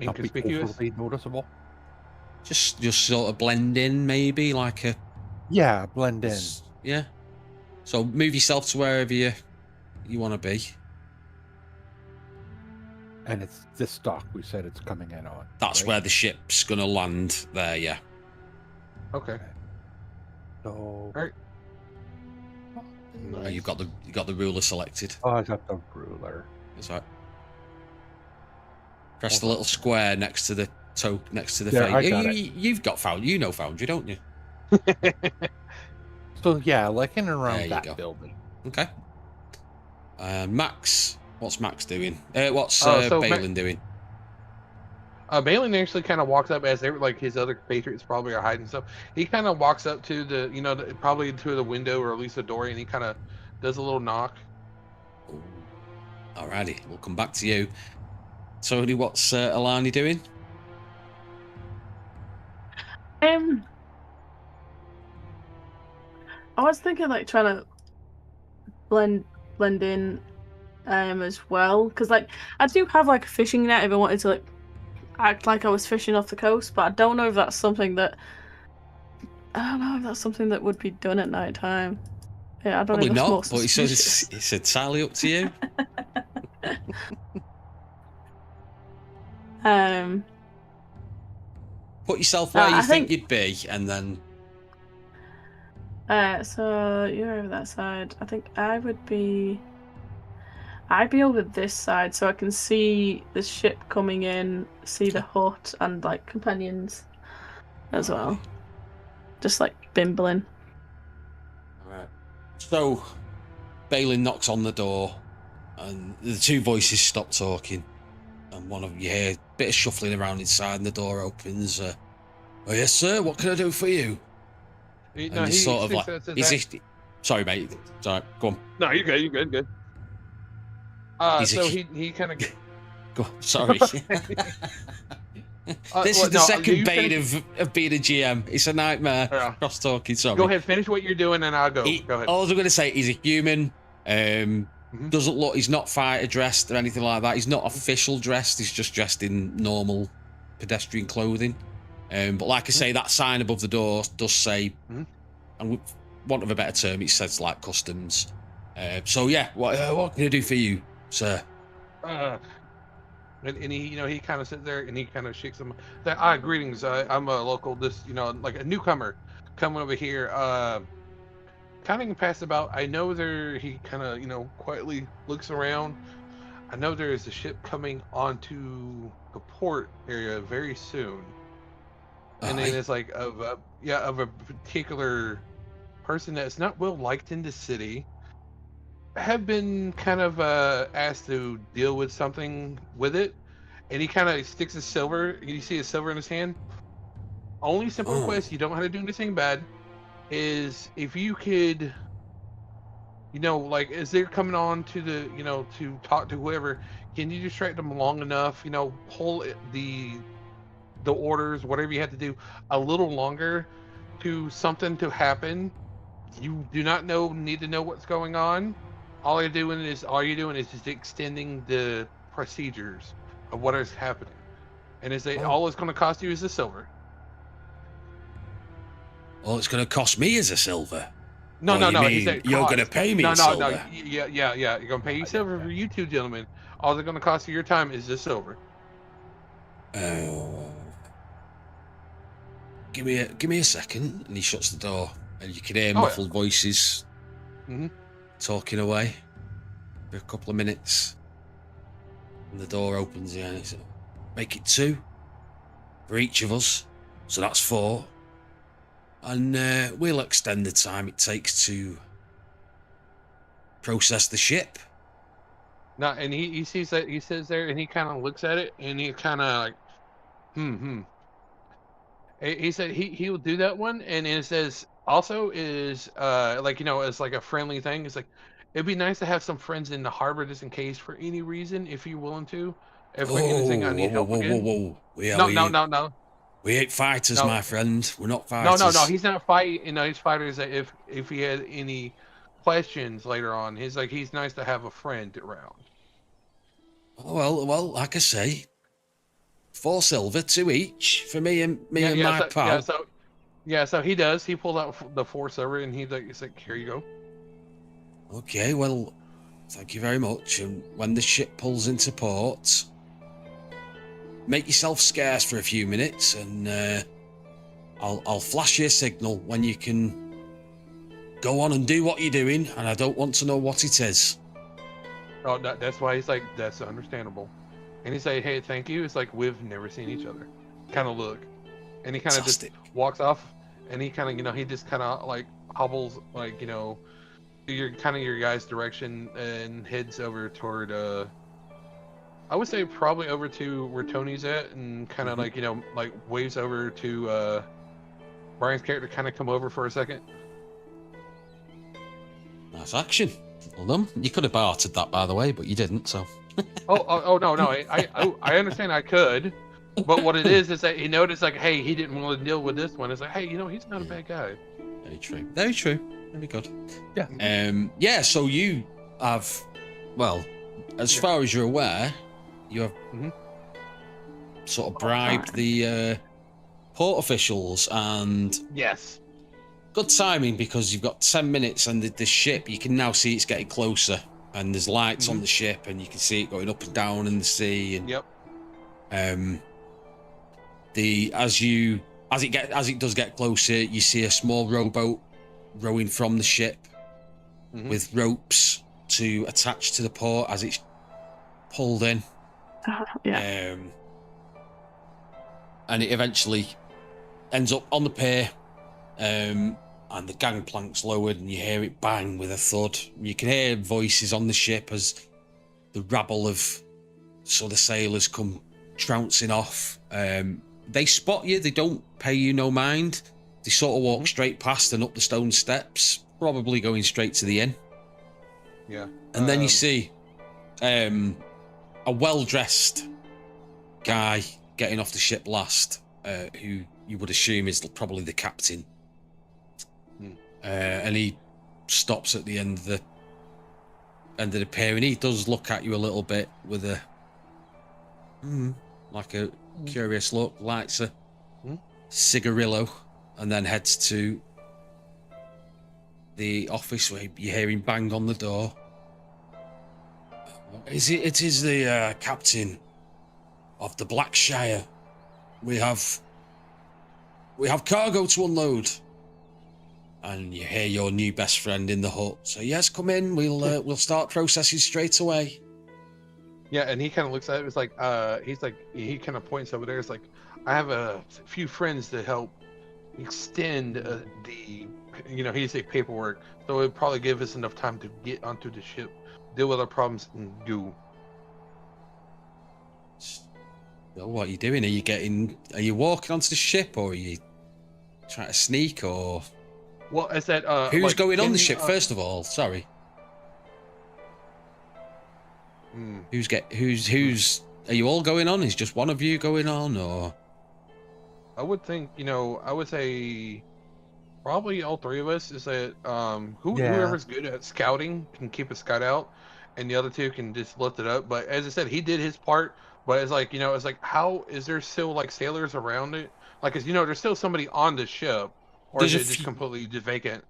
not be inconspicuous. overly noticeable. Just sort of blend in, maybe, like a... Yeah, blend in. Yeah. So move yourself to wherever you want to be. And it's this dock we said it's coming in on. That's right? where the ship's going to land there, yeah. Okay. So... All right. Oh, you've got the ruler selected. Oh, I got the ruler. That's right. Press the little square next to the next to the There, I face. got it. You've got Foundry. You know Foundry, don't you? So yeah, like in and There around you that go. building. Okay. Max, what's Max doing? What's So Balin doing? Balin actually kind of walks up as they were like his other patriots probably are hiding stuff. He kind of walks up to the probably to the window or at least the door, and he kind of does a little knock. Ooh. Alrighty, we'll come back to you. Tony, what's Alani doing? I was thinking like trying to blend in as well, because like I do have like a fishing net if I wanted to like act like I was fishing off the coast, but I don't know if that's something that would be done at night time. Yeah, I don't Probably know. not, but it's entirely up to you. Put yourself where you think you'd be, and then. So you're over that side. I think I'd be over this side, so I can see the ship coming in, see the hut and like companions as well. Just like bimbling. Alright. So Balin knocks on the door and the two voices stop talking, and one of you hear a bit of shuffling around inside, and the door opens. Oh yes, sir, what can I do for you? And he's sort of like, sorry, mate. Sorry, go on. No, you're good. You're good. So he kind of. Go on, sorry. This is the second bane of being a GM. It's a nightmare. Cross talking. Sorry. Go ahead, finish what you're doing, and I'll go. Go ahead. All I'm going to say, he's a human. Doesn't look. He's not fighter dressed or anything like that. He's not official dressed. He's just dressed in normal pedestrian clothing. But like I say, that sign above the door does say, and with want of a better term, it says like customs. So yeah, what can I do for you, sir? And he kind of sits there and he kind of shakes him. Greetings. I'm a local, like a newcomer coming over here. Kind of pass about. I know he kind of, quietly looks around. I know there is a ship coming onto the port area very soon. And then it's like of a particular person that's not well liked in the city. have been kind of asked to deal with something with it, and he kind of sticks his silver. You see his silver in his hand. Only simple Oh, request: you don't have to do anything bad. Is if you could, like as they're coming on to to talk to whoever, can you distract them long enough? Pull the orders, whatever you have to do, a little longer to something to happen. You do not need to know what's going on. All you're doing is just extending the procedures of what is happening. And oh. all it's going to cost you is the silver. All it's going to cost me is a silver. No, Or no, you no. He mean said you're going to cost. pay me No, a no, no. silver? Yeah, yeah, yeah. You're going to pay you silver for you two gentlemen. All they're going to cost you your time is the silver. Oh. Give me a second. And he shuts the door, and you can hear Oh, yeah. muffled voices Mhm. talking away for a couple of minutes. And the door opens again. It's make it 2 for each of us, so that's 4. And we'll extend the time it takes to process the ship. No, and he sees that he sits there and he kind of looks at it and he kind of like, hmm. He said he will do that one, and it says also is it's like a friendly thing. It's like it'd be nice to have some friends in the harbor just in case for any reason if you're willing to. If for Oh, anything I whoa, need whoa, help whoa, whoa, again. whoa! No, no, no, no, We ain't fighters, no, my friend. We're not no. fighters. He's not fighting. He's fighters that if he had any questions later on, he's nice to have a friend around. Oh, well, like I say, 4 silver, 2 each for me and Yeah, yeah. my So yeah, pal. so he does. He pulled out the 4 silver and he's like, here you go. Okay, well, thank you very much. And when the ship pulls into port, make yourself scarce for a few minutes, and I'll flash you a signal when you can go on and do what you're doing. And I don't want to know what it is. Oh, that's why he's like, that's understandable. And he say, hey, thank you. It's like we've never seen each other. Kind of look, and he kind of just Fantastic. walks off, and he kind of he just kind of like hobbles your guys' direction and heads over toward I would say probably over to where Tony's at, and kind of like waves over to Brian's character, kind of come over for a second. Nice action. Well done. You could have bartered that, by the way, but you didn't. So. Oh no, I understand I could, but what it is that he noticed like, hey, he didn't want to deal with this one. It's like, hey, he's not a bad guy. Very true. Very true. Very good. Yeah. Yeah. So you have, well, as far as you're aware, you have sort of bribed the port officials, and Yes. good timing because you've got 10 minutes, and the ship, you can now see it's getting closer, and there's lights on the ship, and you can see it going up and down in the sea. And Yep. as it does get closer, you see a small rowboat rowing from the ship with ropes to attach to the port as it's pulled in. Yeah. And it eventually ends up on the pier, and the gangplank's lowered, and you hear it bang with a thud. You can hear voices on the ship as the rabble of sort of sailors come trouncing off. They spot you, they don't pay you no mind. They sort of walk straight past and up the stone steps, probably going straight to the inn. Yeah. And then you see a well-dressed guy getting off the ship last, who you would assume is probably the captain. And he stops at the end of the pier, and he does look at you a little bit with a like a curious look, lights a cigarillo, and then heads to the office where you hear him bang on the door. It is the captain of the Blackshire. We have cargo to unload. And you hear your new best friend in the hut. So yes, come in. We'll start processing straight away. Yeah, and he kind of looks at it. It's like he kind of points over there. It's like, I have a few friends to help, extend the, he say paperwork, so it'd probably give us enough time to get onto the ship, deal with our problems, and go. Well, what are you doing? Are you walking onto the ship, or are you trying to sneak, or Well, is that who's like, going on the ship first of all? Sorry, who's are you all going on? Is just one of you going on, or? I would think, I would say probably all three of us. Is that whoever's good at scouting can keep a scout out, and the other two can just lift it up. But as I said, he did his part. But it's like, it's like, how is there still like sailors around it? Like, cause there's still somebody on the ship, or is it just completely just vacant?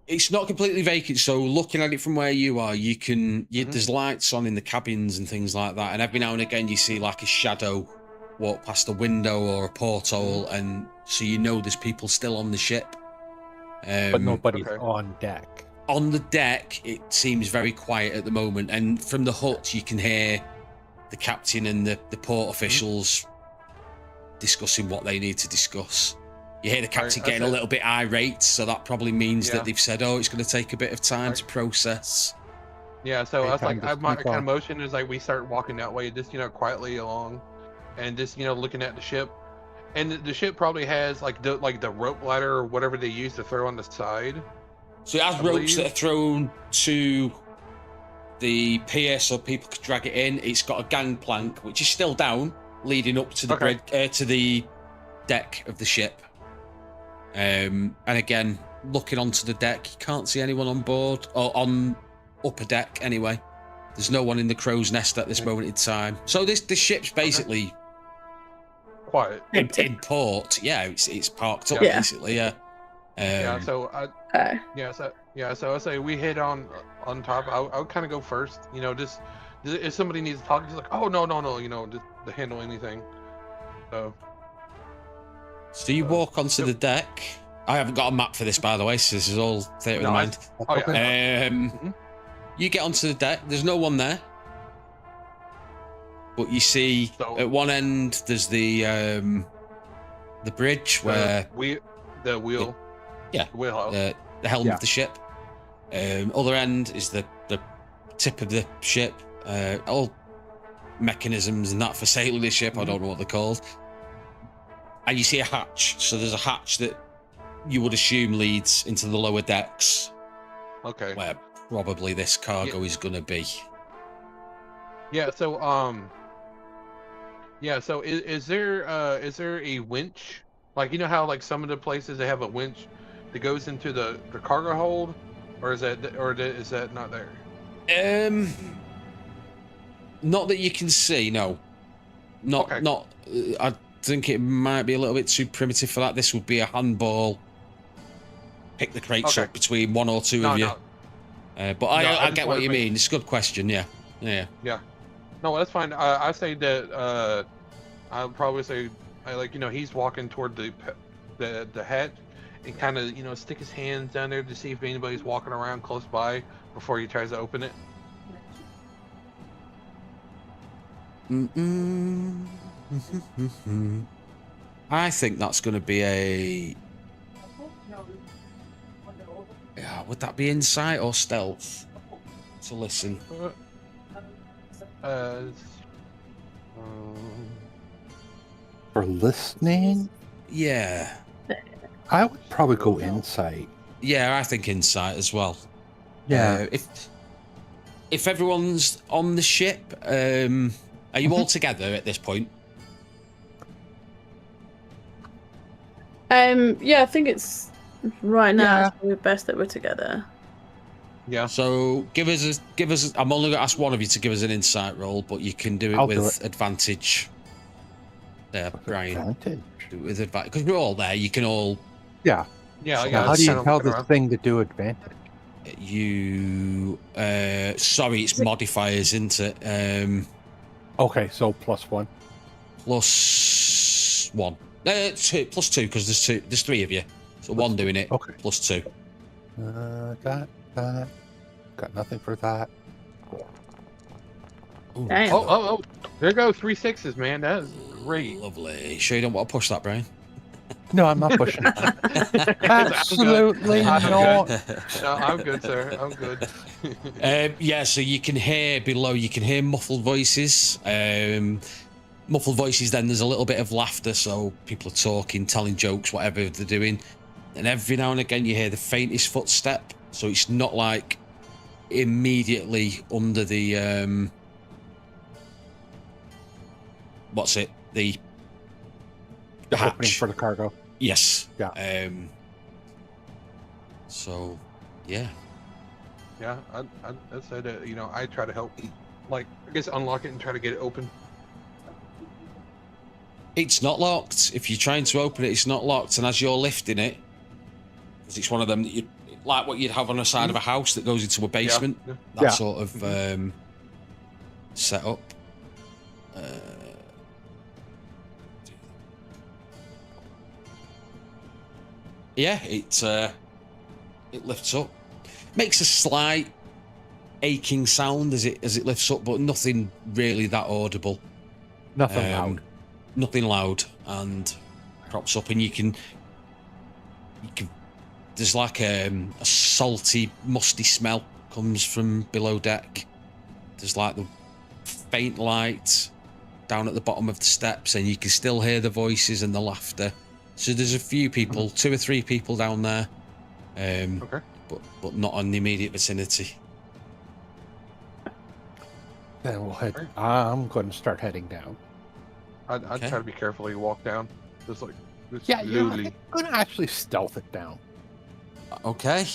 It's not completely vacant. So looking at it from where you are, there's lights on in the cabins and things like that, and every now and again you see like a shadow walk past a window or a porthole, and so there's people still on the ship. But nobody's on deck. On the deck, it seems very quiet at the moment, and from the hut you can hear the captain and the port officials discussing what they need to discuss. You hear the captain getting a little bit irate, so that probably means that they've said, it's going to take a bit of time to process. Yeah, so I was like, my kind of motion is like we start walking that way, just quietly along, and just looking at the ship, and the ship probably has like the rope ladder or whatever they use to throw on the side. So it has ropes that are thrown to the pier so people could drag it in. It's got a gangplank which is still down, leading up to the to the deck of the ship. And again, looking onto the deck, you can't see anyone on board or on upper deck anyway. There's no one in the crow's nest at this moment in time. So this ship's basically quiet in port. Yeah, it's parked up basically. Yeah. So I say we hit on top. I would kind of go first. Just if somebody needs to talk, just like, oh no, just to handle anything. So you walk onto the deck. I haven't got a map for this, by the way, so this is all theatre of the mind. You get onto the deck. There's no one there, but you see at one end there's the bridge where the wheel. The helm of the ship. Other end is the tip of the ship. All mechanisms and that for sailing the ship. I don't know what they're called. And you see a hatch. So there's a hatch that you would assume leads into the lower decks. Okay. Where probably this cargo is going to be. Yeah. So So is there a winch? Like how like some of the places they have a winch that goes into the cargo hold, or is that not there? Not that you can see. No. Not. I think it might be a little bit too primitive for that. This would be a handball. Pick the crates up between one or two of you. But I get what you mean. It's a good question. Yeah. No, that's fine. I say that I'll probably say he's walking toward the hatch and kind of stick his hands down there to see if anybody's walking around close by before he tries to open it. I think that's going to be a. Yeah, would that be insight or stealth? To listen. For listening? Yeah. I would probably go insight. Yeah, I think insight as well. Yeah. If everyone's on the ship, are you all together at this point? Yeah, I think it's right now it's probably best that we're together. Yeah. So give us. I'm only going to ask one of you to give us an insight roll, but you can do it with advantage. There, Brian. Advantage. Do it with advantage because we're all there. You can all. Yeah. Yeah. So how do you tell this thing to do advantage? You. Sorry, it's modifiers, isn't it? Okay, so +1. +1. 2+2 because there's three of you. So one doing it. Okay. +2. Got nothing for that. Ooh. Damn. Oh! There go 3 6s, man. That is great. Lovely. Sure you don't want to push that, Brian? No, I'm not pushing. Absolutely I'm good. not. No, I'm good, sir. I'm good. Yeah, so you can hear below, you can hear muffled voices. Muffled voices, then there's a little bit of laughter, so people are talking, telling jokes, whatever they're doing. And every now and again, you hear the faintest footstep, so it's not like immediately under the what's it, the Opening hatch. for the cargo. Yes. Yeah. So yeah. Yeah, I said I try to help, like I guess unlock it and try to get it open. It's not locked. If you're trying to open it, it's not locked. And as you're lifting it, because it's one of them that you like what you'd have on the side of a house that goes into a basement. Yeah. That Yeah. sort of setup. Yeah, it lifts up. Makes a slight aching sound as it lifts up, but nothing really that audible. Nothing loud. Nothing loud, and props up, and you can. There's like a salty, musty smell comes from below deck. There's like the faint light down at the bottom of the steps, and you can still hear the voices and the laughter. So there's a few people, 2 or 3 people down there, Okay. but not on the immediate vicinity. Then we'll head. I'm going to start heading down. I'd Okay. try to be careful. You walk down, just like Yeah, slowly. I'm going to actually stealth it down. Okay,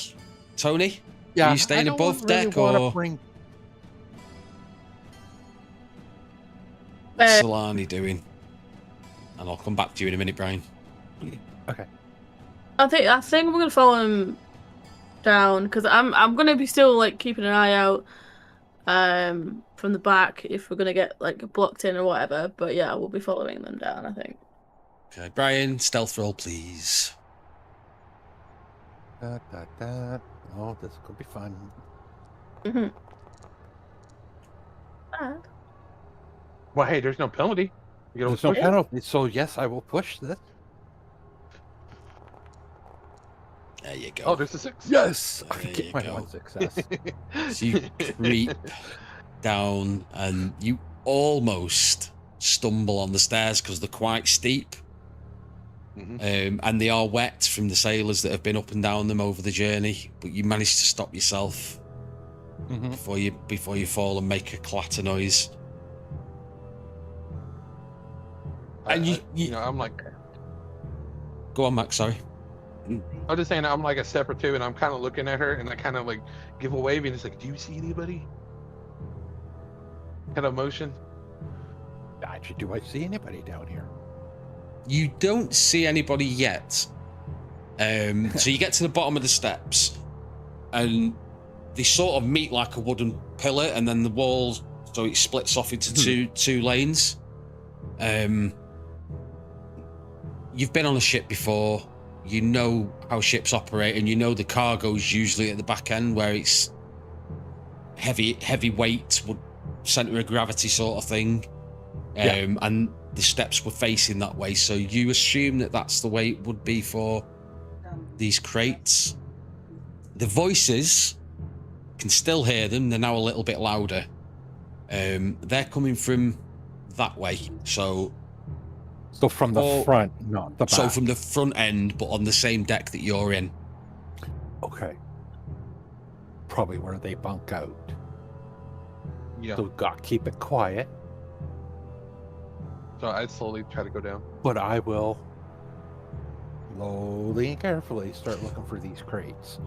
Tony. Yeah, Are you staying I don't above really deck wanna or bring... what's Solani doing? And I'll come back to you in a minute, Brian. Okay. I think we're gonna follow him down because I'm gonna be still like keeping an eye out from the back if we're gonna get like blocked in or whatever. But yeah, we'll be following them down, I think. Okay, Brian, stealth roll, please. Da, da, da. Oh, this could be fun. Mm-hmm. Well, hey, there's no penalty. You There's know, no penalty, so yes, I will push this. There you go. Oh, there's a 6. Yes, I There get you my go. one success. So you creep down and you almost stumble on the stairs because they're quite steep. And they are wet from the sailors that have been up and down them over the journey, but you manage to stop yourself before you fall and make a clatter noise. And I'm like, go on, Max. Sorry. I'm just saying, I'm like a step or two, and I'm kind of looking at her, and I kind of like give a wave, and it's like, do you see anybody? Kind of motion. Actually, do I see anybody down here? You don't see anybody yet. So you get to the bottom of the steps, and they sort of meet like a wooden pillar, and then the walls, so it splits off into two lanes. You've been on a ship before. You know how ships operate, and you know the cargo's usually at the back end where it's heavy weight, center of gravity sort of thing. And the steps were facing that way, so you assume that that's the way it would be for these crates. The voices, can still hear them, they're now a little bit louder. They're coming from that way, so from the front, not the back. So from the front end, but on the same deck that you're in. Okay. Probably where they bunk out. Yeah. So we've got to keep it quiet. So I'd slowly try to go down. But I will slowly and carefully start looking for these crates.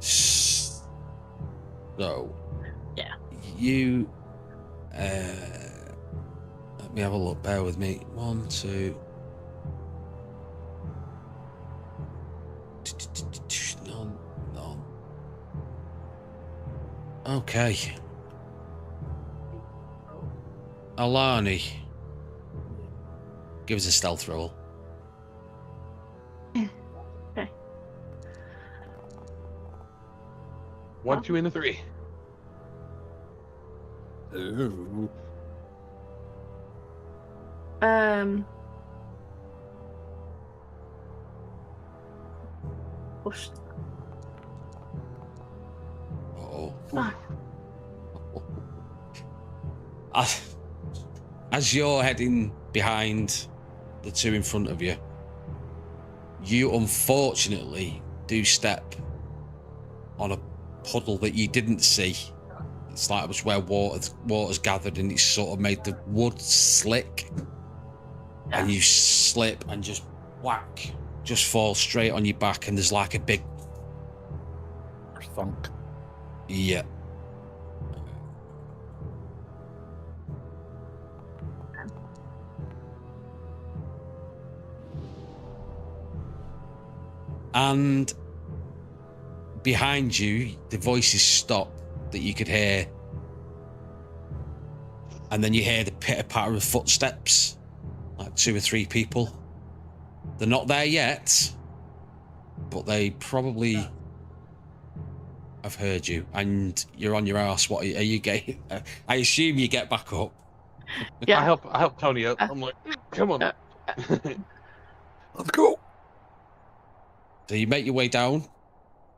So, yeah, you. Let me have a look. Bear with me. 1, 2. None. Okay. Alani. Give us a stealth roll. Okay. 1, 2, and a 3. Ooh. Push. Oh. Ah. As you're heading behind the two in front of you, you unfortunately do step on a puddle that you didn't see. It's like it was where water's gathered, and it's sort of made the wood slick. And you slip and just whack, just fall straight on your back, and there's like a big thunk. Yeah. And behind you, the voices stop that you could hear. And then you hear the pitter-patter of footsteps, like 2 or 3 people. They're not there yet, but they probably have heard you, and you're on your ass. What are you getting? I assume you get back up. Yeah. I help Tony up. I'm like, come on. Let's go. So you make your way down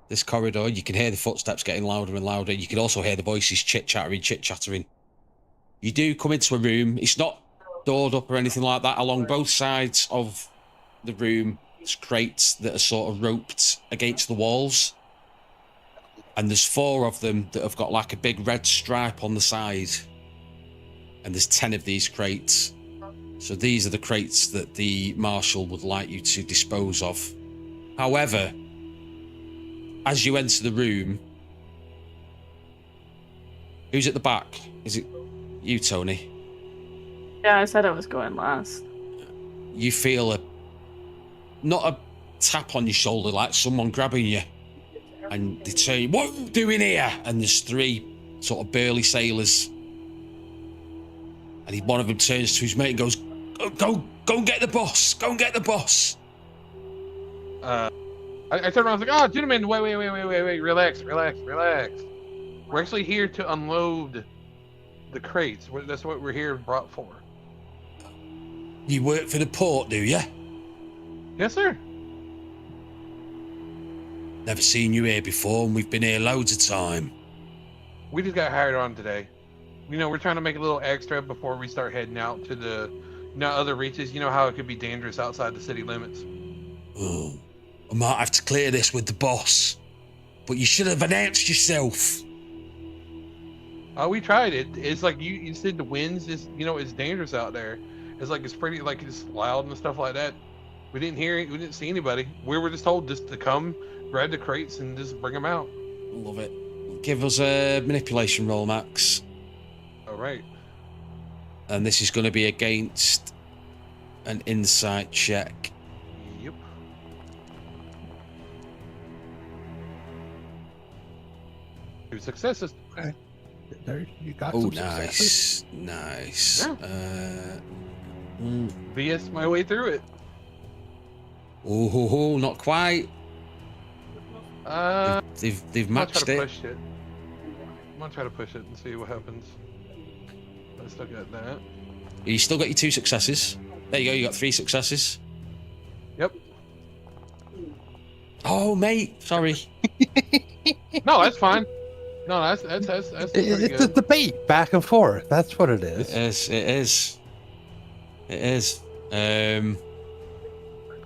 this corridor. You can hear the footsteps getting louder and louder. You can also hear the voices chit-chattering. You do come into a room. It's not doored up or anything like that. Along both sides of the room, there's crates that are sort of roped against the walls. And there's 4 of them that have got like a big red stripe on the side. And there's 10 of these crates. So these are the crates that the marshal would like you to dispose of. However, as you enter the room, who's at the back? Is it you, Tony? Yeah, I said I was going last. You feel not a tap on your shoulder, like someone grabbing you. And they say, "What are you doing here?" And there's 3 sort of burly sailors. And one of them turns to his mate and goes, Go and get the boss. Go and get the boss. I turned around and was like, "Oh, gentlemen, wait, relax. We're actually here to unload the crates. That's what we're here brought for." You work for the port, do you? Yes, sir. Never seen you here before, and we've been here loads of time. We just got hired on today. You know, we're trying to make a little extra before we start heading out to the other reaches. You know how it could be dangerous outside the city limits. Oh, I might have to clear this with the boss, but you should have announced yourself. We tried it. It's like you said the winds is, it's dangerous out there. It's like it's pretty, like it's loud and stuff like that. We didn't hear it. We didn't see anybody. We were just told just to come, grab the crates, and just bring them out. Love it. Give us a manipulation roll, Max. All right. And this is going to be against an insight check. Yep. Two successes. Okay. There, you got Oh, some successes. nice. Yeah. BS my way through it. Oh, not quite. They've I'm gonna matched try to it. push it. I'm gonna try to push it and see what happens. I still got that. You still got your 2 successes. There you go. You got 3 successes. Yep. Oh, mate. Sorry. No, that's fine. No, that's pretty It's a good. debate back and forth. That's what it is. It is.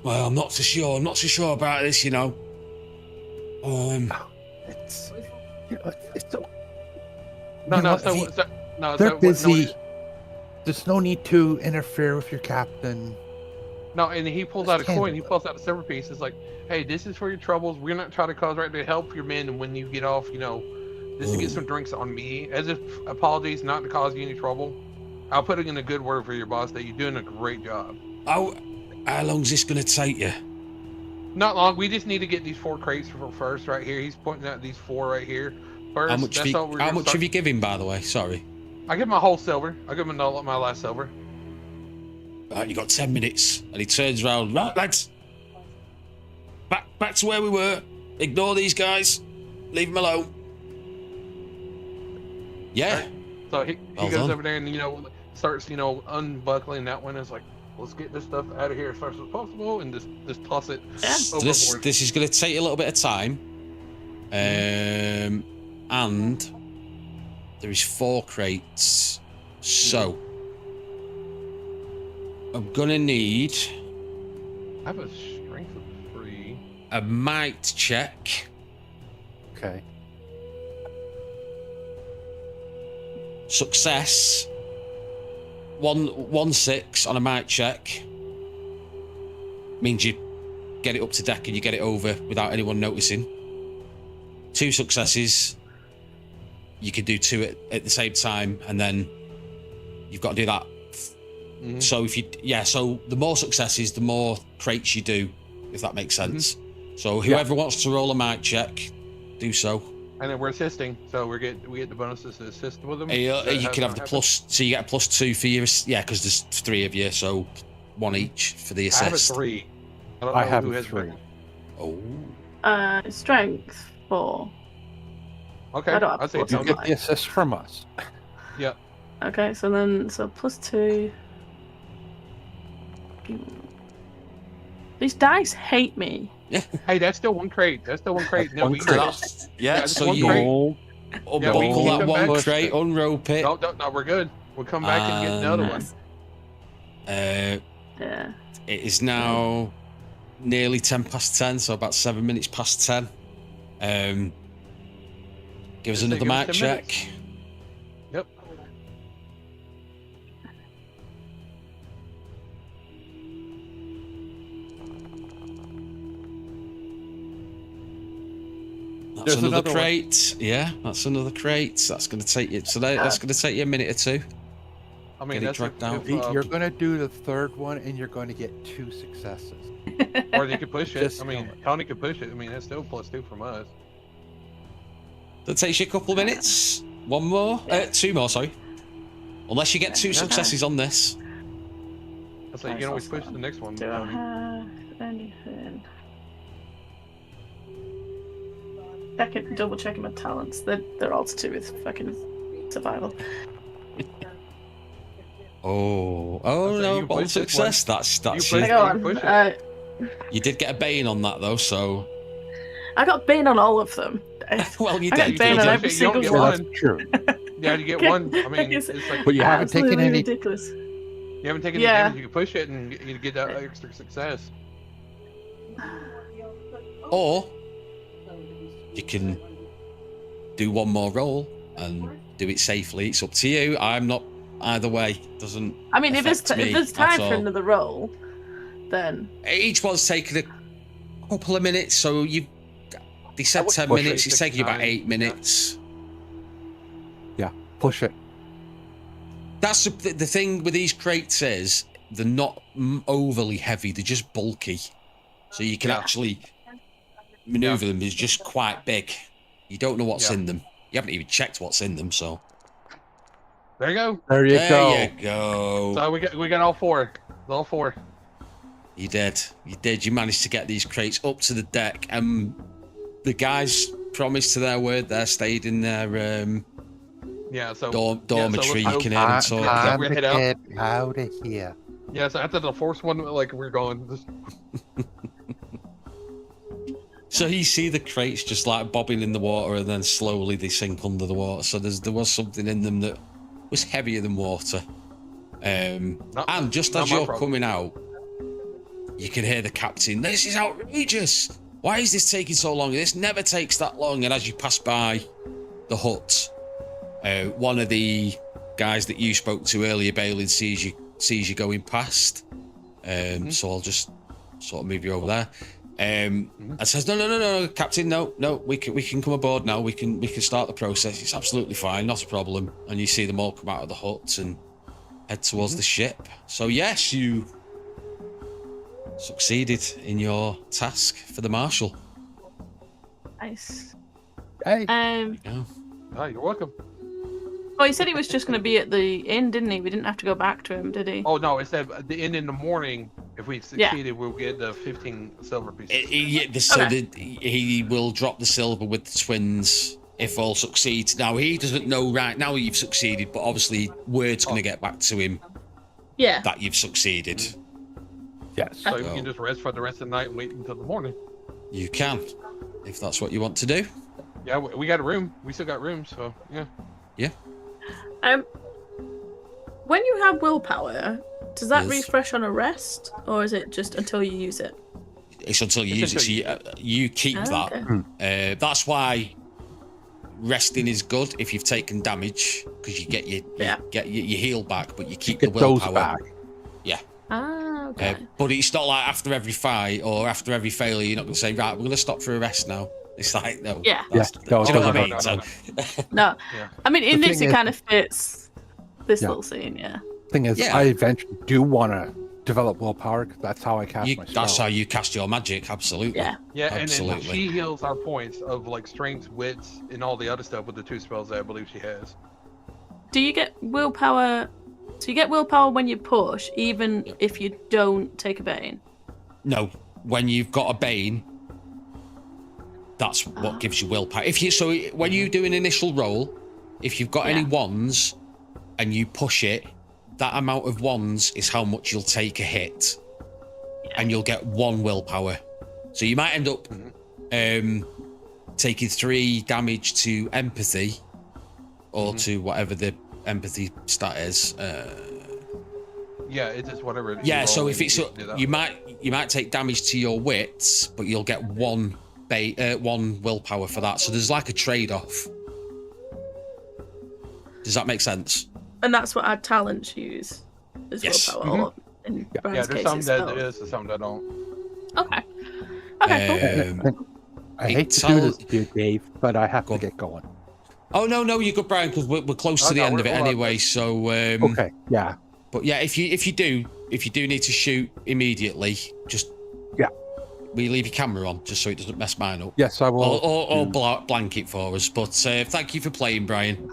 Well, I'm not so sure. I'm not so sure about this, you know. It's it's so. No, you know, they're busy. There's no need to interfere with your captain. No, and he pulls out a coin. He pulls out a silver piece. It's like, hey, this is for your troubles. We're not trying to cause right to help your men. And when you get off, just to get some drinks on me, as if apologies, not to cause you any trouble. I'll put it in a good word for your boss that you're doing a great job. How long's this going to take you? Not long. We just need to get these 4 crates first, right here. He's pointing out these 4 right here. First, How much have you given, by the way? Sorry. I give him my whole silver. I give him my last silver. Right, you got 10 minutes. And he turns around. Right, lads. Back to where we were. Ignore these guys. Leave them alone. Yeah. Right. So he Well goes done. over there and starts unbuckling that one. It's like, let's get this stuff out of here as fast as possible and just toss it Yeah. So overboard. this is going to take a little bit of time. And there is 4 crates. So I'm going to need I have a strength of 3. a might check. Okay. Success. 1-6 on a might check means you get it up to deck and you get it over without anyone noticing. 2 successes, you can do 2 at the same time, and then you've got to do that. So so the more successes, the more crates you do, if that makes sense. So whoever wants to roll a might check, do so. And then we're assisting, so we get the bonuses to assist with them. You can have the plus, so you get a +2 for your, because there's 3 of you, so 1 each for the assist. I have a 3. I don't know I have who a has 3. better. Oh. Strength 4. Okay, I don't have I'd say plus You on get mine. the assist from us. Yeah. Okay, so +2. These dice hate me. Hey, that's still 1 crate. That's still 1 crate. That's No, one we crate. Yeah, So one you crate. No. Yeah, we unbuckle can that come 1 back. crate, unrope it. No, we're good. We'll come back and get the other one. Yeah. It is now nearly 10:10, so about 7 minutes past 10. Give us Just say another give us might 10 check. minutes. Yep. That's There's another another one. crate. Yeah, that's another crate. That's going to take you. So that's going to take you a minute or 2. I mean, Get it that's dragged out. You're going to do the 3rd one, and you're going to get 2 successes. or you could push it. Just I mean, know it. Tony could push it. I mean, that's still +2 from us. That takes you a couple of minutes. 1 more, 2 more. Sorry, unless you get 2 successes on this. I say you can always push the next one, Do I Tony. have anything? Double checking my talents. They're all to do with fucking survival. Oh So no! you One push this success. That's You you. push- Go on. push it. You did get a bane on that though, so I got Bane on all of them. well you I got did. Bane you on did. every You don't single get one. That's true. Yeah, you get 1. I mean, it's like But you haven't taken Absolutely any. ridiculous. you haven't taken Yeah. any damage. You can push it and you get that extra success. Or you can do 1 more roll and do it safely. It's up to you. I'm not either way. Doesn't. I mean, if affect me there's at time for all. another roll, then Each one's taken a couple of minutes, so you. They said would 10 push it. minutes. It's taking you about 9, 8 minutes. Yeah, push it. That's the thing with these crates is they're not overly heavy. They're just bulky, so you can Yeah. actually maneuver them. It's just quite big. You don't know what's Yeah. in them. You haven't even checked what's in them, so There you go. There you go. there you go. So we got all 4. All 4. You did. You did. You managed to get these crates up to the deck, and the guys promised to their word. They stayed in their Yeah. So dormitory. Yeah, You can hear them talking. Time to get out of here. Yeah. So after the 4th one, like we're going. So you see the crates just like bobbing in the water, and then slowly they sink under the water. So there was something in them that was heavier than water. And just not as my you're problem. coming out, you can hear the captain. This is outrageous. Why is this taking so long? This never takes that long. And as you pass by the hut, one of the guys that you spoke to earlier, Balin, sees you going past. So I'll just sort of move you over there. And says, no, Captain, no, we can come aboard now. We can start the process. It's absolutely fine, not a problem. And you see them all come out of the hut and head towards the ship. So yes, you succeeded in your task for the Marshal. nice. Hey. Yeah. Oh, you're welcome. Well, he said he was just going to be at the inn, didn't he? We didn't have to go back to him, did he? Oh no, it said at the end in the morning. If we succeeded, we'll get the 15 silver pieces. He will drop the silver with the twins if all succeed. Now he doesn't know right now you've succeeded, but obviously word's going to get back to him Yeah. that you've succeeded. Yes. So we Go. can just rest for the rest of the night and wait until the morning. You can, if that's what you want to do. Yeah, we got a room. We still got room, so yeah. When you have willpower, does that Yes. refresh on a rest, or is it just until you use it? It's until you It's use it. until So you keep that. Okay. That's why resting is good if you've taken damage, because you get your heal back, but you keep the Get those willpower. back. Ah, okay. But it's not like after every fight or after every failure, you're not going to say, right, we're going to stop for a rest now. It's like, no. Yeah. That's, Yeah, do you know what I mean? no, So, No, Yeah. I mean in The this thing it is- kind of fits this Yeah. little scene. Yeah. Thing is, Yeah. I eventually do want to develop willpower, because that's how I cast my spell. that's how you cast your magic, absolutely. Yeah. Yeah, and then Absolutely. she heals our points of like strength, wits, and all the other stuff with the 2 spells that I believe she has. Do you get willpower? So you get willpower when you push, even Yep. if you don't take a bane. No, when you've got a bane, that's what Ah. gives you willpower. When you do an initial roll, if you've got any Yeah. wands and you push it, that amount of wands is how much you'll take a hit, and you'll get 1 willpower. So you might end up taking 3 damage to empathy, or to whatever the empathy stat is. Yeah, it's just whatever. Yeah, you so roll if and it's you do that. you might take damage to your wits, but you'll get 1 willpower for that. So there's like a trade-off. Does that make sense? And that's what our talents use as Yes. willpower. Or in Yeah, Brian's there's case, some it's that spells. is, and some that don't. Okay. Okay. Cool. I hate to do this to you, Dave, but I have Go to on. get going. Oh no, you're good, Brian, because we're close Oh, to the no, end of it we're on anyway. this. So Okay, yeah. But yeah, if you do need to shoot immediately, just will you leave your camera on just so it doesn't mess mine up? Yes, I will. Or blank it for us. But thank you for playing, Brian.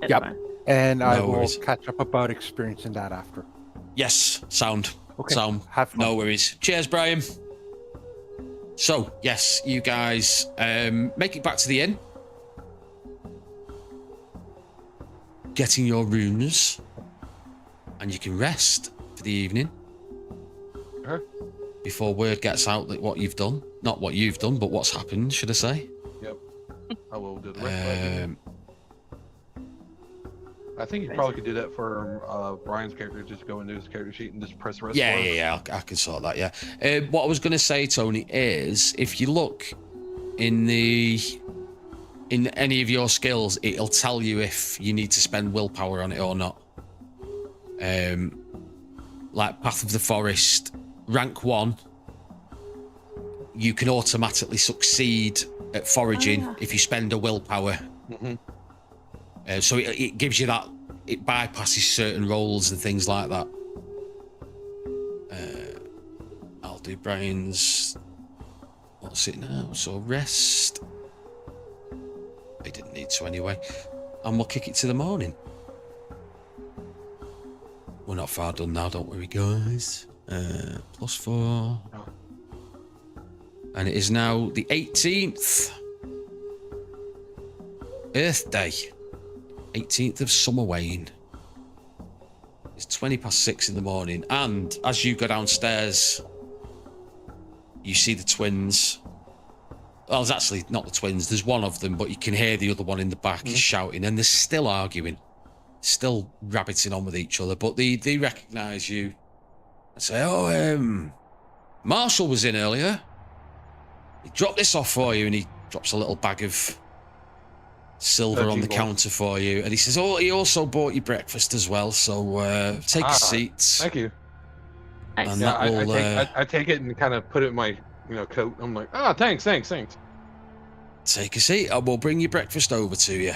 Yep. Fine. And I No will worries. catch up about experiencing that after. Yes, sound. Okay. Sound. Have fun. No worries. Cheers, Brian. So, yes, you guys make it back to the inn. Getting your runes. And you can rest for the evening. Sure. Before word gets out that what you've done. Not what you've done, but what's happened, should I say. I will do the rest. I think you probably could do that for Brian's character. Just go into his character sheet and just press rest. Yeah, for him. yeah, I can sort that, yeah. What I was going to say, Tony, is if you look in any of your skills, it'll tell you if you need to spend willpower on it or not. Like Path of the Forest, rank 1, you can automatically succeed at foraging if you spend a willpower. Mhm. So it gives you that, it bypasses certain rolls and things like that. I'll do Brian's, what's it now? So rest. I didn't need to anyway. And we'll kick it to the morning. We're not far done now, don't worry, guys. +4. And it is now the 18th. Earth Day. 18th of Summer Wane. It's 6:20 in the morning. And as you go downstairs, you see the twins. Well, it's actually not the twins. There's one of them, but you can hear the other one in the back is shouting. And they're still arguing. Still rabbiting on with each other. But they recognise you. And say, oh, Marshall was in earlier. He dropped this off for you. And he drops a little bag of silver on the Gold. counter for you. And he says, oh, he also bought you breakfast as well. So take a seat. Thank you. Nice. And Yeah, that will... I take it and kind of put it in my coat. I'm like, thanks. Take a seat. I will bring your breakfast over to you.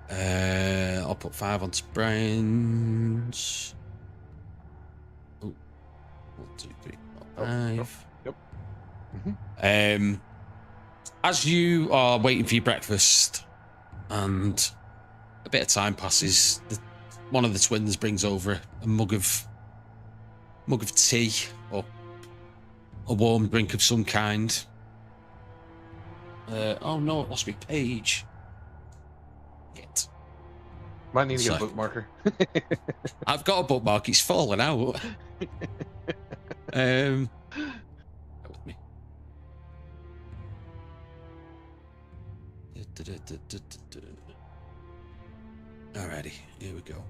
I'll put 5 onto Brian's. Oh, 1, 2, 3, 4, 5. Yep. As you are waiting for your breakfast, and a bit of time passes, one of the twins brings over a mug of tea or a warm drink of some kind. Oh no, it lost me page. It. Might need to get a So- bookmarker. I've got a bookmark. It's fallen out. Bear with me. Alrighty, here we go.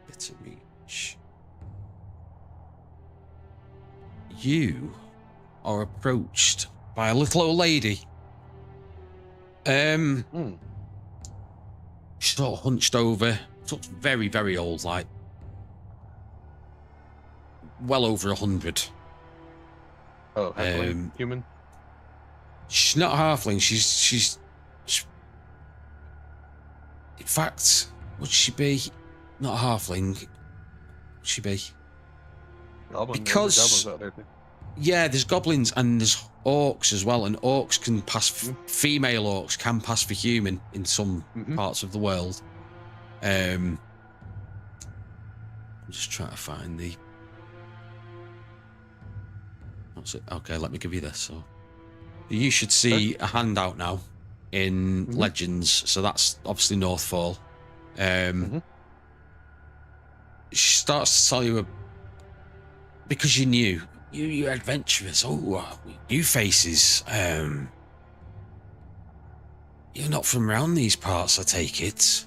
Bitter Reach. You are approached by a little old lady. She's sort of hunched over, sort of very, very old, like well over 100. Oh, halfling, human. She's not a halfling. She's in fact, would she be not a halfling? Would she be? Goblin, Because- there's goblins out there too. Yeah, there's goblins and there's orcs as well, and orcs can pass. Female orcs can pass for human in some parts of the world. I'm just trying to find the. What's it? Okay, let me give you this. So, you should see a handout now in Legends. So that's obviously Northfall. She starts to tell you because you're new. You're adventurers. Oh, new faces. You're not from around these parts, I take it.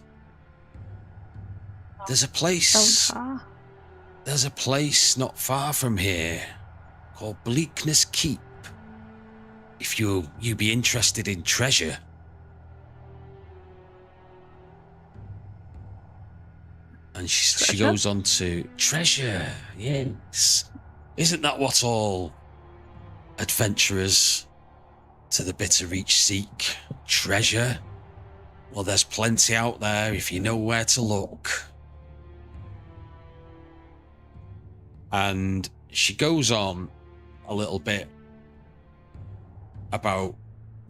There's a place. There's a place not far from here called Bleakness Keep. If you be interested in treasure. And she goes on to treasure. Yes. Isn't that what all adventurers to the Bitter Reach seek? Treasure? Well, there's plenty out there if you know where to look. And she goes on a little bit about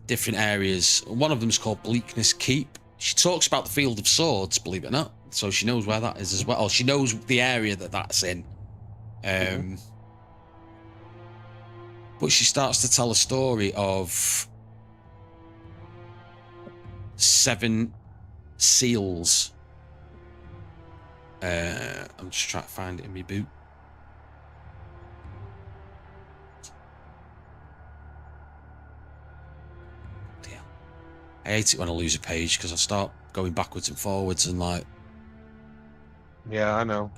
different areas. One of them is called Bleakness Keep. She talks about the Field of Swords, believe it or not. So she knows where that is as well. She knows the area that's in. But she starts to tell a story of 7 seals. I'm just trying to find it in my boot. Dear. I hate it when I lose a page because I start going backwards and forwards and like. Yeah, I know.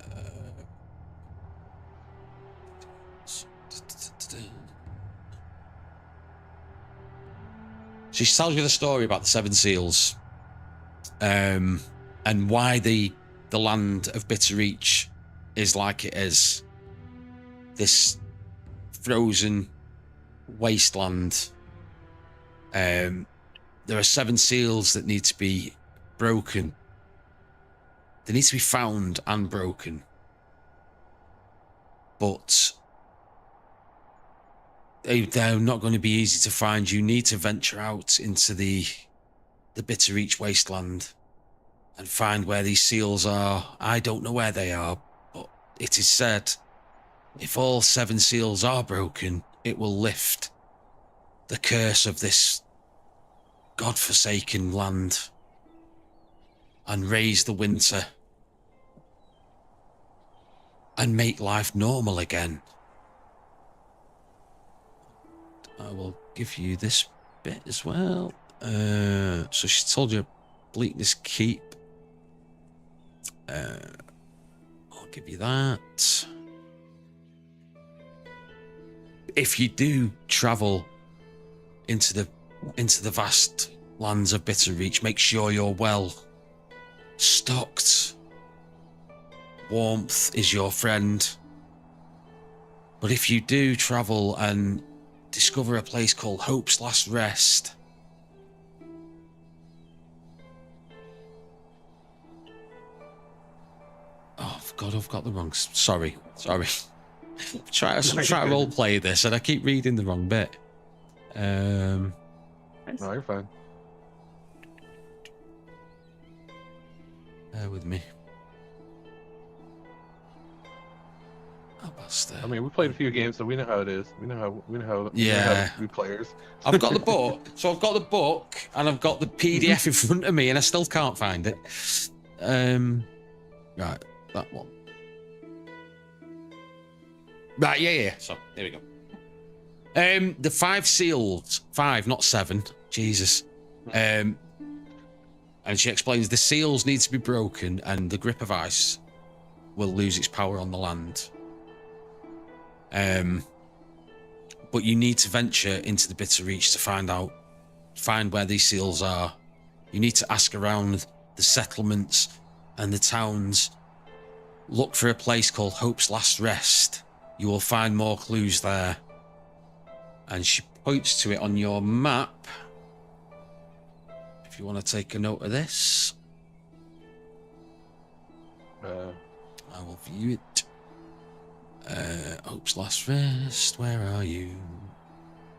She tells you the story about the 7 seals, and why the land of Bitter Reach is like it is. This frozen wasteland. There are 7 seals that need to be broken. They need to be found and broken. But they're not going to be easy to find. You need to venture out into the Bitter Reach wasteland and find where these seals are. I don't know where they are, but it is said if all 7 seals are broken, it will lift the curse of this godforsaken land and raise the winter and make life normal again. I will give you this bit as well. So she told you Bleakness Keep. I'll give you that. If you do travel into the vast lands of Bitter Reach, make sure you're well stocked. Warmth is your friend. But if you do travel and discover a place called Hope's Last Rest, oh God, I've got the wrong. Sorry. try to role play this, and I keep reading the wrong bit. No, you're fine. Bear with me. Oh, Bastard. I mean, we played a few games, so we know how it is. We know how Yeah. we players. I've got the book, so I've got the book, and I've got the PDF in front of me, and I still can't find it. Right, that one. Right, yeah. So there we go. The 5 seals, 5, not 7. Jesus. And she explains the seals need to be broken, and the grip of ice will lose its power on the land. But you need to venture into the Bitter Reach to find where these seals are. You need to ask around the settlements and the towns. Look for a place called Hope's Last Rest. You will find more clues there. And she points to it on your map. If you want to take a note of this. I will view it. Hope's Last Rest, where are you?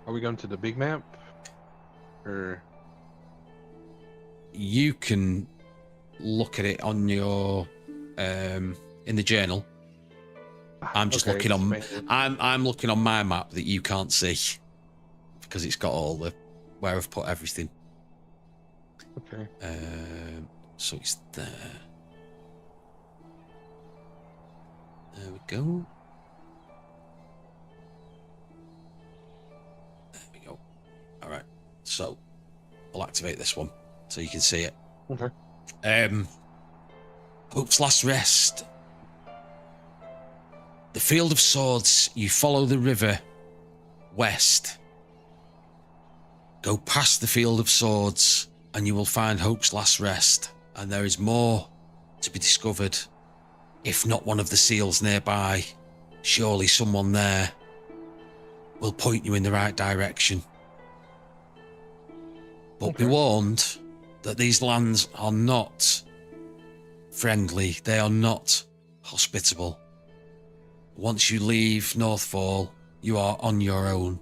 Are we going to the big map? Or You can look at it on your in the journal. I'm just looking on I'm looking on my map that you can't see because it's got all the where I've put everything. Okay. So it's there. There we go. There we go. All right. So I'll activate this one so you can see it. Okay. Hope's Last Rest. The Field of Swords. You follow the river west. Go past the Field of Swords and you will find Hope's Last Rest. And there is more to be discovered. If not one of the seals nearby, surely someone there will point you in the right direction. But be warned that these lands are not friendly. They are not hospitable. Once you leave Northfall, you are on your own.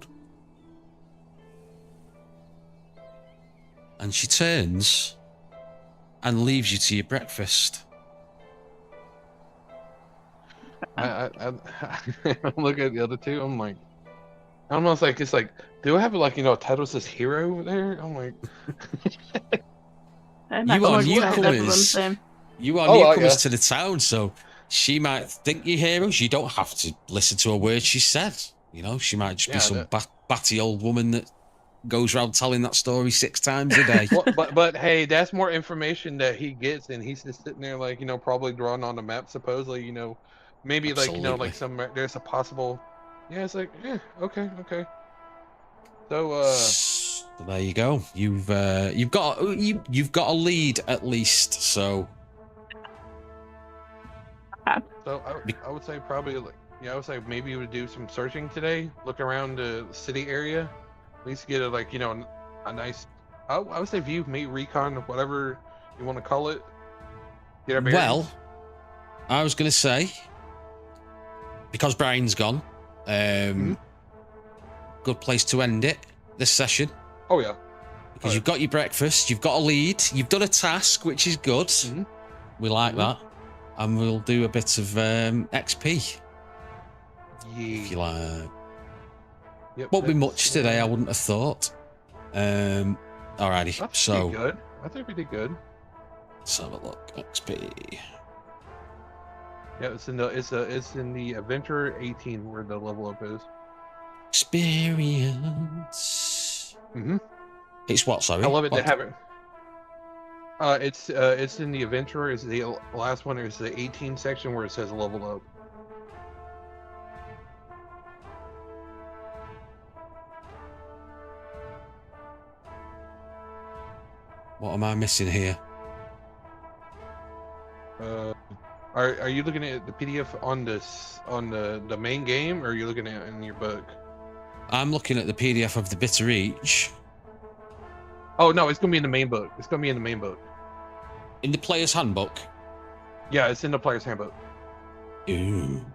And she turns and leaves you to your breakfast. I look at the other two. I'm like, almost like it's like, do I have like a title that says hero over there? I'm like, you are newcomers. You are newcomers to the town, so she might think you're heroes. You don't have to listen to a word she said. You know, she might just be some batty old woman that goes around telling that story 6 times a day. but hey, that's more information that he gets, and he's just sitting there like, probably drawing on the map, supposedly, maybe Absolutely. like, some there's a possible, it's like, okay. So there you go. You've got a lead at least. So I would say probably I would say maybe you would do some searching today, look around the city area, at least get a nice, I would say view, maybe recon, whatever you want to call it. Get our bearings. Well, I was going to say, because Brian's gone, good place to end it, this session. Oh, yeah. Because you've got your breakfast, you've got a lead, you've done a task, which is good. We like that. And we'll do a bit of XP. If you like. Yep, Won't be much today, I wouldn't have thought. Alrighty, so good. I think we did good. Let's have a look. XP. Yeah, it's in the Adventurer 18 where the level up is. Experience. It's what? Sorry. I love it to have it. It's in the Adventurer. It's the last one. It's the 18 section where it says level up. What am I missing here? Are you looking at the PDF on the main game, or are you looking at it in your book? I'm looking at the PDF of the Bitter Reach. Oh no, it's gonna be in the main book. It's gonna be in the main book. In the player's handbook. Yeah, it's in the player's handbook. Ooh.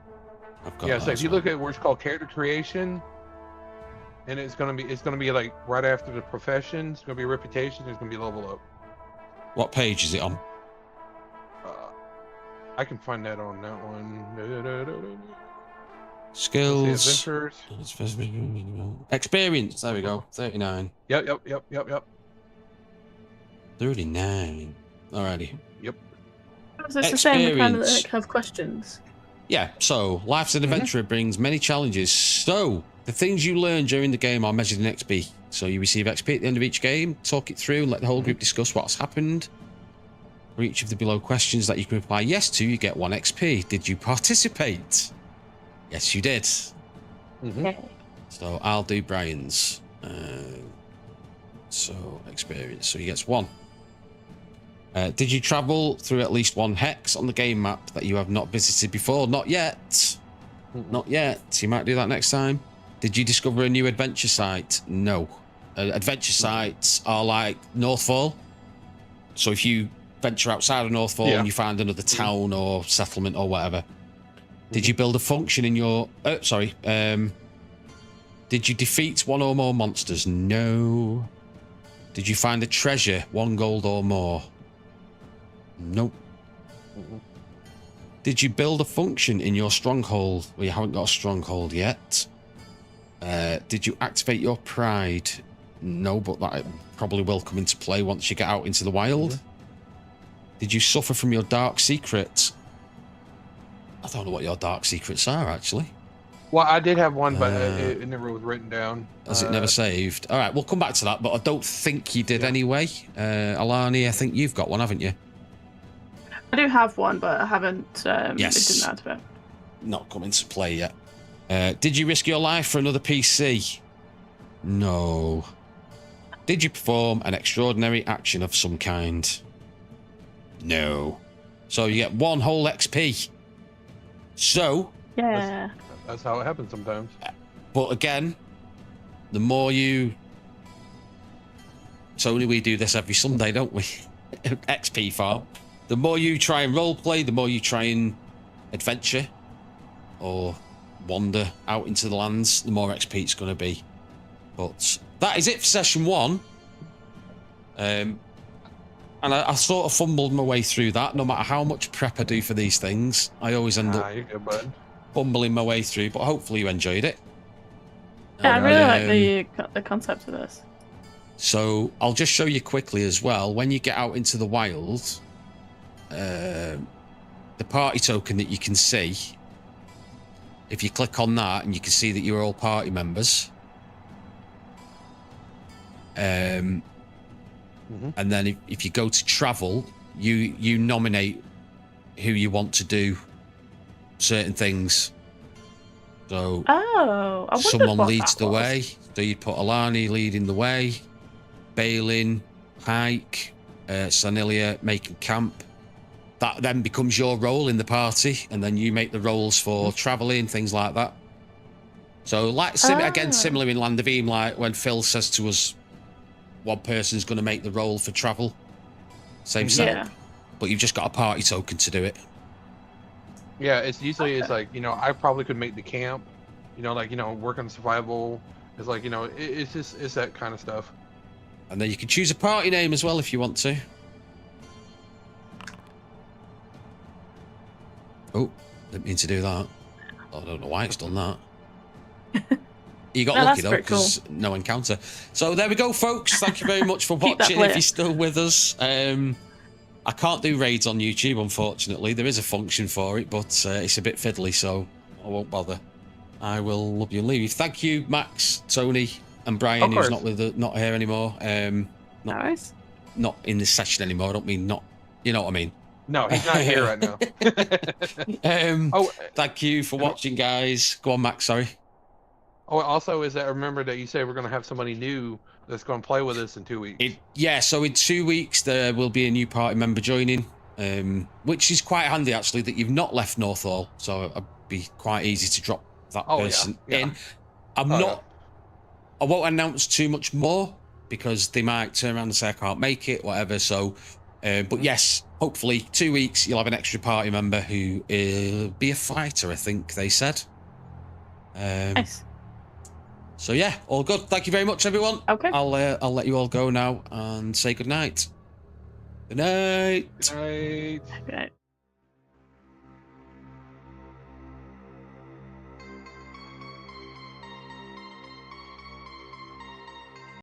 I've got so if you look at where it's called character creation, and it's gonna be like right after the profession. It's gonna be reputation. It's gonna be level up. What page is it on? I can find that on that one. Skills. Adventures. Experience. There we go. 39. Yep. 39. Alrighty. So it's the same. We kind of Experience. like have questions. Yeah, so life's an adventure brings many challenges. So the things you learn during the game are measured in XP. So you receive XP at the end of each game, talk it through, and let the whole group discuss what's happened. For each of the below questions that you can reply yes to, you get 1 XP. Did you participate? Yes, you did. Okay. So I'll do Brian's. So experience. So he gets 1. Did you travel through at least 1 hex on the game map that you have not visited before? Not yet. Not yet. You might do that next time. Did you discover a new adventure site? No. Adventure sites are like Northfall. So if you venture outside of Northfall and you find another town or settlement or whatever. Did you build a function in your... did you defeat 1 or more monsters? No. Did you find a treasure, 1 gold or more? Nope. Did you build a function in your stronghold? Well, you haven't got a stronghold yet. Did you activate your pride? No, but that probably will come into play once you get out into the wild. Did you suffer from your dark secret? I don't know what your dark secrets are, actually. Well, I did have one, but it never was written down. Has it never saved? All right, we'll come back to that, but I don't think you did anyway. Alani, I think you've got one, haven't you? I do have one, but I haven't. Yes. It didn't activate. Not come into play yet. Did you risk your life for another PC? No. Did you perform an extraordinary action of some kind? No. So you get 1 whole XP. So... Yeah. That's how it happens sometimes. But again, the more you... So we do this every Sunday, don't we? XP farm. The more you try and roleplay, the more you try and adventure or wander out into the lands, the more XP it's going to be. But that is it for session 1. And I sort of fumbled my way through that. No matter how much prep I do for these things, I always end up You're good, bud. fumbling my way through. But hopefully you enjoyed it. Yeah, I really like the concept of this. So I'll just show you quickly as well. When you get out into the wild, the party token that you can see, if you click on that and you can see that you're all party members, and then if you go to travel, you nominate who you want to do certain things. So I wondered someone what leads that the was. way. So you'd put Alani leading the way, Balin, Hike, Sanilia making camp. That then becomes your role in the party, and then you make the roles for travelling, things like that. So, like again, similar in Land of Eam, like when Phil says to us, one person's going to make the role for travel. Same setup, but you've just got a party token to do it. Yeah, it's usually it's like, I probably could make the camp, work on survival. It's like, it's that kind of stuff. And then you can choose a party name as well if you want to. Oh, didn't mean to do that. I don't know why it's done that. You got lucky though, because no encounter. So there we go, folks. Thank you very much for watching. If you're still with us, I can't do raids on YouTube, unfortunately. There is a function for it, but it's a bit fiddly, so I won't bother. I will love you and leave you. Thank you, Max, Tony, and Brian, who's not here anymore. Not in this session anymore. I don't mean not. You know what I mean? No, he's not here right now. Thank you for watching, guys. Go on, Max. Sorry. Oh, also, is that remember that you said we're going to have somebody new that's going to play with us in 2 weeks? So in 2 weeks there will be a new party member joining, which is quite handy actually that you've not left Northall, so it'd be quite easy to drop that person in. I won't announce too much more because they might turn around and say I can't make it, whatever. So, but yes, hopefully 2 weeks you'll have an extra party member who will be a fighter, I think they said. Nice. So yeah, all good. Thank you very much, everyone. Okay. I'll let you all go now and say good night. Good night. Good night. Okay.